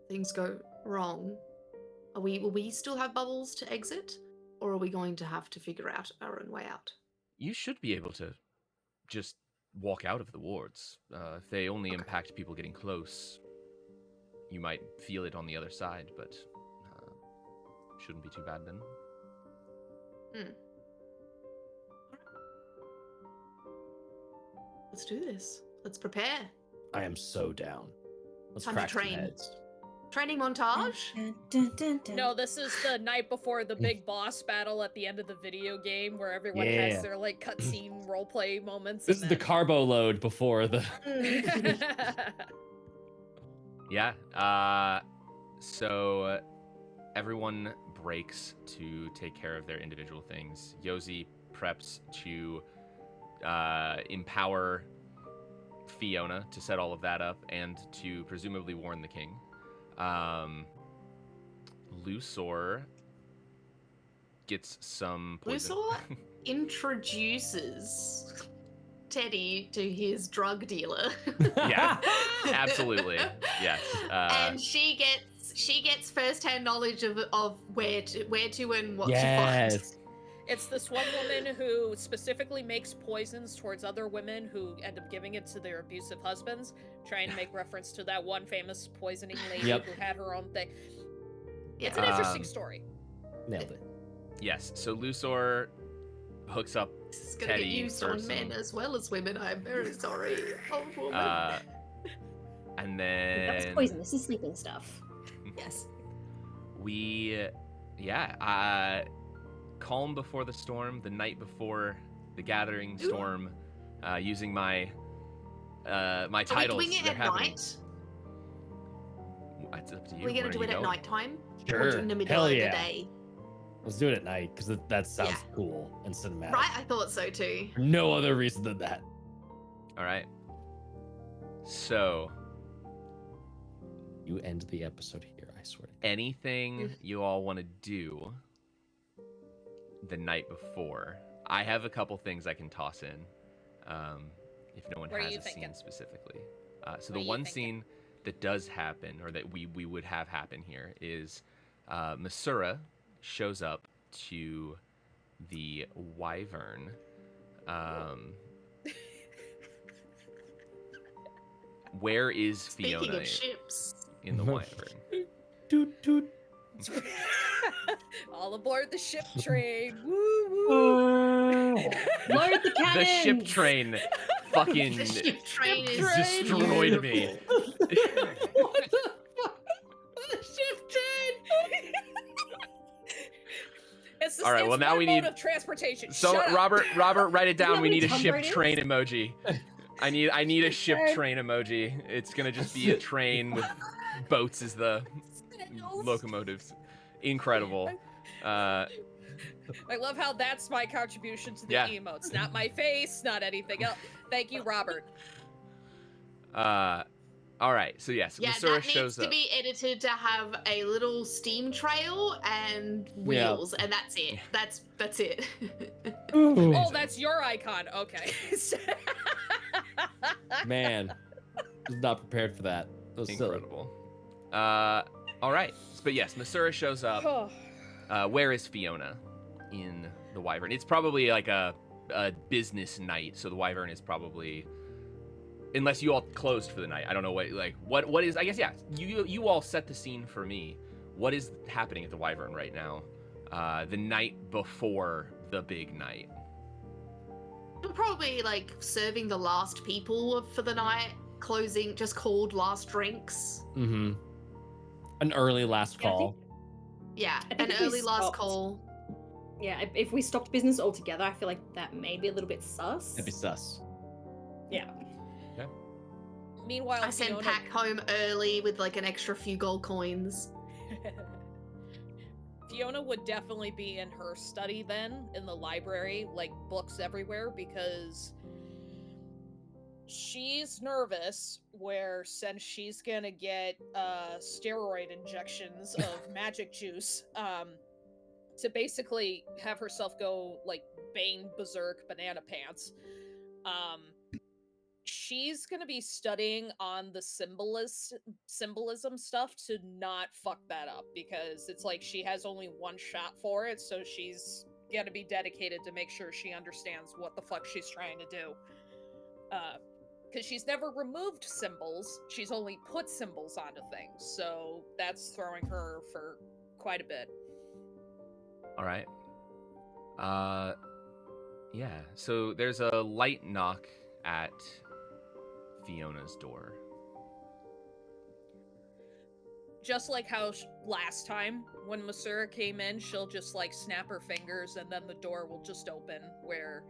things go wrong. Will we still have bubbles to exit? Or are we going to have to figure out our own way out?
You should be able to just walk out of the wards. If they only impact people getting close, you might feel it on the other side, but shouldn't be too bad then.
Let's do this. Let's prepare.
I am so down. Let's
Time to
crack some
train.
heads.
Training montage?
No, this is the night before the big boss battle at the end of the video game where everyone has their like cutscene roleplay moments.
This is the carbo load before the.
Yeah. So everyone breaks to take care of their individual things. Yosi preps to empower Fiona to set all of that up and to presumably warn the king. Lusor gets some poison.
Lusor introduces Teddy to his drug dealer.
Yeah, absolutely. Yes.
And she gets first-hand knowledge of where to and what to find.
It's this one woman who specifically makes poisons towards other women who end up giving it to their abusive husbands, trying to make reference to that one famous poisoning lady who had her own thing. It's an interesting story.
Nailed it.
Yes, so Lusor hooks up
This is gonna
Teddy
get used
for
on
some-
men as well as women. I'm very sorry. Old woman.
And then
That's poison. This is sleeping stuff.
Yes.
Calm before the storm, the night before the gathering storm, using my my
Are
titles.
we doing it
they're
at
happening.
night?
It's up to you.
We're gonna
Where
do
are
it
you
at
going?
nighttime?
Sure.
Or in the middle
Hell
of
yeah.
the day?
Let's do it at night because that sounds cool and cinematic.
Right? I thought so too.
For no other reason than that.
All right. So,
You end the episode here, I swear.
anything you all want to do the night before? I have a couple things I can toss in, if no one
What are
has
you
a
thinking?
scene specifically. So
What
the
are you
one
thinking?
scene that does happen, or that we would have happen here, is Masura shows up to the Wyvern. Where is
Speaking
Fiona
of ships.
in the Wyvern?
Toot toot.
All aboard the ship train. Woo woo.
Load the cannons!
The ship train fucking
The ship train is
destroyed me.
What the fuck?
The ship train. It's the
All right, well, now we
mode
need-
of transportation.
So
Shut up.
Robert, write it down.
how
We
many
need a
Tomb
ship
Raiders?
train emoji. I need a ship
Okay.
train emoji. It's gonna just be a train with boats as the locomotives. Incredible.
I love how that's my contribution to the
Yeah.
emotes. Not my face, not anything else. Thank you, Robert.
All right. So yes,
Yeah,
Masura
that needs
shows
to
up.
be edited to have a little steam trail and wheels, and that's it. That's it.
Oh, that's your icon. Okay.
Man, was not prepared for that. That was silly.
Incredible. All right. But yes, Masura shows up. Where is Fiona in the Wyvern? It's probably like a business night, so the Wyvern is probably, unless you all closed for the night. I don't know what is. I guess you all set the scene for me. What is happening at the Wyvern right now? The night before the big night.
We're probably like serving the last people for the night, closing just called last drinks.
Mm-hmm. An early last
Yeah, I
call.
Yeah,
I think
an
if we
early last
stopped-
call.
Yeah, if we stopped business altogether, I feel like that may be a little bit sus.
That'd be sus.
Yeah.
Meanwhile,
I send
Fiona...
Pack home early with like an extra few gold coins.
Fiona would definitely be in her study then, in the library, like books everywhere, because she's nervous since she's gonna get steroid injections of magic juice to basically have herself go like Bane Berserk Banana Pants. She's gonna be studying on the symbolism stuff to not fuck that up, because it's like she has only one shot for it, so she's gonna be dedicated to make sure she understands what the fuck she's trying to do. Because she's never removed symbols, she's only put symbols onto things, so that's throwing her for quite a bit.
All right. Yeah. So there's a light knock at Fiona's door.
Just like how last time when Masura came in, she'll just like snap her fingers and then the door will just open, where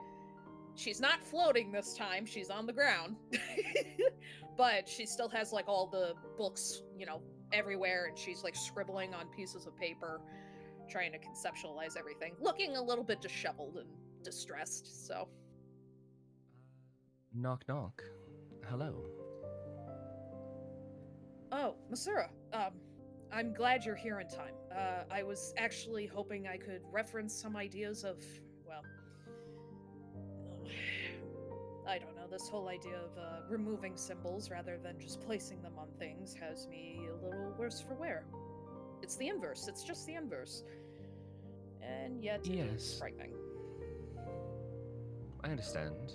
she's not floating this time, she's on the ground. But she still has like all the books, you know, everywhere, and she's like scribbling on pieces of paper, trying to conceptualize everything, looking a little bit disheveled and distressed, so.
Knock, knock. Hello.
Oh, Masura, I'm glad you're here in time. I was actually hoping I could reference some ideas of, well, I don't know, this whole idea of removing symbols rather than just placing them on things has me a little worse for wear. It's the inverse, it's just the inverse. And yet it is frightening.
I understand.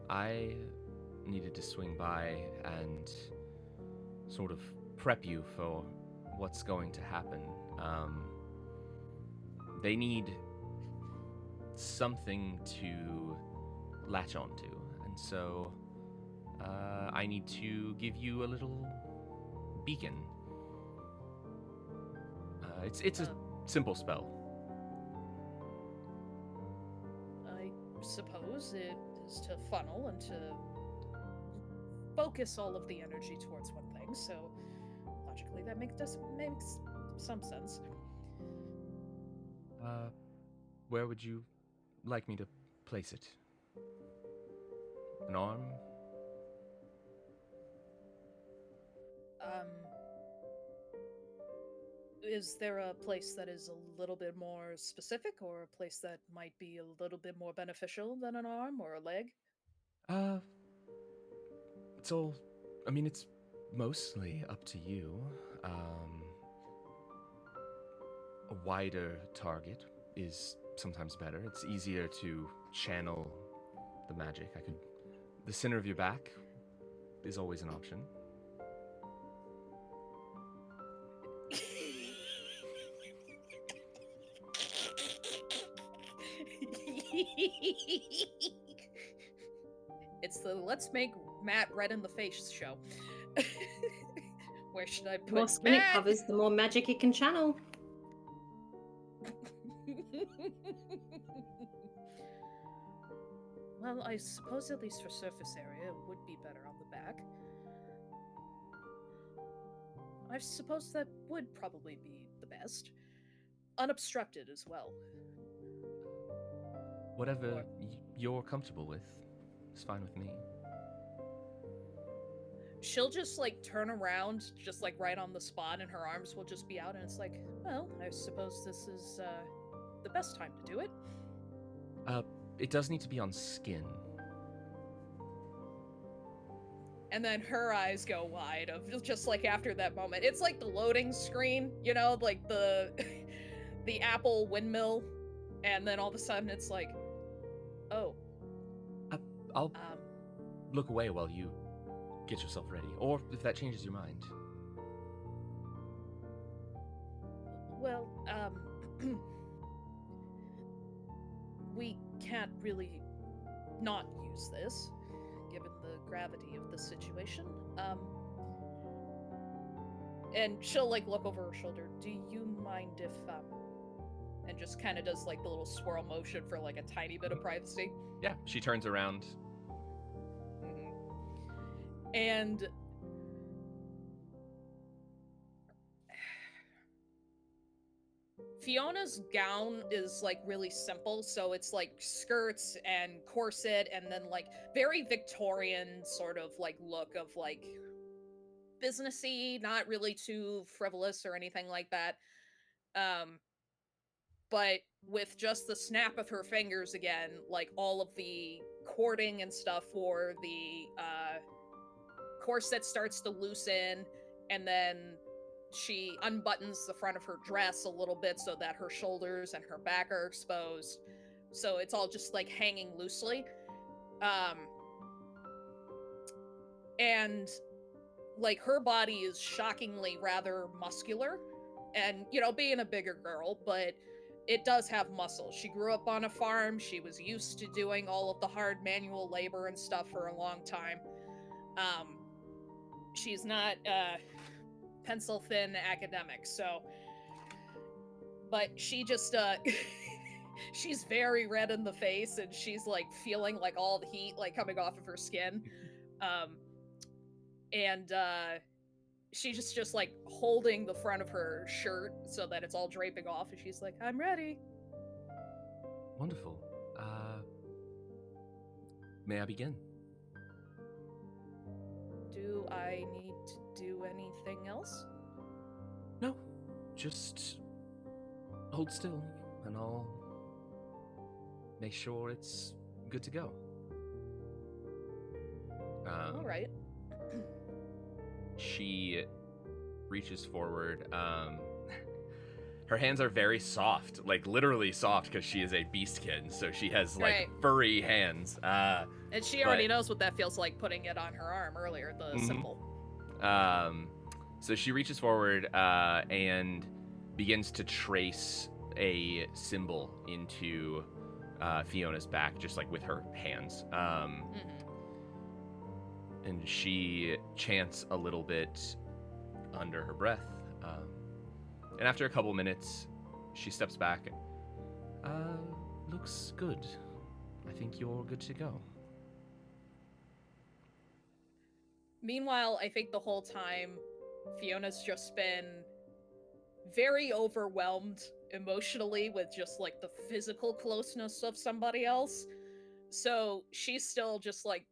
I needed to swing by and sort of prep you for what's going to happen. They need something to latch onto, and so I need to give you a little beacon. It's a simple spell.
I suppose it is to funnel and to focus all of the energy towards one thing, so logically that makes some sense.
Where would you like me to place it? An arm?
Is there a place that is a little bit more specific, or a place that might be a little bit more beneficial than an arm or a leg?
It's all... I mean, it's mostly up to you. A wider target is sometimes better. It's easier to channel the magic. The center of your back is always an option.
It's the let's make Matt red in the face show. Where should I put
The more skin it
Matt?
covers, the more magic it can channel.
Well, I suppose at least for surface area, it would be better on the back. I suppose that would probably be the best. Unobstructed as well.
Whatever you're comfortable with is fine with me.
She'll just like turn around, just like right on the spot, and her arms will just be out, and it's like, well, I suppose this is the best time to do it.
It does need to be on skin.
And then her eyes go wide of just like after that moment. It's like the loading screen, you know, like the the Apple windmill, and then all of a sudden it's like, oh.
I'll look away while you get yourself ready, or if that changes your mind.
Well, we can't really not use this, given the gravity of the situation. And she'll like look over her shoulder. Do you mind if and just kind of does like the little swirl motion for like a tiny bit of privacy?
Yeah, she turns around.
And Fiona's gown is like really simple, so it's like skirts and corset and then like very Victorian sort of like look of like businessy, not really too frivolous or anything like that. But with just the snap of her fingers again, like all of the cording and stuff for the corset starts to loosen, and then she unbuttons the front of her dress a little bit so that her shoulders and her back are exposed. So it's all just like hanging loosely. and like her body is shockingly rather muscular, and being a bigger girl, but it does have muscle. She grew up on a farm. She was used to doing all of the hard manual labor and stuff for a long time. She's not pencil thin academic, so, but she just she's very red in the face, and she's like feeling like all the heat like coming off of her skin. And she's just like holding the front of her shirt so that it's all draping off, and she's like, I'm ready.
Wonderful. May I begin?
Do I need to do anything else?
No, just hold still, and I'll make sure it's good to go.
All right.
She reaches forward. Her hands are very soft, like literally soft, because she is a beastkin, so she has like
Right.
furry hands.
And she already knows what that feels like, putting it on her arm earlier, the symbol.
So she reaches forward and begins to trace a symbol into Fiona's back, just like with her hands. And she chants a little bit under her breath. And after a couple minutes, she steps back. Looks good. I think you're good to go.
Meanwhile, I think the whole time, Fiona's just been very overwhelmed emotionally with just like the physical closeness of somebody else. So she's still just like,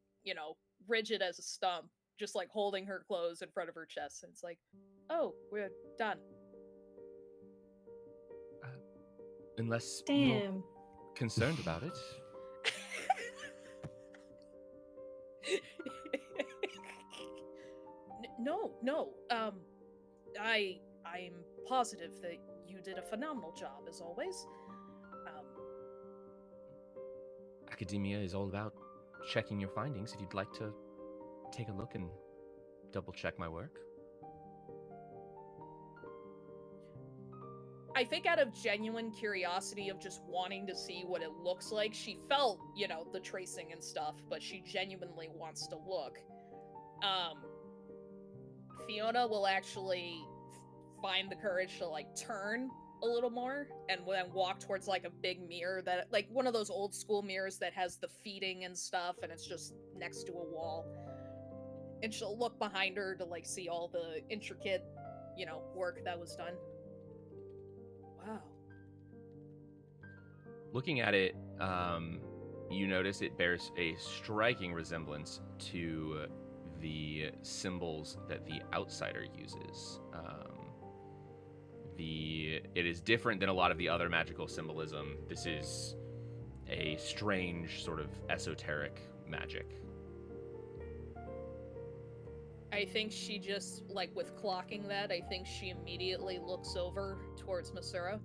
rigid as a stump, just like holding her clothes in front of her chest. And it's like, oh, we're done.
Unless
Damn.
you're concerned about it.
No. I'm positive that you did a phenomenal job as always.
Academia is all about checking your findings. If you'd like to take a look and double check my work.
I think out of genuine curiosity of just wanting to see what it looks like, she felt, the tracing and stuff, but she genuinely wants to look. Fiona will actually find the courage to like turn a little more and then walk towards like a big mirror that, like one of those old school mirrors that has the feeding and stuff, and it's just next to a wall. And she'll look behind her to like see all the intricate, work that was done. Wow.
Looking at it, you notice it bears a striking resemblance to the symbols that the outsider uses. It is different than a lot of the other magical symbolism. This is a strange sort of esoteric magic.
I think she just, like, with clocking that, I think she immediately looks over towards Masura.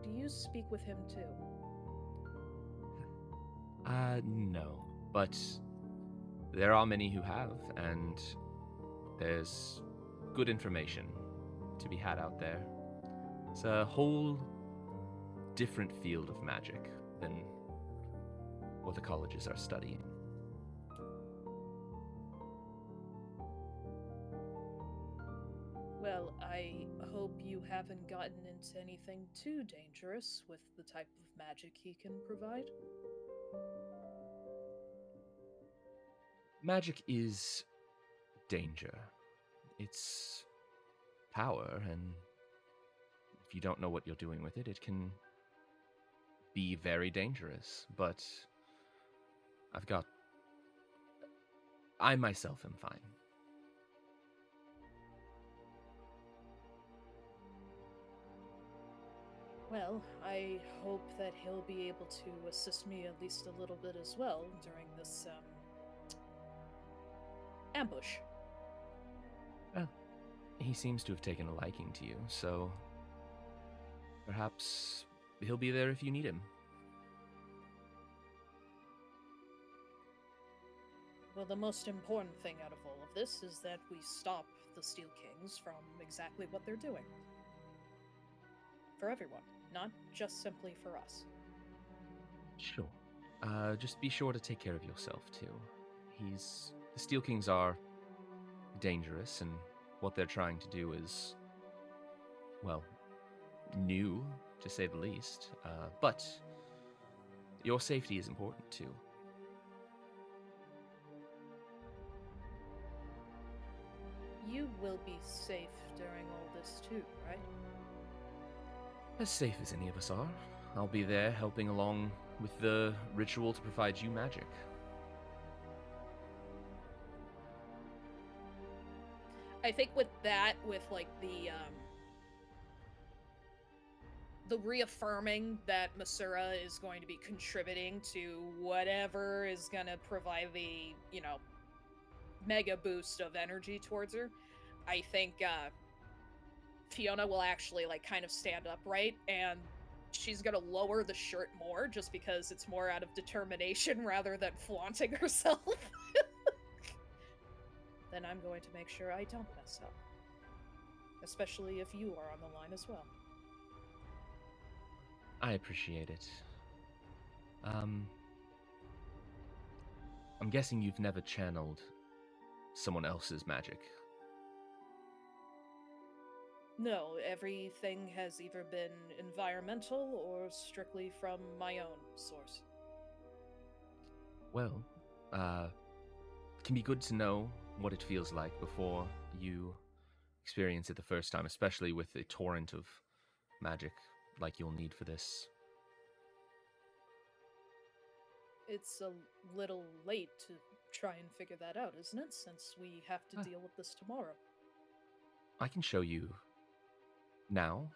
Do you speak with him too?
No. But there are many who have, and there's good information to be had out there. It's a whole different field of magic than what the colleges are studying.
Well, I hope you haven't gotten into anything too dangerous with the type of magic he can provide.
Magic is danger. It's power, and if you don't know what you're doing with it, it can be very dangerous. But I myself am fine.
Well, I hope that he'll be able to assist me at least a little bit as well during this, ambush.
Well, he seems to have taken a liking to you, so perhaps he'll be there if you need him.
Well, Well, the most important thing out of all of this is that we stop the Steel Kings from exactly what they're doing. For everyone, not just simply for us.
Sure. Just be sure to take care of yourself, too. The Steel Kings are dangerous, and what they're trying to do is, well, new, to say the least. But your safety is important, too.
You will be safe during all this too, right?
As safe as any of us are. I'll be there helping along with the ritual to provide you magic.
I think with that, with like the reaffirming that Masura is going to be contributing to whatever is going to provide the, mega boost of energy towards her, I think Fiona will actually like kind of stand upright, and she's gonna lower the shirt more just because it's more out of determination rather than flaunting herself. Then I'm going to make sure I don't mess up. Especially if you are on the line as well.
I appreciate it. I'm guessing you've never channeled someone else's magic.
No, everything has either been environmental or strictly from my own source.
Well, it can be good to know what it feels like before you experience it the first time, especially with a torrent of magic like you'll need for this.
It's a little late to try and figure that out, isn't it? Since we have to deal with this tomorrow.
I can show you now.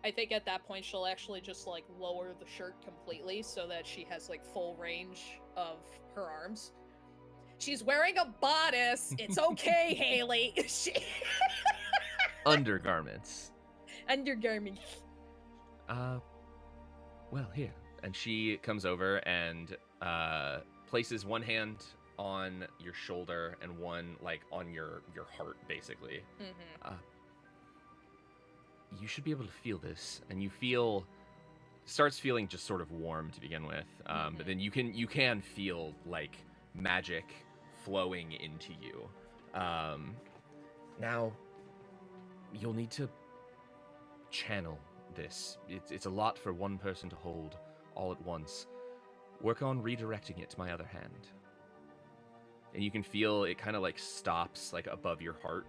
I think at that point she'll actually just like lower the shirt completely so that she has like full range of her arms. She's wearing a bodice. It's okay, Haley.
Undergarments.
Undergarments.
Well, here. And she comes over and places one hand on your shoulder and one like on your heart, basically.
Mm-hmm.
You should be able to feel this, and starts feeling just sort of warm to begin with. But then you can feel like magic flowing into you. Now you'll need to channel this. It's a lot for one person to hold all at once. Work on redirecting it to my other hand. And you can feel it kind of like stops like above your heart,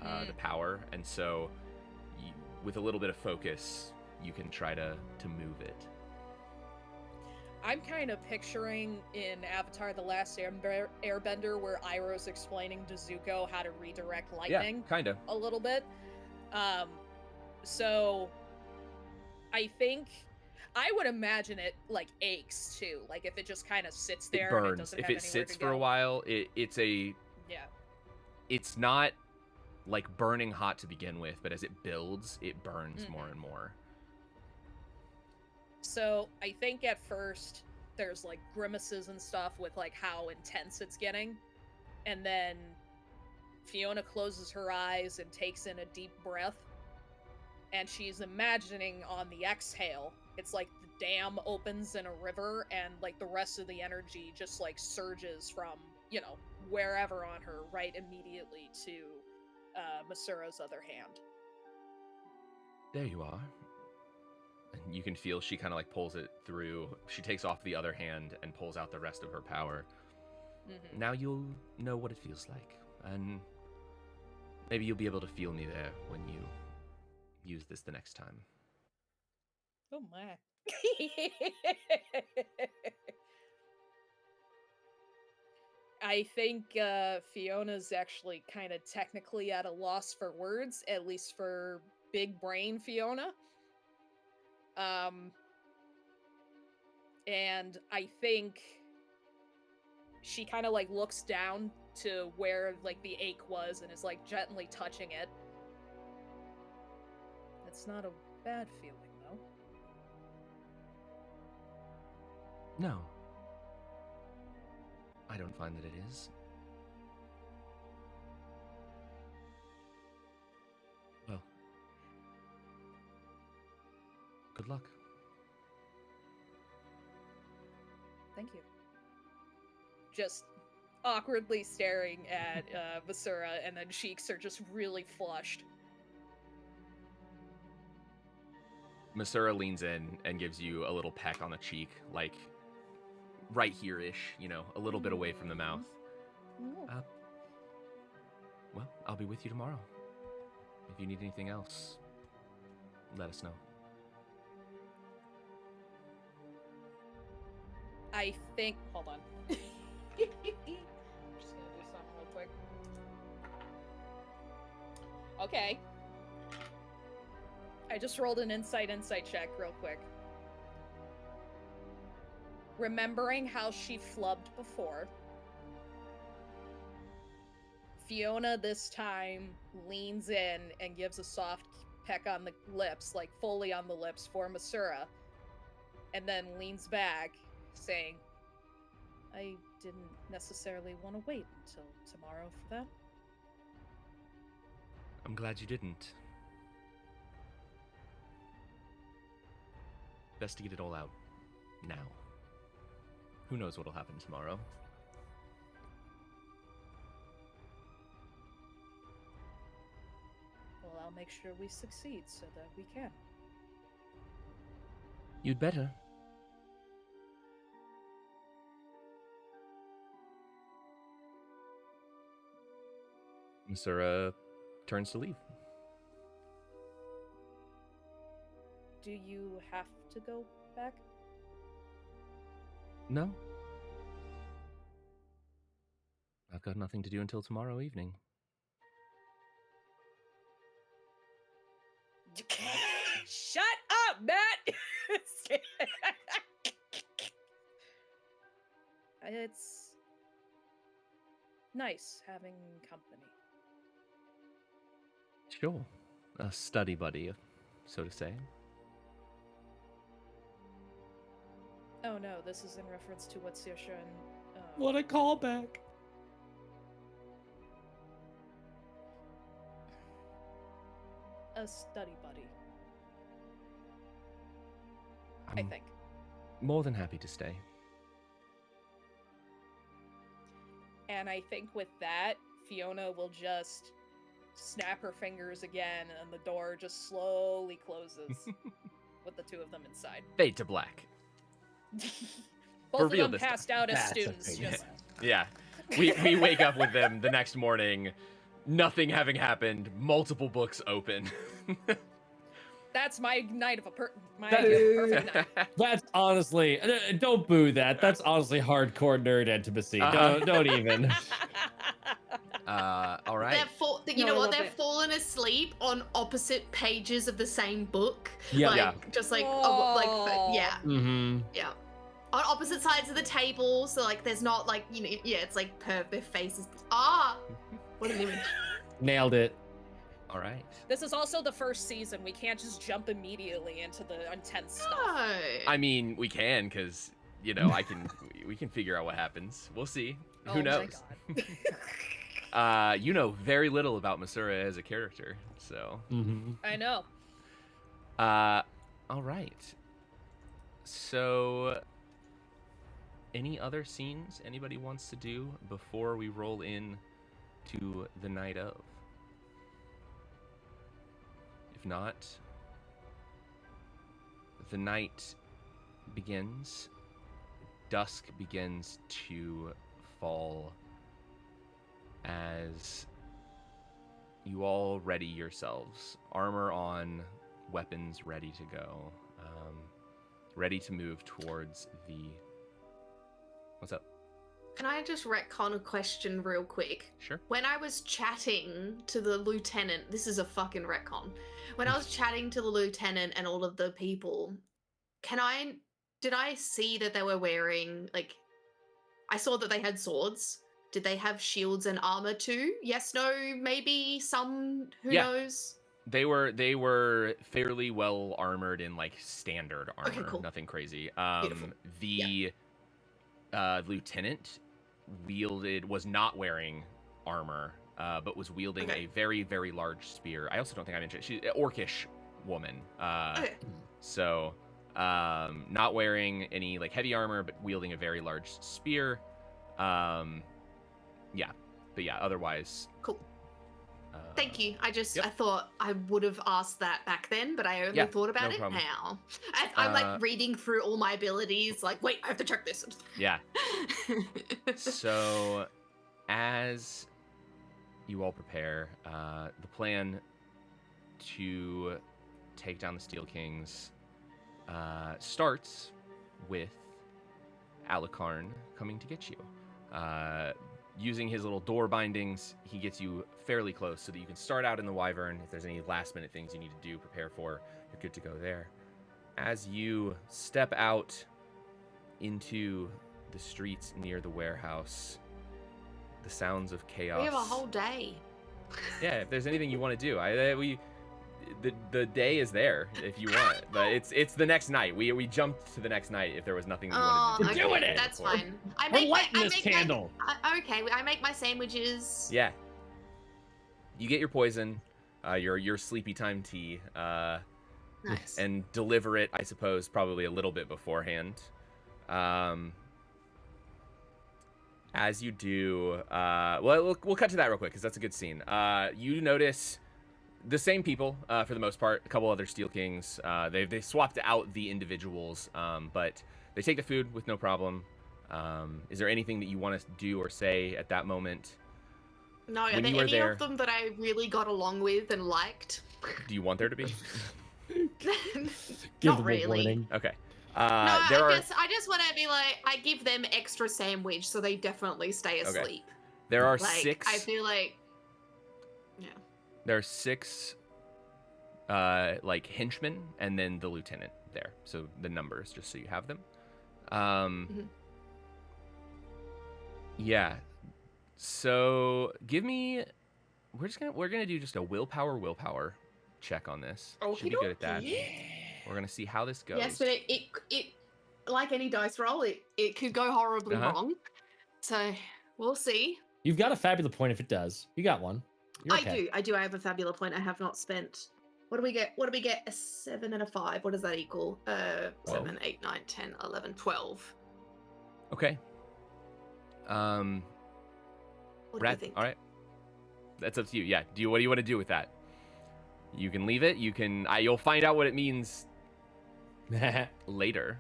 the power. And so with a little bit of focus, you can try to move it.
I'm kind of picturing in Avatar: The Last Airbender where Iroh's explaining to Zuko how to redirect lightning.
Yeah, kind of.
A little bit. So I think I would imagine it like aches too. Like if it just kind of sits there.
It burns.
And it doesn't
if
have
it sits
to
for
go.
a while, it's not like burning hot to begin with, but as it builds, it burns more and more.
So I think at first there's like grimaces and stuff with like how intense it's getting. And then Fiona closes her eyes and takes in a deep breath. And she's imagining on the exhale, it's like the dam opens in a river and like the rest of the energy just like surges from, wherever on her right immediately to Masura's other hand.
There you are. And you can feel she kind of like pulls it through. She takes off the other hand and pulls out the rest of her power. Mm-hmm. Now you'll know what it feels like. And maybe you'll be able to feel me there when you use this the next time.
Oh my. I think Fiona's actually kind of technically at a loss for words, at least for big brain Fiona. And I think she kind of like looks down to where like the ache was and is like gently touching it. It's not a bad feeling though.
No. I don't find that it is. Well. Good luck.
Thank you. Just awkwardly staring at Basura, and then cheeks are just really flushed.
Masura leans in and gives you a little peck on the cheek, like right here-ish, you know, a little bit away from the mouth. Well, I'll be with you tomorrow. If you need anything else, let us know.
I think. Hold on. I'm just gonna do something real quick. Okay. I just rolled an insight check real quick. Remembering how she flubbed before, Fiona this time leans in and gives a soft peck on the lips, like fully on the lips for Masura, and then leans back, saying, I didn't necessarily want to wait until tomorrow for that.
I'm glad you didn't. Best to get it all out now. Who knows what'll happen tomorrow?
Well, I'll make sure we succeed so that we can.
You'd better. Masura turns to leave.
Do you have to go back?
No. I've got nothing to do until tomorrow evening.
Shut up, Matt! It's nice having company.
Sure. A study buddy, so to say.
Oh no, this is in reference to what Saoirse and...
What a callback.
A study buddy,
I'm
I think.
more than happy to stay.
And I think with that, Fiona will just snap her fingers again, and the door just slowly closes with the two of them inside.
Fade to black.
Both
For real
of them
this time.
passed out as
That's a
students.
big
Just,
Yeah. We wake up with them the next morning, nothing having happened, multiple books open.
that's my night of a perfect night.
That's honestly, don't boo that. That's honestly hardcore nerd intimacy. Don't even.
All right.
You
No,
know
I
what?
love
They've
it.
fallen asleep on opposite pages of the same book.
Yeah.
Like,
Yeah.
just like,
Whoa.
yeah,
Mm-hmm.
yeah. On opposite sides of the table, so like, there's not like, you know, yeah, it's like their faces. What an image.
Nailed it.
All right.
This is also the first season. We can't just jump immediately into the intense stuff.
Oh.
I mean, we can, because, you know, we can figure out what happens. We'll see. Who
Oh
knows?
My God.
You know very little about Masura as a character, so.
Mm-hmm.
I know.
All right. So, any other scenes anybody wants to do before we roll in to the night of? If not, the night begins. Dusk begins to fall as you all ready yourselves. Armor on, weapons ready to go. Ready to move towards the... What's up?
Can I just retcon a question real quick?
Sure.
When I was chatting to the lieutenant, this is a fucking retcon. When I was chatting to the lieutenant and all of the people, did I see that they were wearing, like, I saw that they had swords. Did they have shields and armor too? Yes, no, maybe, some, who
Yeah.
knows?
They were fairly well armored in like standard armor,
Okay, cool.
nothing crazy.
Beautiful.
The lieutenant was not wearing armor, but was wielding a very, very large spear. I also don't think I mentioned she's an orcish woman. So not wearing any like heavy armor, but wielding a very large spear. Otherwise
cool. Thank you. I thought I would have asked that back then, but I only thought about it now. I'm like reading through all my abilities, like, wait, I have to check this.
Yeah. So, as you all prepare, the plan to take down the Steel Kings starts with Alucard coming to get you. Using his little door bindings, he gets you fairly close so that you can start out in the Wyvern. If there's any last-minute things you need to do, prepare for, you're good to go there. As you step out into the streets near the warehouse, the sounds of chaos.
We have a whole day.
Yeah, if there's anything you want to do, the day is there if you want, but it's the next night. We jumped to the next night if there was nothing you wanted to do.
Doing it.
That's fine.
We're lighting this candle.
I make my sandwiches.
Yeah. You get your poison, your sleepy time tea,
Nice.
and deliver it, I suppose, probably a little bit beforehand. As you do, we'll cut to that real quick because that's a good scene. You notice the same people for the most part. A couple other Steel Kings. They swapped out the individuals, but they take the food with no problem. Is there anything that you want to do or say at that moment?
No, are there any of them that I really got along with and liked?
Do you want there to be?
Not really.
Okay.
I just want to be like, I give them extra sandwich so they definitely stay asleep.
Okay. There are
like,
6.
I feel like, yeah.
There are 6, like henchmen, and then the lieutenant there. So the numbers, just so you have them. Yeah. So give me. We're gonna do just a willpower check on this. Should be good at that. We're gonna see how this goes.
Yes, but it like any dice roll, it could go horribly wrong. So we'll see.
You've got a Fabula point if it does. You got one. You're okay.
I do. I have a Fabula point. I have not spent. What do we get? A 7 and a 5. What does that equal? 7, 8, 9, 10, 11, 12.
Okay.
What do you think?
All right. That's up to you. Yeah. What do you want to do with that? You can leave it. You can. You'll find out what it means later.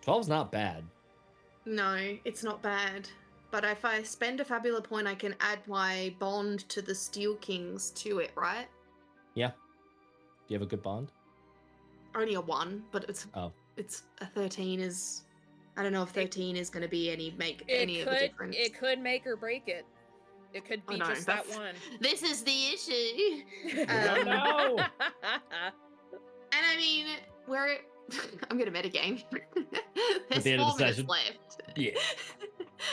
12's not bad.
No, it's not bad. But if I spend a Fabula point, I can add my bond to the Steel Kings to it, right?
Yeah. Do you have a good bond?
Only a 1, but it's a 13 is. I don't know if 13 is going to be any of the difference.
It could make or break it. It could be just that one.
This is the issue.
No.
And I mean, I'm going to metagame. There's
the end
4
of the
minutes
session.
left.
Yeah.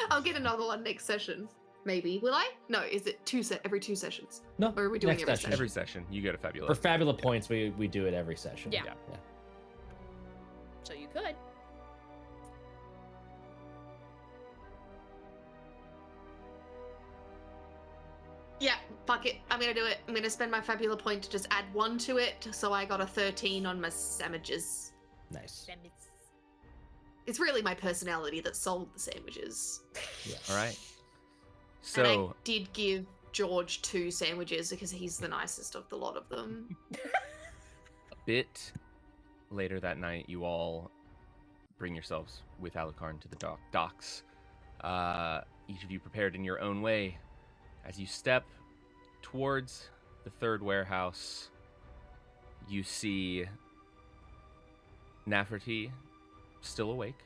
I'll get another one next session. Maybe. Will I? No, is it every 2 sessions?
No.
Or are we doing
next
every
session.
session?
Every session, you get a Fabula.
For Fabula points, we do it every session.
Yeah. So you could.
Yeah, fuck it. I'm gonna do it. I'm gonna spend my Fabula point to just add 1 to it, so I got a 13 on my sandwiches.
Nice.
It's really my personality that sold the sandwiches.
Yeah.
All right.
And I
So
did give George 2 sandwiches because he's the nicest of the lot of them.
a bit later that night, you all bring yourselves with Alucard to the docks. Each of you prepared in your own way. As you step towards the 3rd warehouse, you see Nefertiti still awake,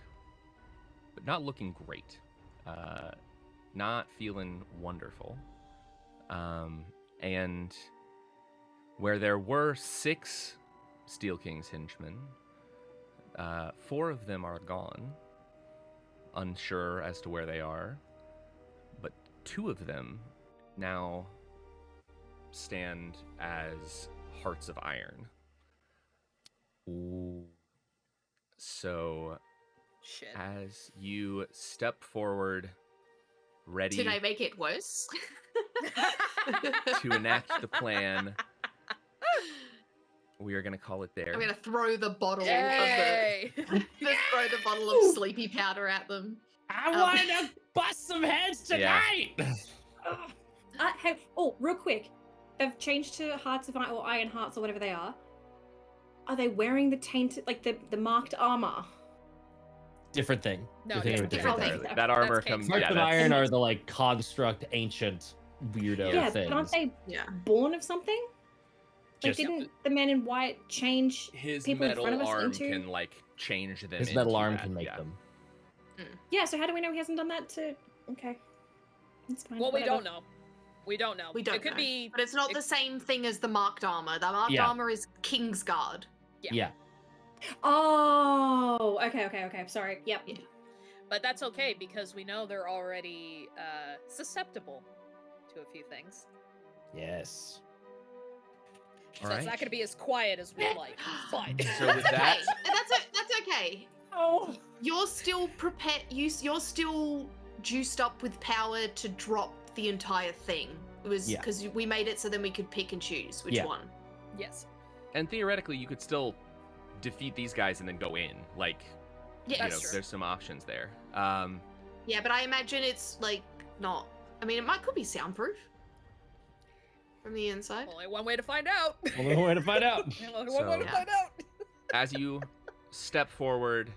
but not looking great. Not feeling wonderful. And where there were 6 Steel King's henchmen, 4 of them are gone, unsure as to where they are, but 2 of them now stand as hearts of iron.
Ooh.
So
Shit.
As you step forward, ready
Did I make it worse?
to enact the plan, we are going to call it there.
I'm gonna throw the bottle
Yay!
of the throw the bottle of sleepy powder at them.
I want to bust some heads tonight.
Hey, real quick. They've changed to hearts of iron or iron hearts or whatever they are. Are they wearing the tainted, like the marked armor?
Different thing.
No,
Different
different
thing.
thing.
That armor
That's
comes.
Kate.
Marks of
that's-
iron are the like construct ancient weirdo
Yeah,
things.
but aren't they
Yeah.
born of something? Like,
Just-
didn't the man in white change
His
people in
metal
front of us
arm
into?
can like change them.
His metal
into
arm
that,
can make
yeah.
them.
Yeah, so how do we know he hasn't done that to... Okay. It's fine.
Well, we
whatever.
don't know. We don't know.
We don't
It could
know.
be.
But it's not the same thing as the marked armor. The marked
Yeah.
armor is Kingsguard.
Yeah.
Yeah.
Oh, okay. Sorry. Yep.
Yeah.
But that's okay because we know they're already susceptible to a few things.
Yes.
So
All
it's
right.
not going to be as quiet as we'd like. But
So with that,
That's okay.
Oh.
You're still prepared. You're still juiced up with power to drop the entire thing. It was
Yeah.
because we made it so then we could pick and choose which
Yeah.
one.
yes,
and theoretically, you could still defeat these guys and then go in. Like,
Yeah,
you
That's
know,
true.
there's some options there.
yeah, but I imagine it's like not. I mean, it could be soundproof from the inside.
only one way to find out.
Only way to find out.
Only one way to
So-
find out.
As you step forward,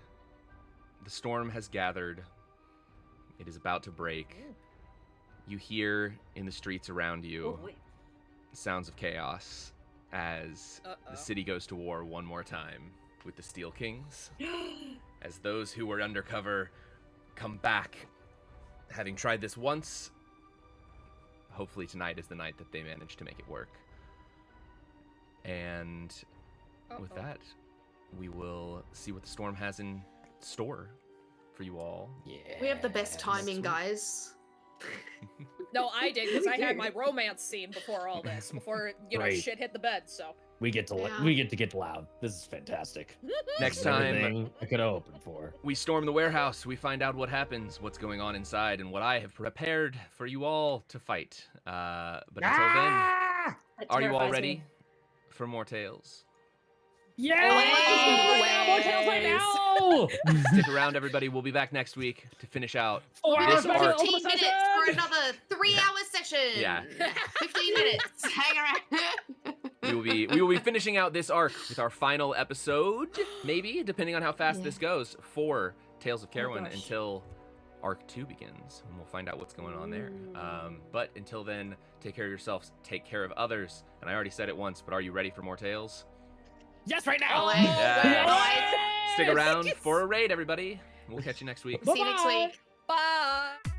the storm has gathered. It is about to break. You hear in the streets around you
Oh, boy.
sounds of chaos as
Uh-oh.
the city goes to war one more time with the Steel Kings. As those who were undercover come back, having tried this once, hopefully tonight is the night that they manage to make it work. And with
Uh-oh.
that, we will see what the storm has in store for you all.
Yeah.
We have the best timing,
Sweet.
guys.
No, I did because I had my romance scene before all this, before
Great.
shit hit the bed. So
We get to
Yeah.
we get to get loud. This is fantastic.
Next
This is
time,
everything I could have hoped for.
we storm the warehouse, we find out what happens, what's going on inside, and what I have prepared for you all to fight. But until then,
Ah!
That
are you all
terrifies
ready
me.
for more tales?
Yeah!
Always.
Stick around, everybody. We'll be back next week to finish out.
Oh,
This
back to
arc-
the
15
Ultima
minutes
session!
for another 3-hour session.
Yeah.
15 minutes. Hang around.
We will be finishing out this arc with our final episode, maybe, depending on how fast this goes, for Tales of Caerwyn
gosh.
until Arc 2 begins, and we'll find out what's going on there. But until then, take care of yourselves, take care of others. And I already said it once, but are you ready for more tales?
Yes, right now!
Always.
Yeah. Stick
Yes!
around for a raid, everybody. We'll catch you next week.
See you next
Bye-bye.
week.
bye.